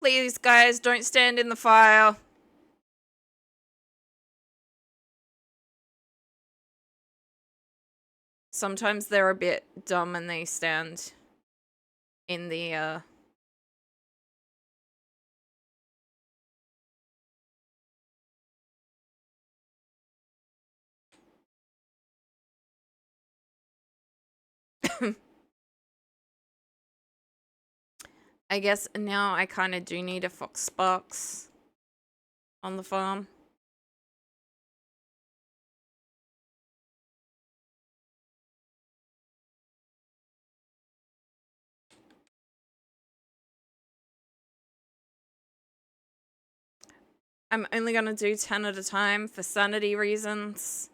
Please, guys, don't stand in the fire. Sometimes they're a bit dumb and they stand in the, I guess now I kind of do need a fox sparks on the farm. I'm only gonna do 10 at a time for sanity reasons.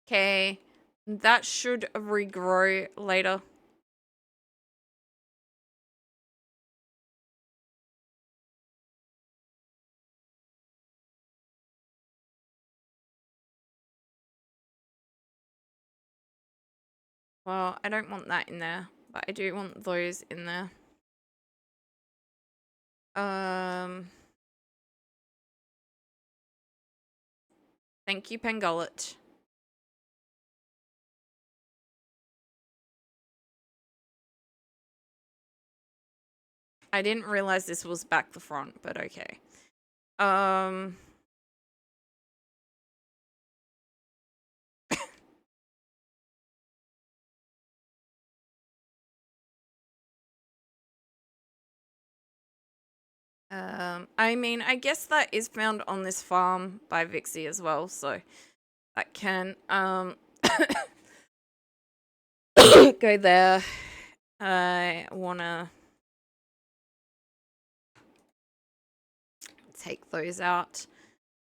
Okay, that should regrow later. Well, I don't want that in there, but I do want those in there. Thank you, Pangullet. I didn't realize this was back the front, but okay. I mean, I guess that is found on this farm by Vixie as well, so that can, go there. I wanna take those out.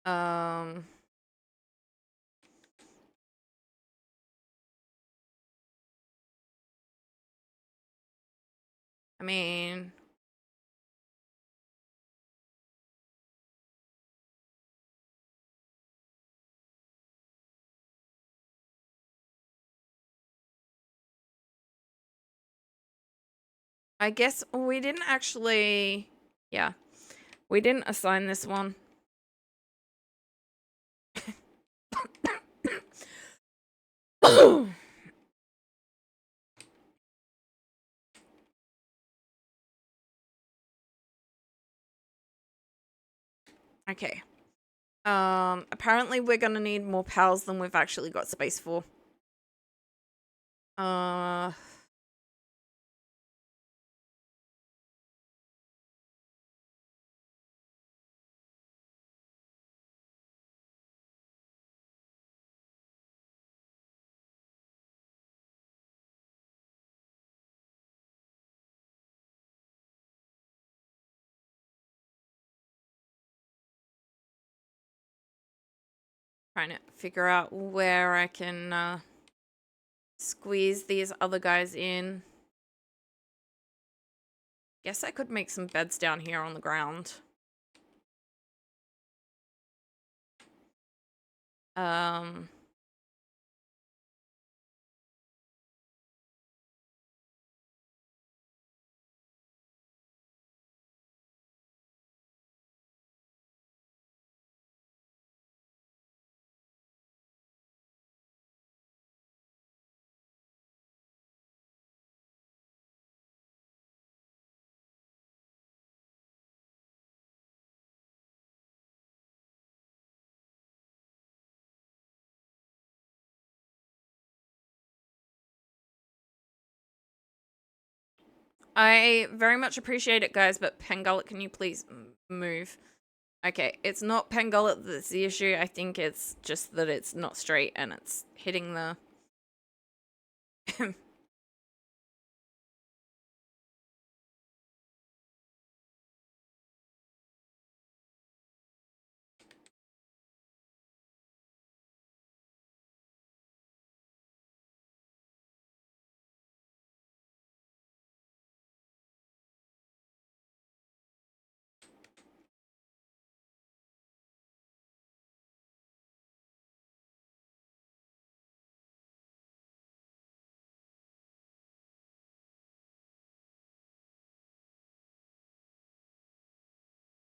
I mean, I guess we didn't actually, yeah, we didn't assign this one. Okay. Apparently we're gonna need more pals than we've actually got space for. Uh... Trying to figure out where I can squeeze these other guys in. Guess I could make some beds down here on the ground. Um... I very much appreciate it, guys, but Pangullet, can you please move? Okay, it's not Pangullet that's the issue. I think it's just that it's not straight and it's hitting the...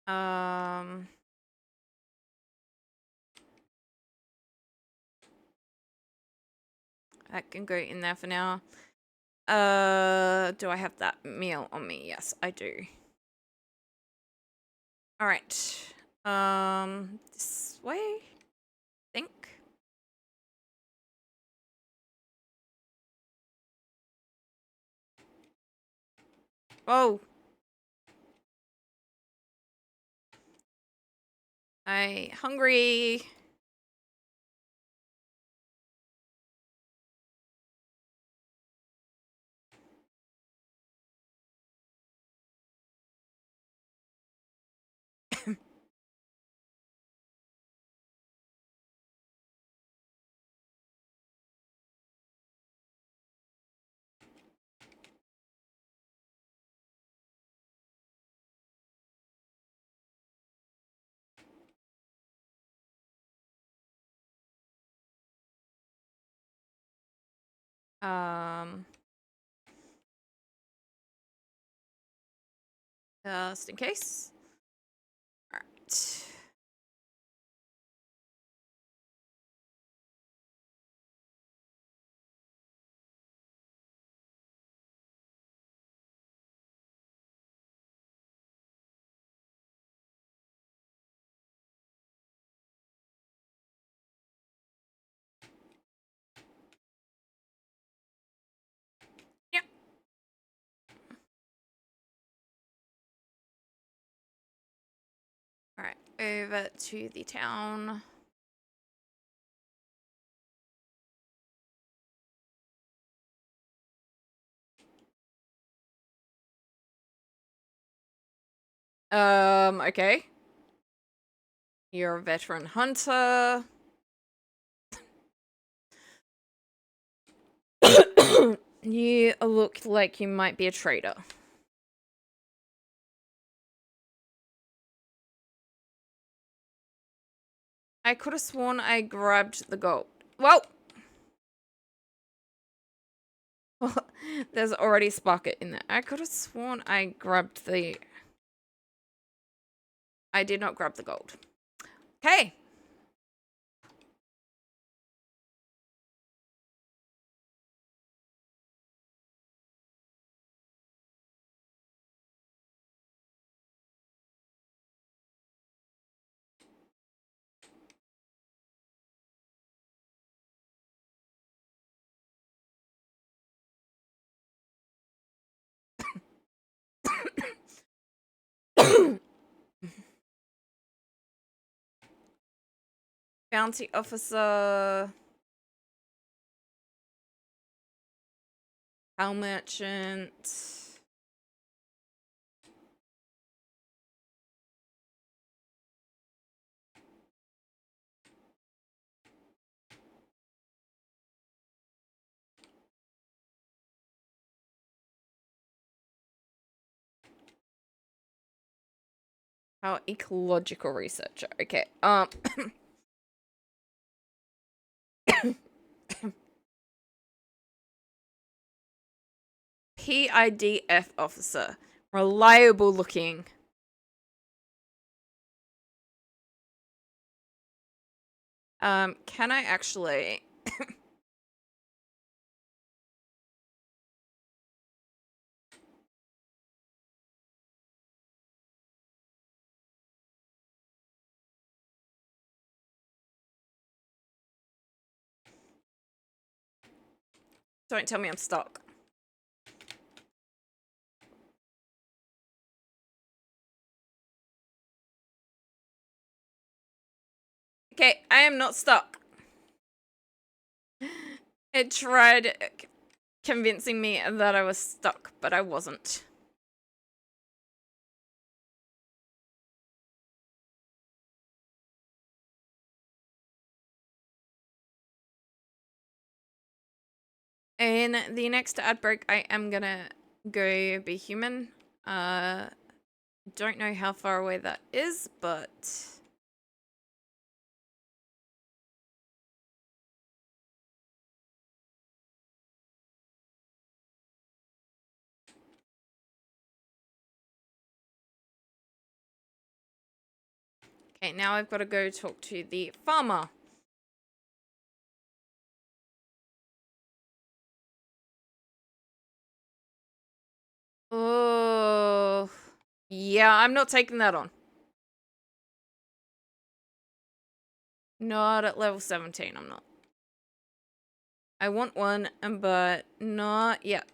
um... That can go in there for now. Do I have that meal on me? Yes, I do. All right. This way, I think. Oh. I hungry. Um, just in case. All right. Yep. All right, over to the town. Okay. You're a veteran hunter. You look like you might be a trader. I could have sworn I grabbed the gold. Well, there's already Sparket in there. I could have sworn I grabbed the... I did not grab the gold. Okay. Bounty officer. Cow merchant. Oh, ecological researcher. Okay. PIDF officer. Reliable looking. Can I actually... Don't tell me I'm stuck. Okay, I am not stuck. It tried convincing me that I was stuck, but I wasn't. In the next ad break, I am gonna go be human. Don't know how far away that is, but... Okay, now I've got to go talk to the farmer. Oh... Yeah, I'm not taking that on. Not at level 17, I'm not. I want one, but not yet.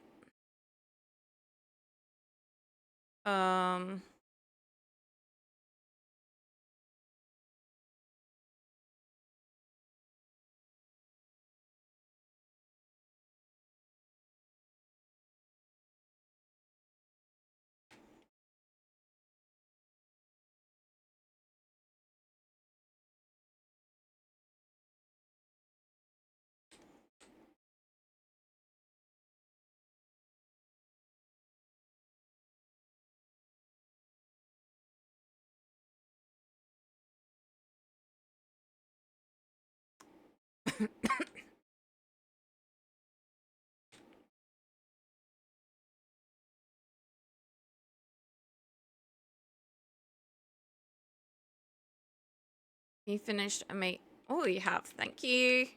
You finished a mate. Oh, you have. Thank you.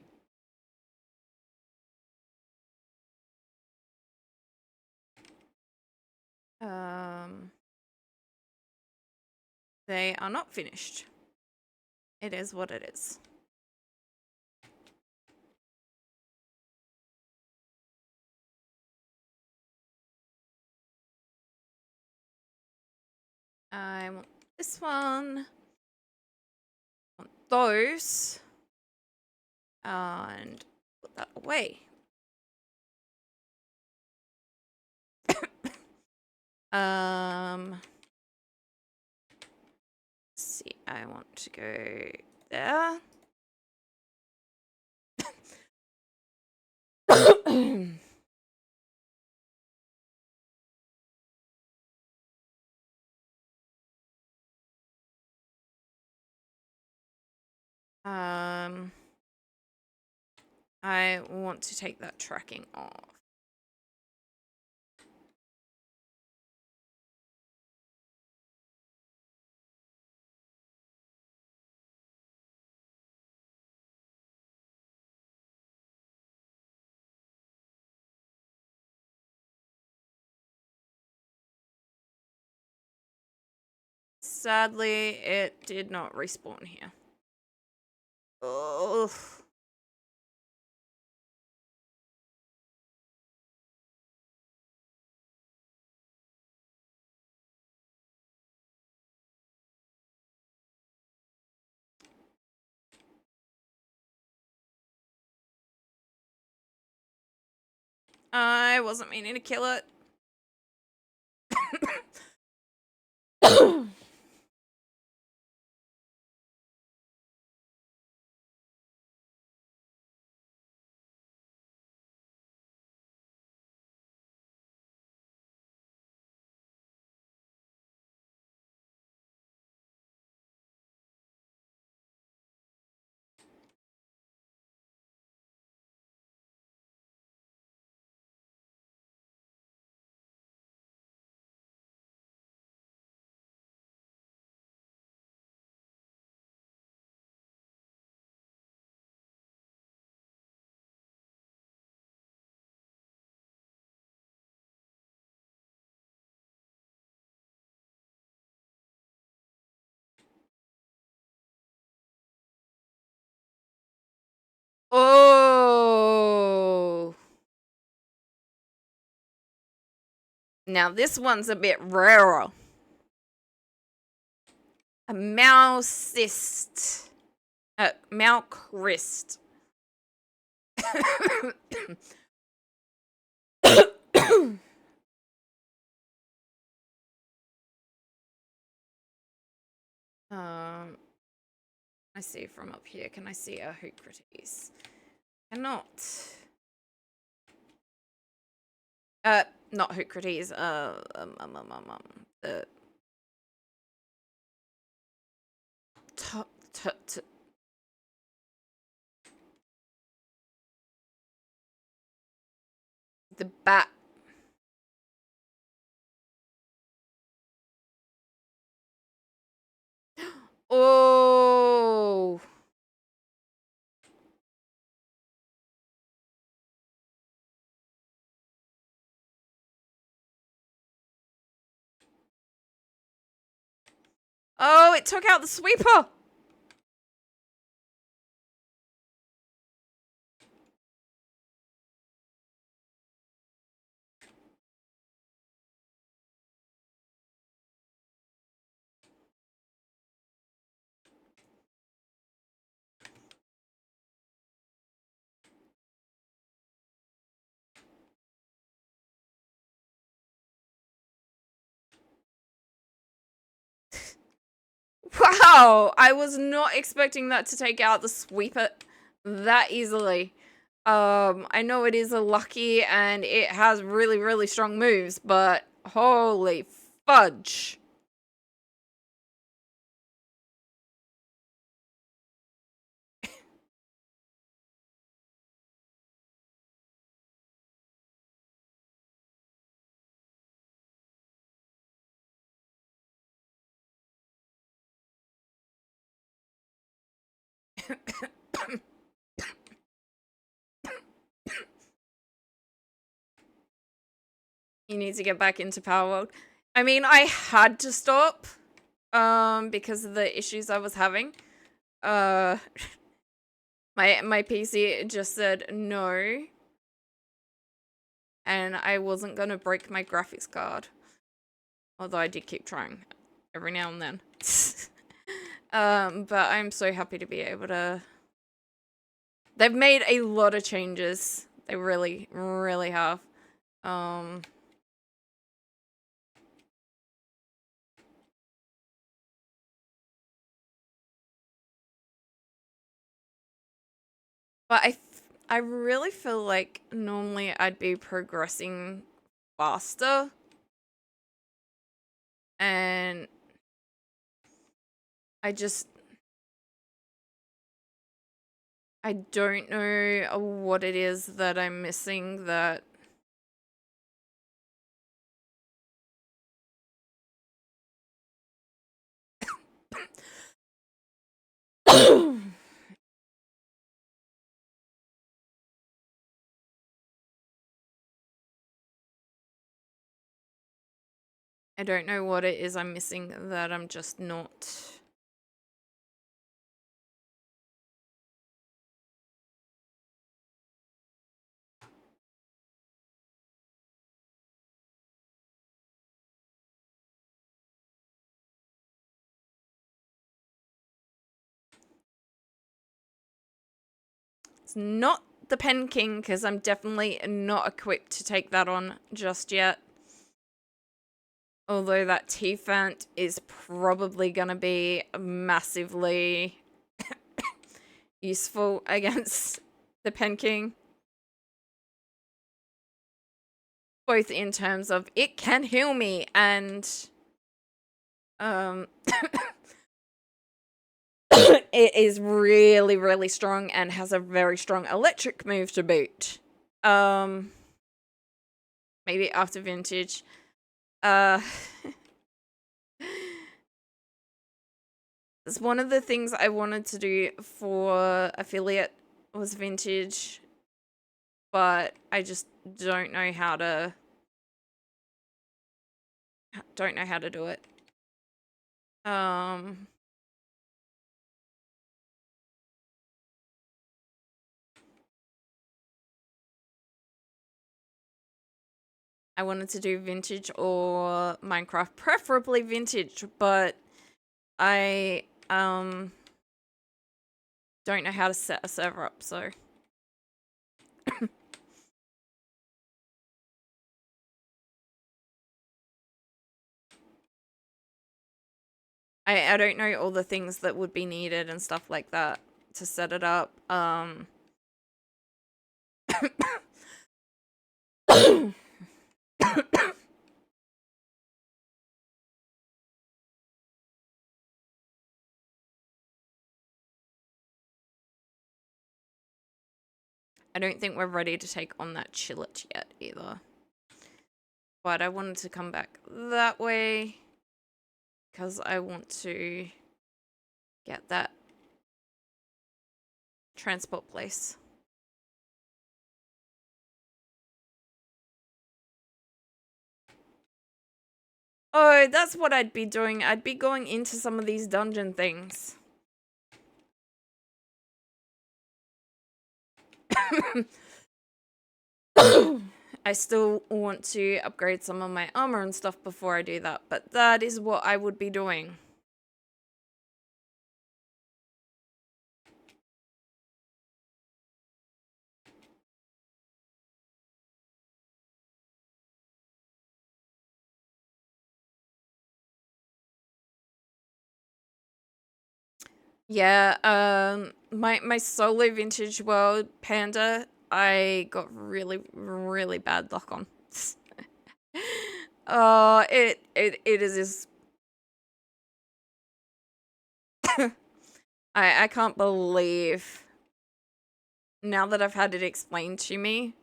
They are not finished. It is what it is. I want this one. I want those. And put that away. Let's see. I want to go there. I want to take that tracking off. Sadly, it did not respawn here. Oh. I wasn't meaning to kill it. Oh. Now this one's a bit rarer. A mousist. Malcrist. I see from up here. Can I see a Hoocrites? Cannot. Not Hoocrites. The the bat. Oh. Oh, it took out the sweeper. Wow, I was not expecting that to take out the sweeper that easily. I know it is a lucky and it has really, really strong moves, but holy fudge. You need to get back into Palworld. I mean, I had to stop because of the issues I was having. My PC just said no. And I wasn't gonna break my graphics card. Although I did keep trying every now and then. But I'm so happy to be able to... They've made a lot of changes. They really, really have. But I really feel like normally I'd be progressing faster. And I don't know what it is that I'm missing that... I don't know what it is I'm missing that I'm just not... It's not the Pen King because I'm definitely not equipped to take that on just yet. Although that Teaphant is probably going to be massively useful against the Pen King. Both in terms of it can heal me and it is really, really strong and has a very strong electric move to boot. Maybe after Vintage. It's one of the things I wanted to do for affiliate was Vintage, but I just don't know how to do it. I wanted to do Vintage or Minecraft, preferably Vintage, but I don't know how to set a server up, so I don't know all the things that would be needed and stuff like that to set it up. I don't think we're ready to take on that Chillet yet either. But I wanted to come back that way because I want to get that transport place. Oh, that's what I'd be doing. I'd be going into some of these dungeon things. I still want to upgrade some of my armor and stuff before I do that, but that is what I would be doing. Yeah, my solo Vintage World Panda, I got really, really bad luck on. Oh, it is this. I can't believe now that I've had it explained to me,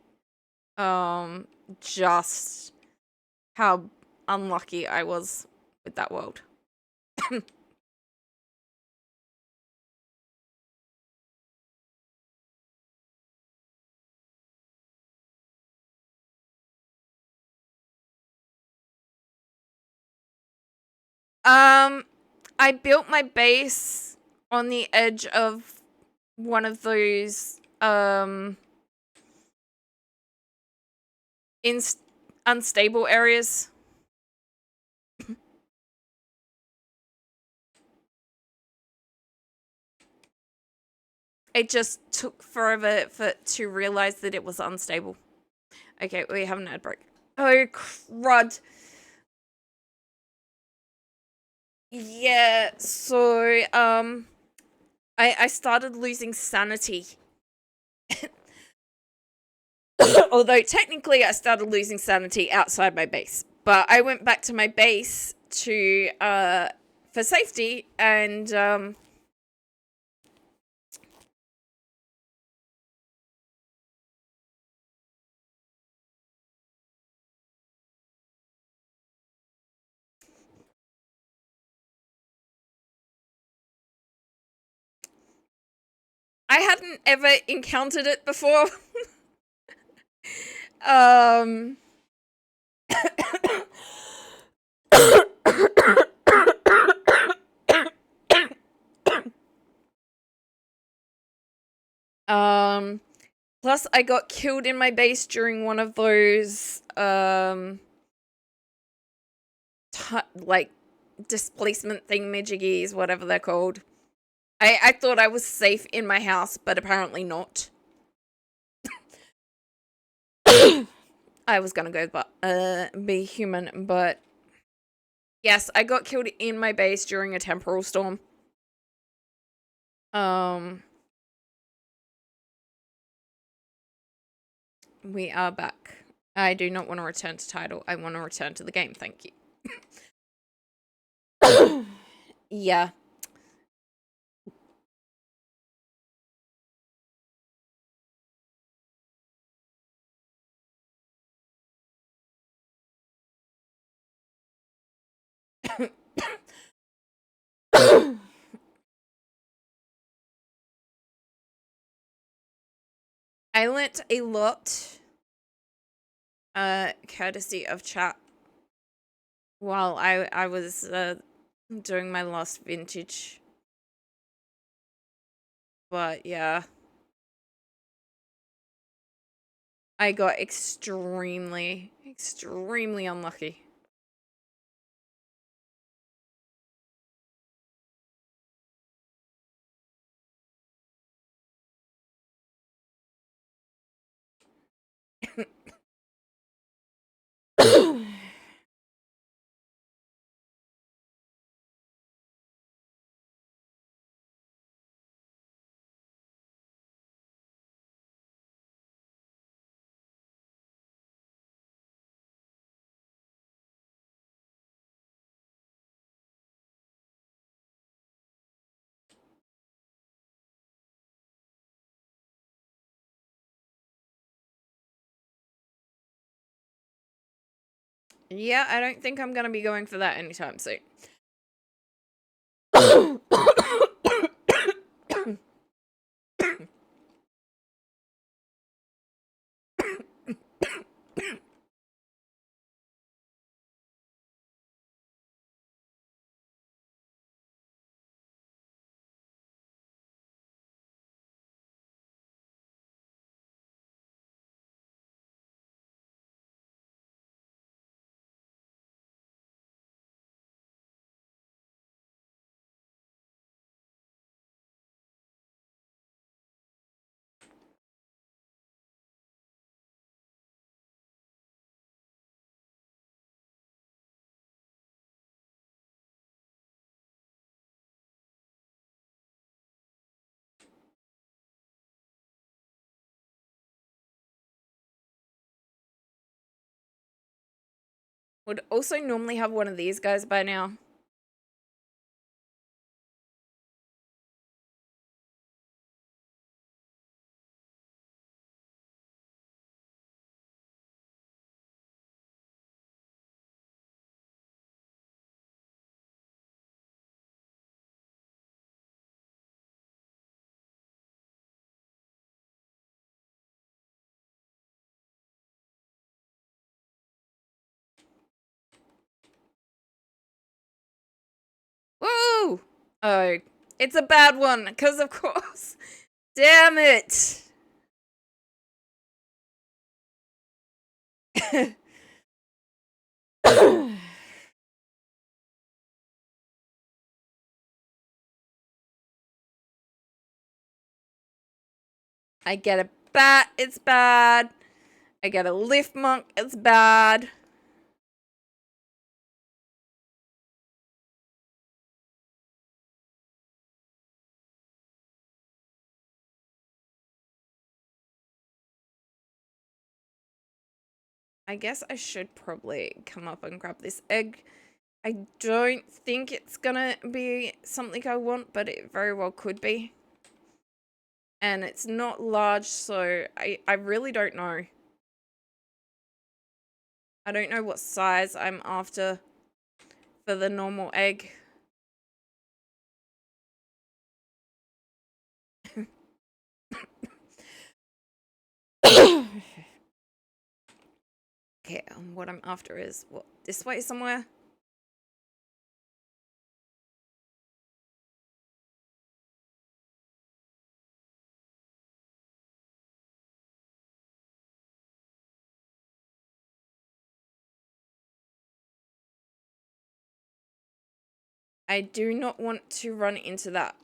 just how unlucky I was with that world. I built my base on the edge of one of those unstable areas. It just took forever to realize that it was unstable. Okay, we have an ad break. Oh crud. Yeah, so I started losing sanity. Although technically I started losing sanity outside my base. But I went back to my base to for safety and I hadn't ever encountered it before. Plus I got killed in my base during one of those like displacement thingamajiggies, whatever they're called. I thought I was safe in my house, but apparently not. I was gonna go but be human, but yes, I got killed in my base during a temporal storm. We are back. I do not want to return to title. I want to return to the game, thank you. Yeah. I learnt a lot, courtesy of chat while I was, doing my last vintage. But, yeah. I got extremely, extremely unlucky. Yeah, I don't think I'm gonna be going for that anytime soon. Would also normally have one of these guys by now. Woo! Oh, it's a bad one, because of course. Damn it! I get a bat, it's bad. I get a lift monk, it's bad. I guess I should probably come up and grab this egg. I don't think it's gonna be something I want, but it very well could be. And it's not large, so I really don't know. I don't know what size I'm after for the normal egg. Okay, what I'm after is, what, this way somewhere? I do not want to run into that.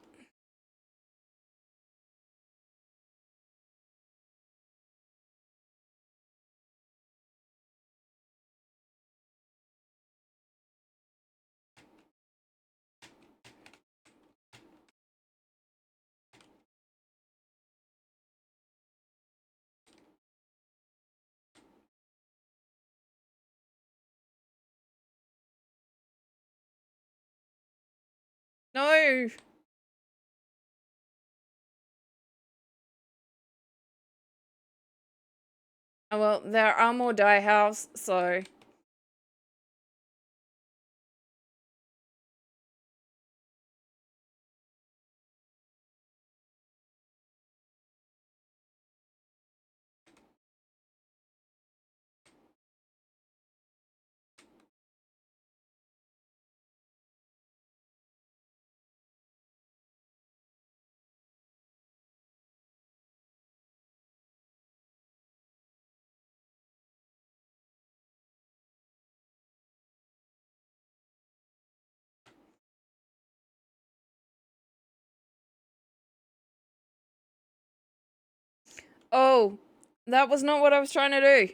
no! Oh, well, there are more die house, so... Oh, that was not what I was trying to do.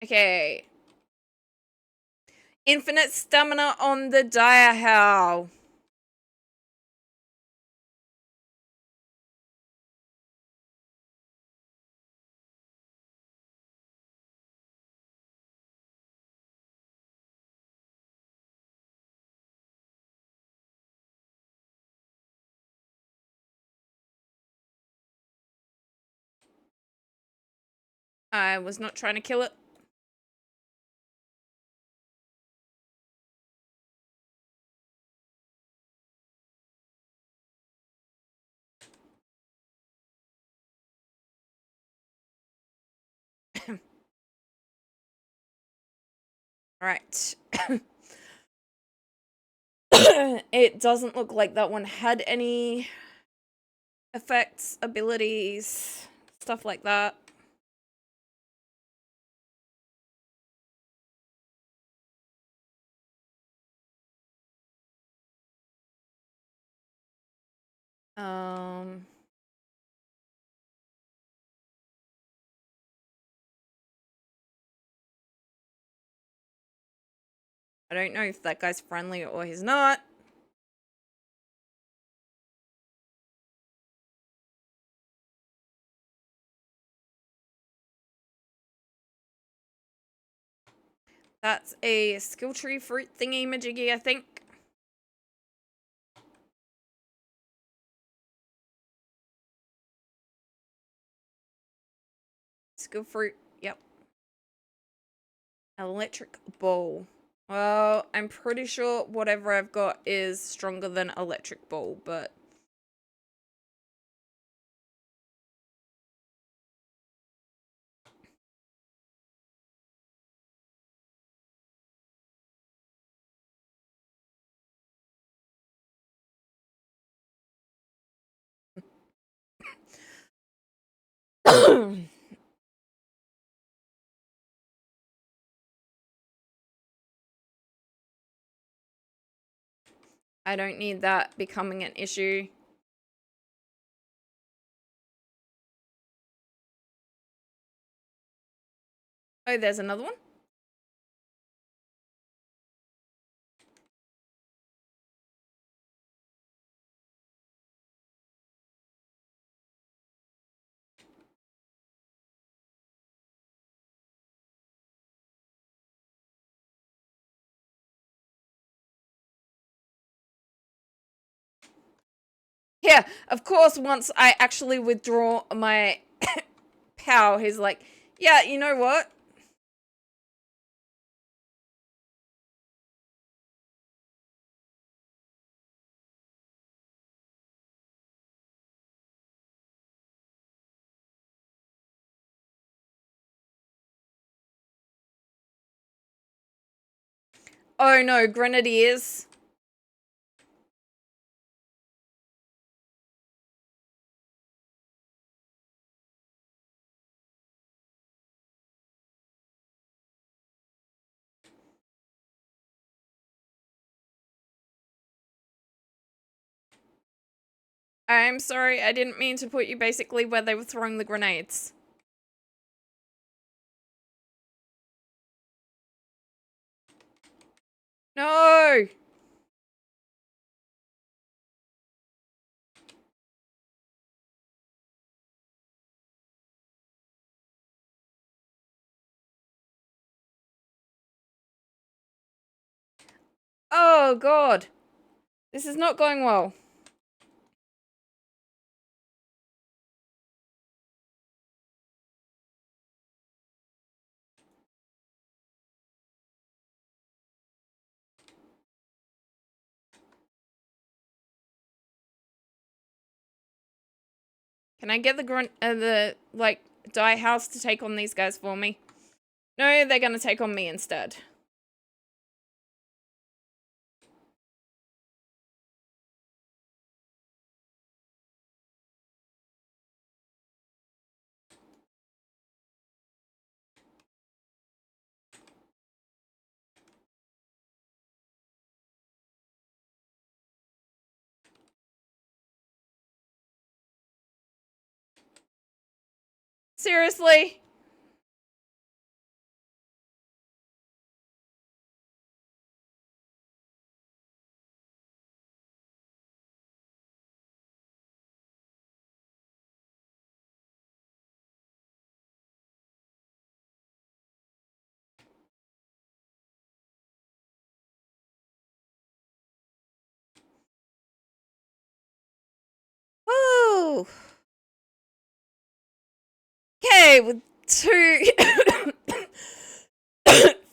Okay. Infinite stamina on the dire how. I was not trying to kill it. Right. It doesn't look like that one had any effects, abilities, stuff like that. Um, I don't know if that guy's friendly or he's not. That's a skill tree fruit thingy majiggy, I think. Skill fruit, yep. Electric ball. Well, I'm pretty sure whatever I've got is stronger than electric ball, but... I don't need that becoming an issue. Oh, there's another one. Yeah, of course, once I actually withdraw my power, he's like, yeah, you know what? Oh no, grenadiers. I'm sorry, I didn't mean to put you basically where they were throwing the grenades. No! Oh god. This is not going well. Can I get the like die house to take on these guys for me? No, they're gonna take on me instead. Seriously? Woo! Okay, with two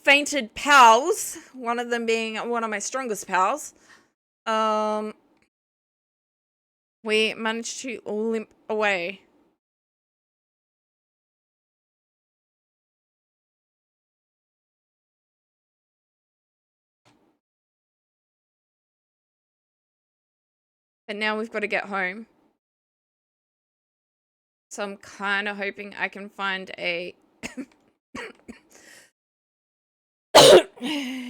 fainted pals, one of them being one of my strongest pals, we managed to limp away. But now we've got to get home. So I'm kind of hoping I can find a...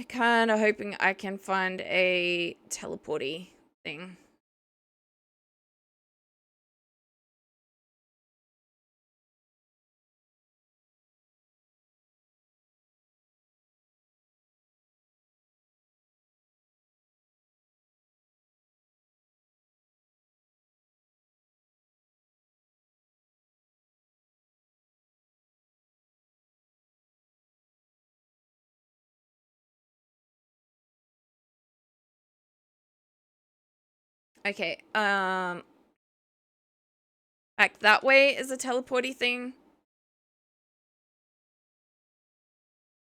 kind of hoping I can find a teleporty thing. Okay, back that way is a teleporty thing.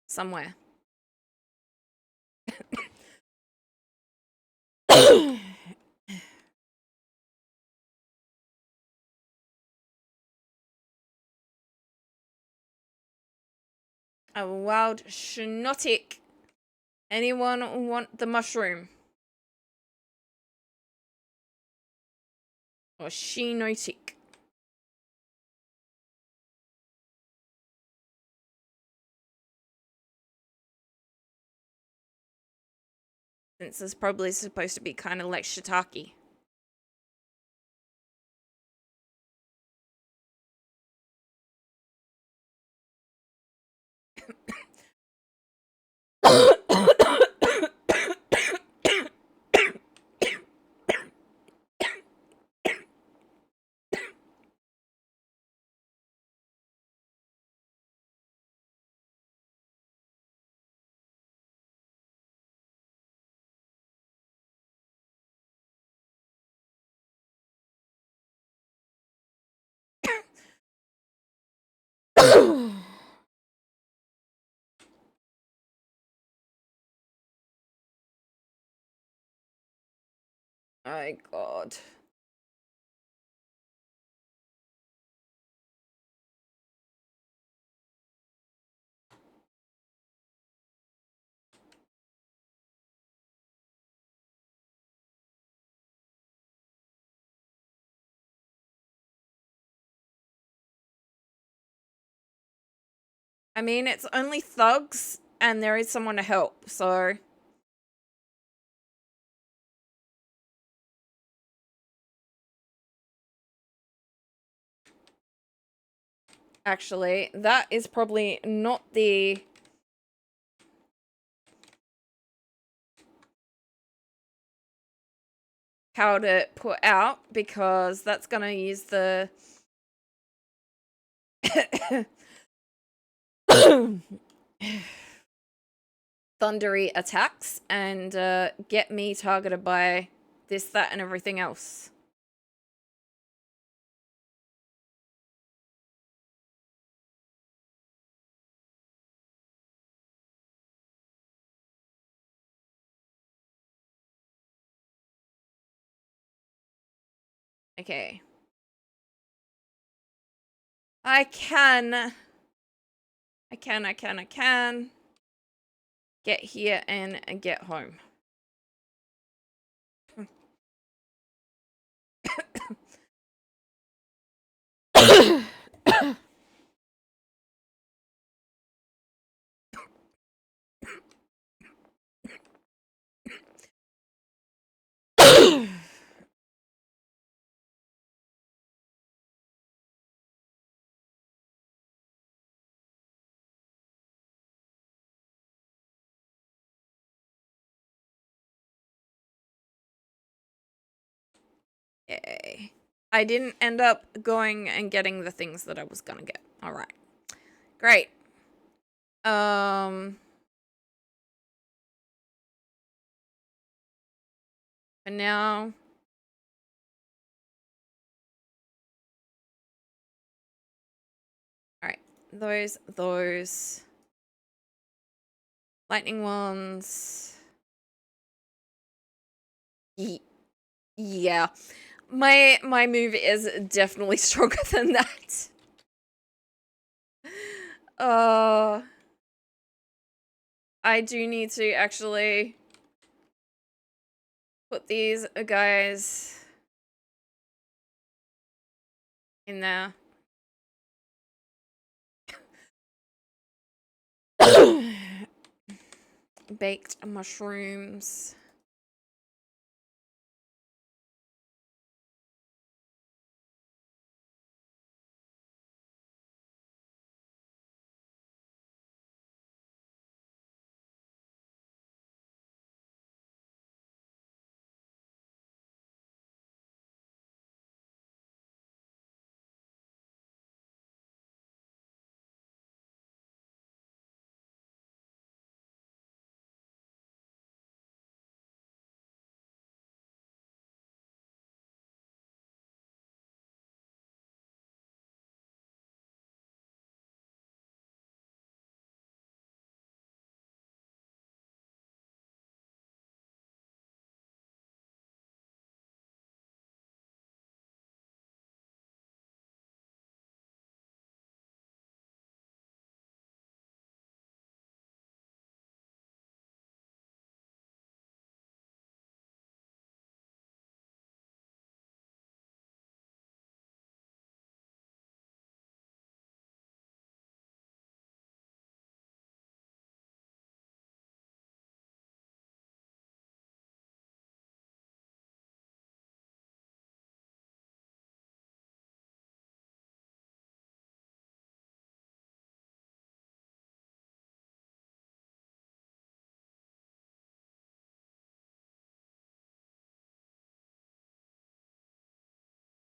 Somewhere. A wild schnotic. Anyone want the mushroom? Or shinotic? Since it's probably supposed to be kind of like shiitake. My god. I mean, it's only thugs, and there is someone to help, so... actually. That is probably not the... how to put out, because that's gonna use the... thundery attacks and get me targeted by this, that, and everything else. Okay. I can get here and get home. Yay. I didn't end up going and getting the things that I was gonna get. Alright. Great. For now... Alright. Those... lightning ones... Yeah. My move is definitely stronger than that. I do need to actually put these guys in there. Baked mushrooms.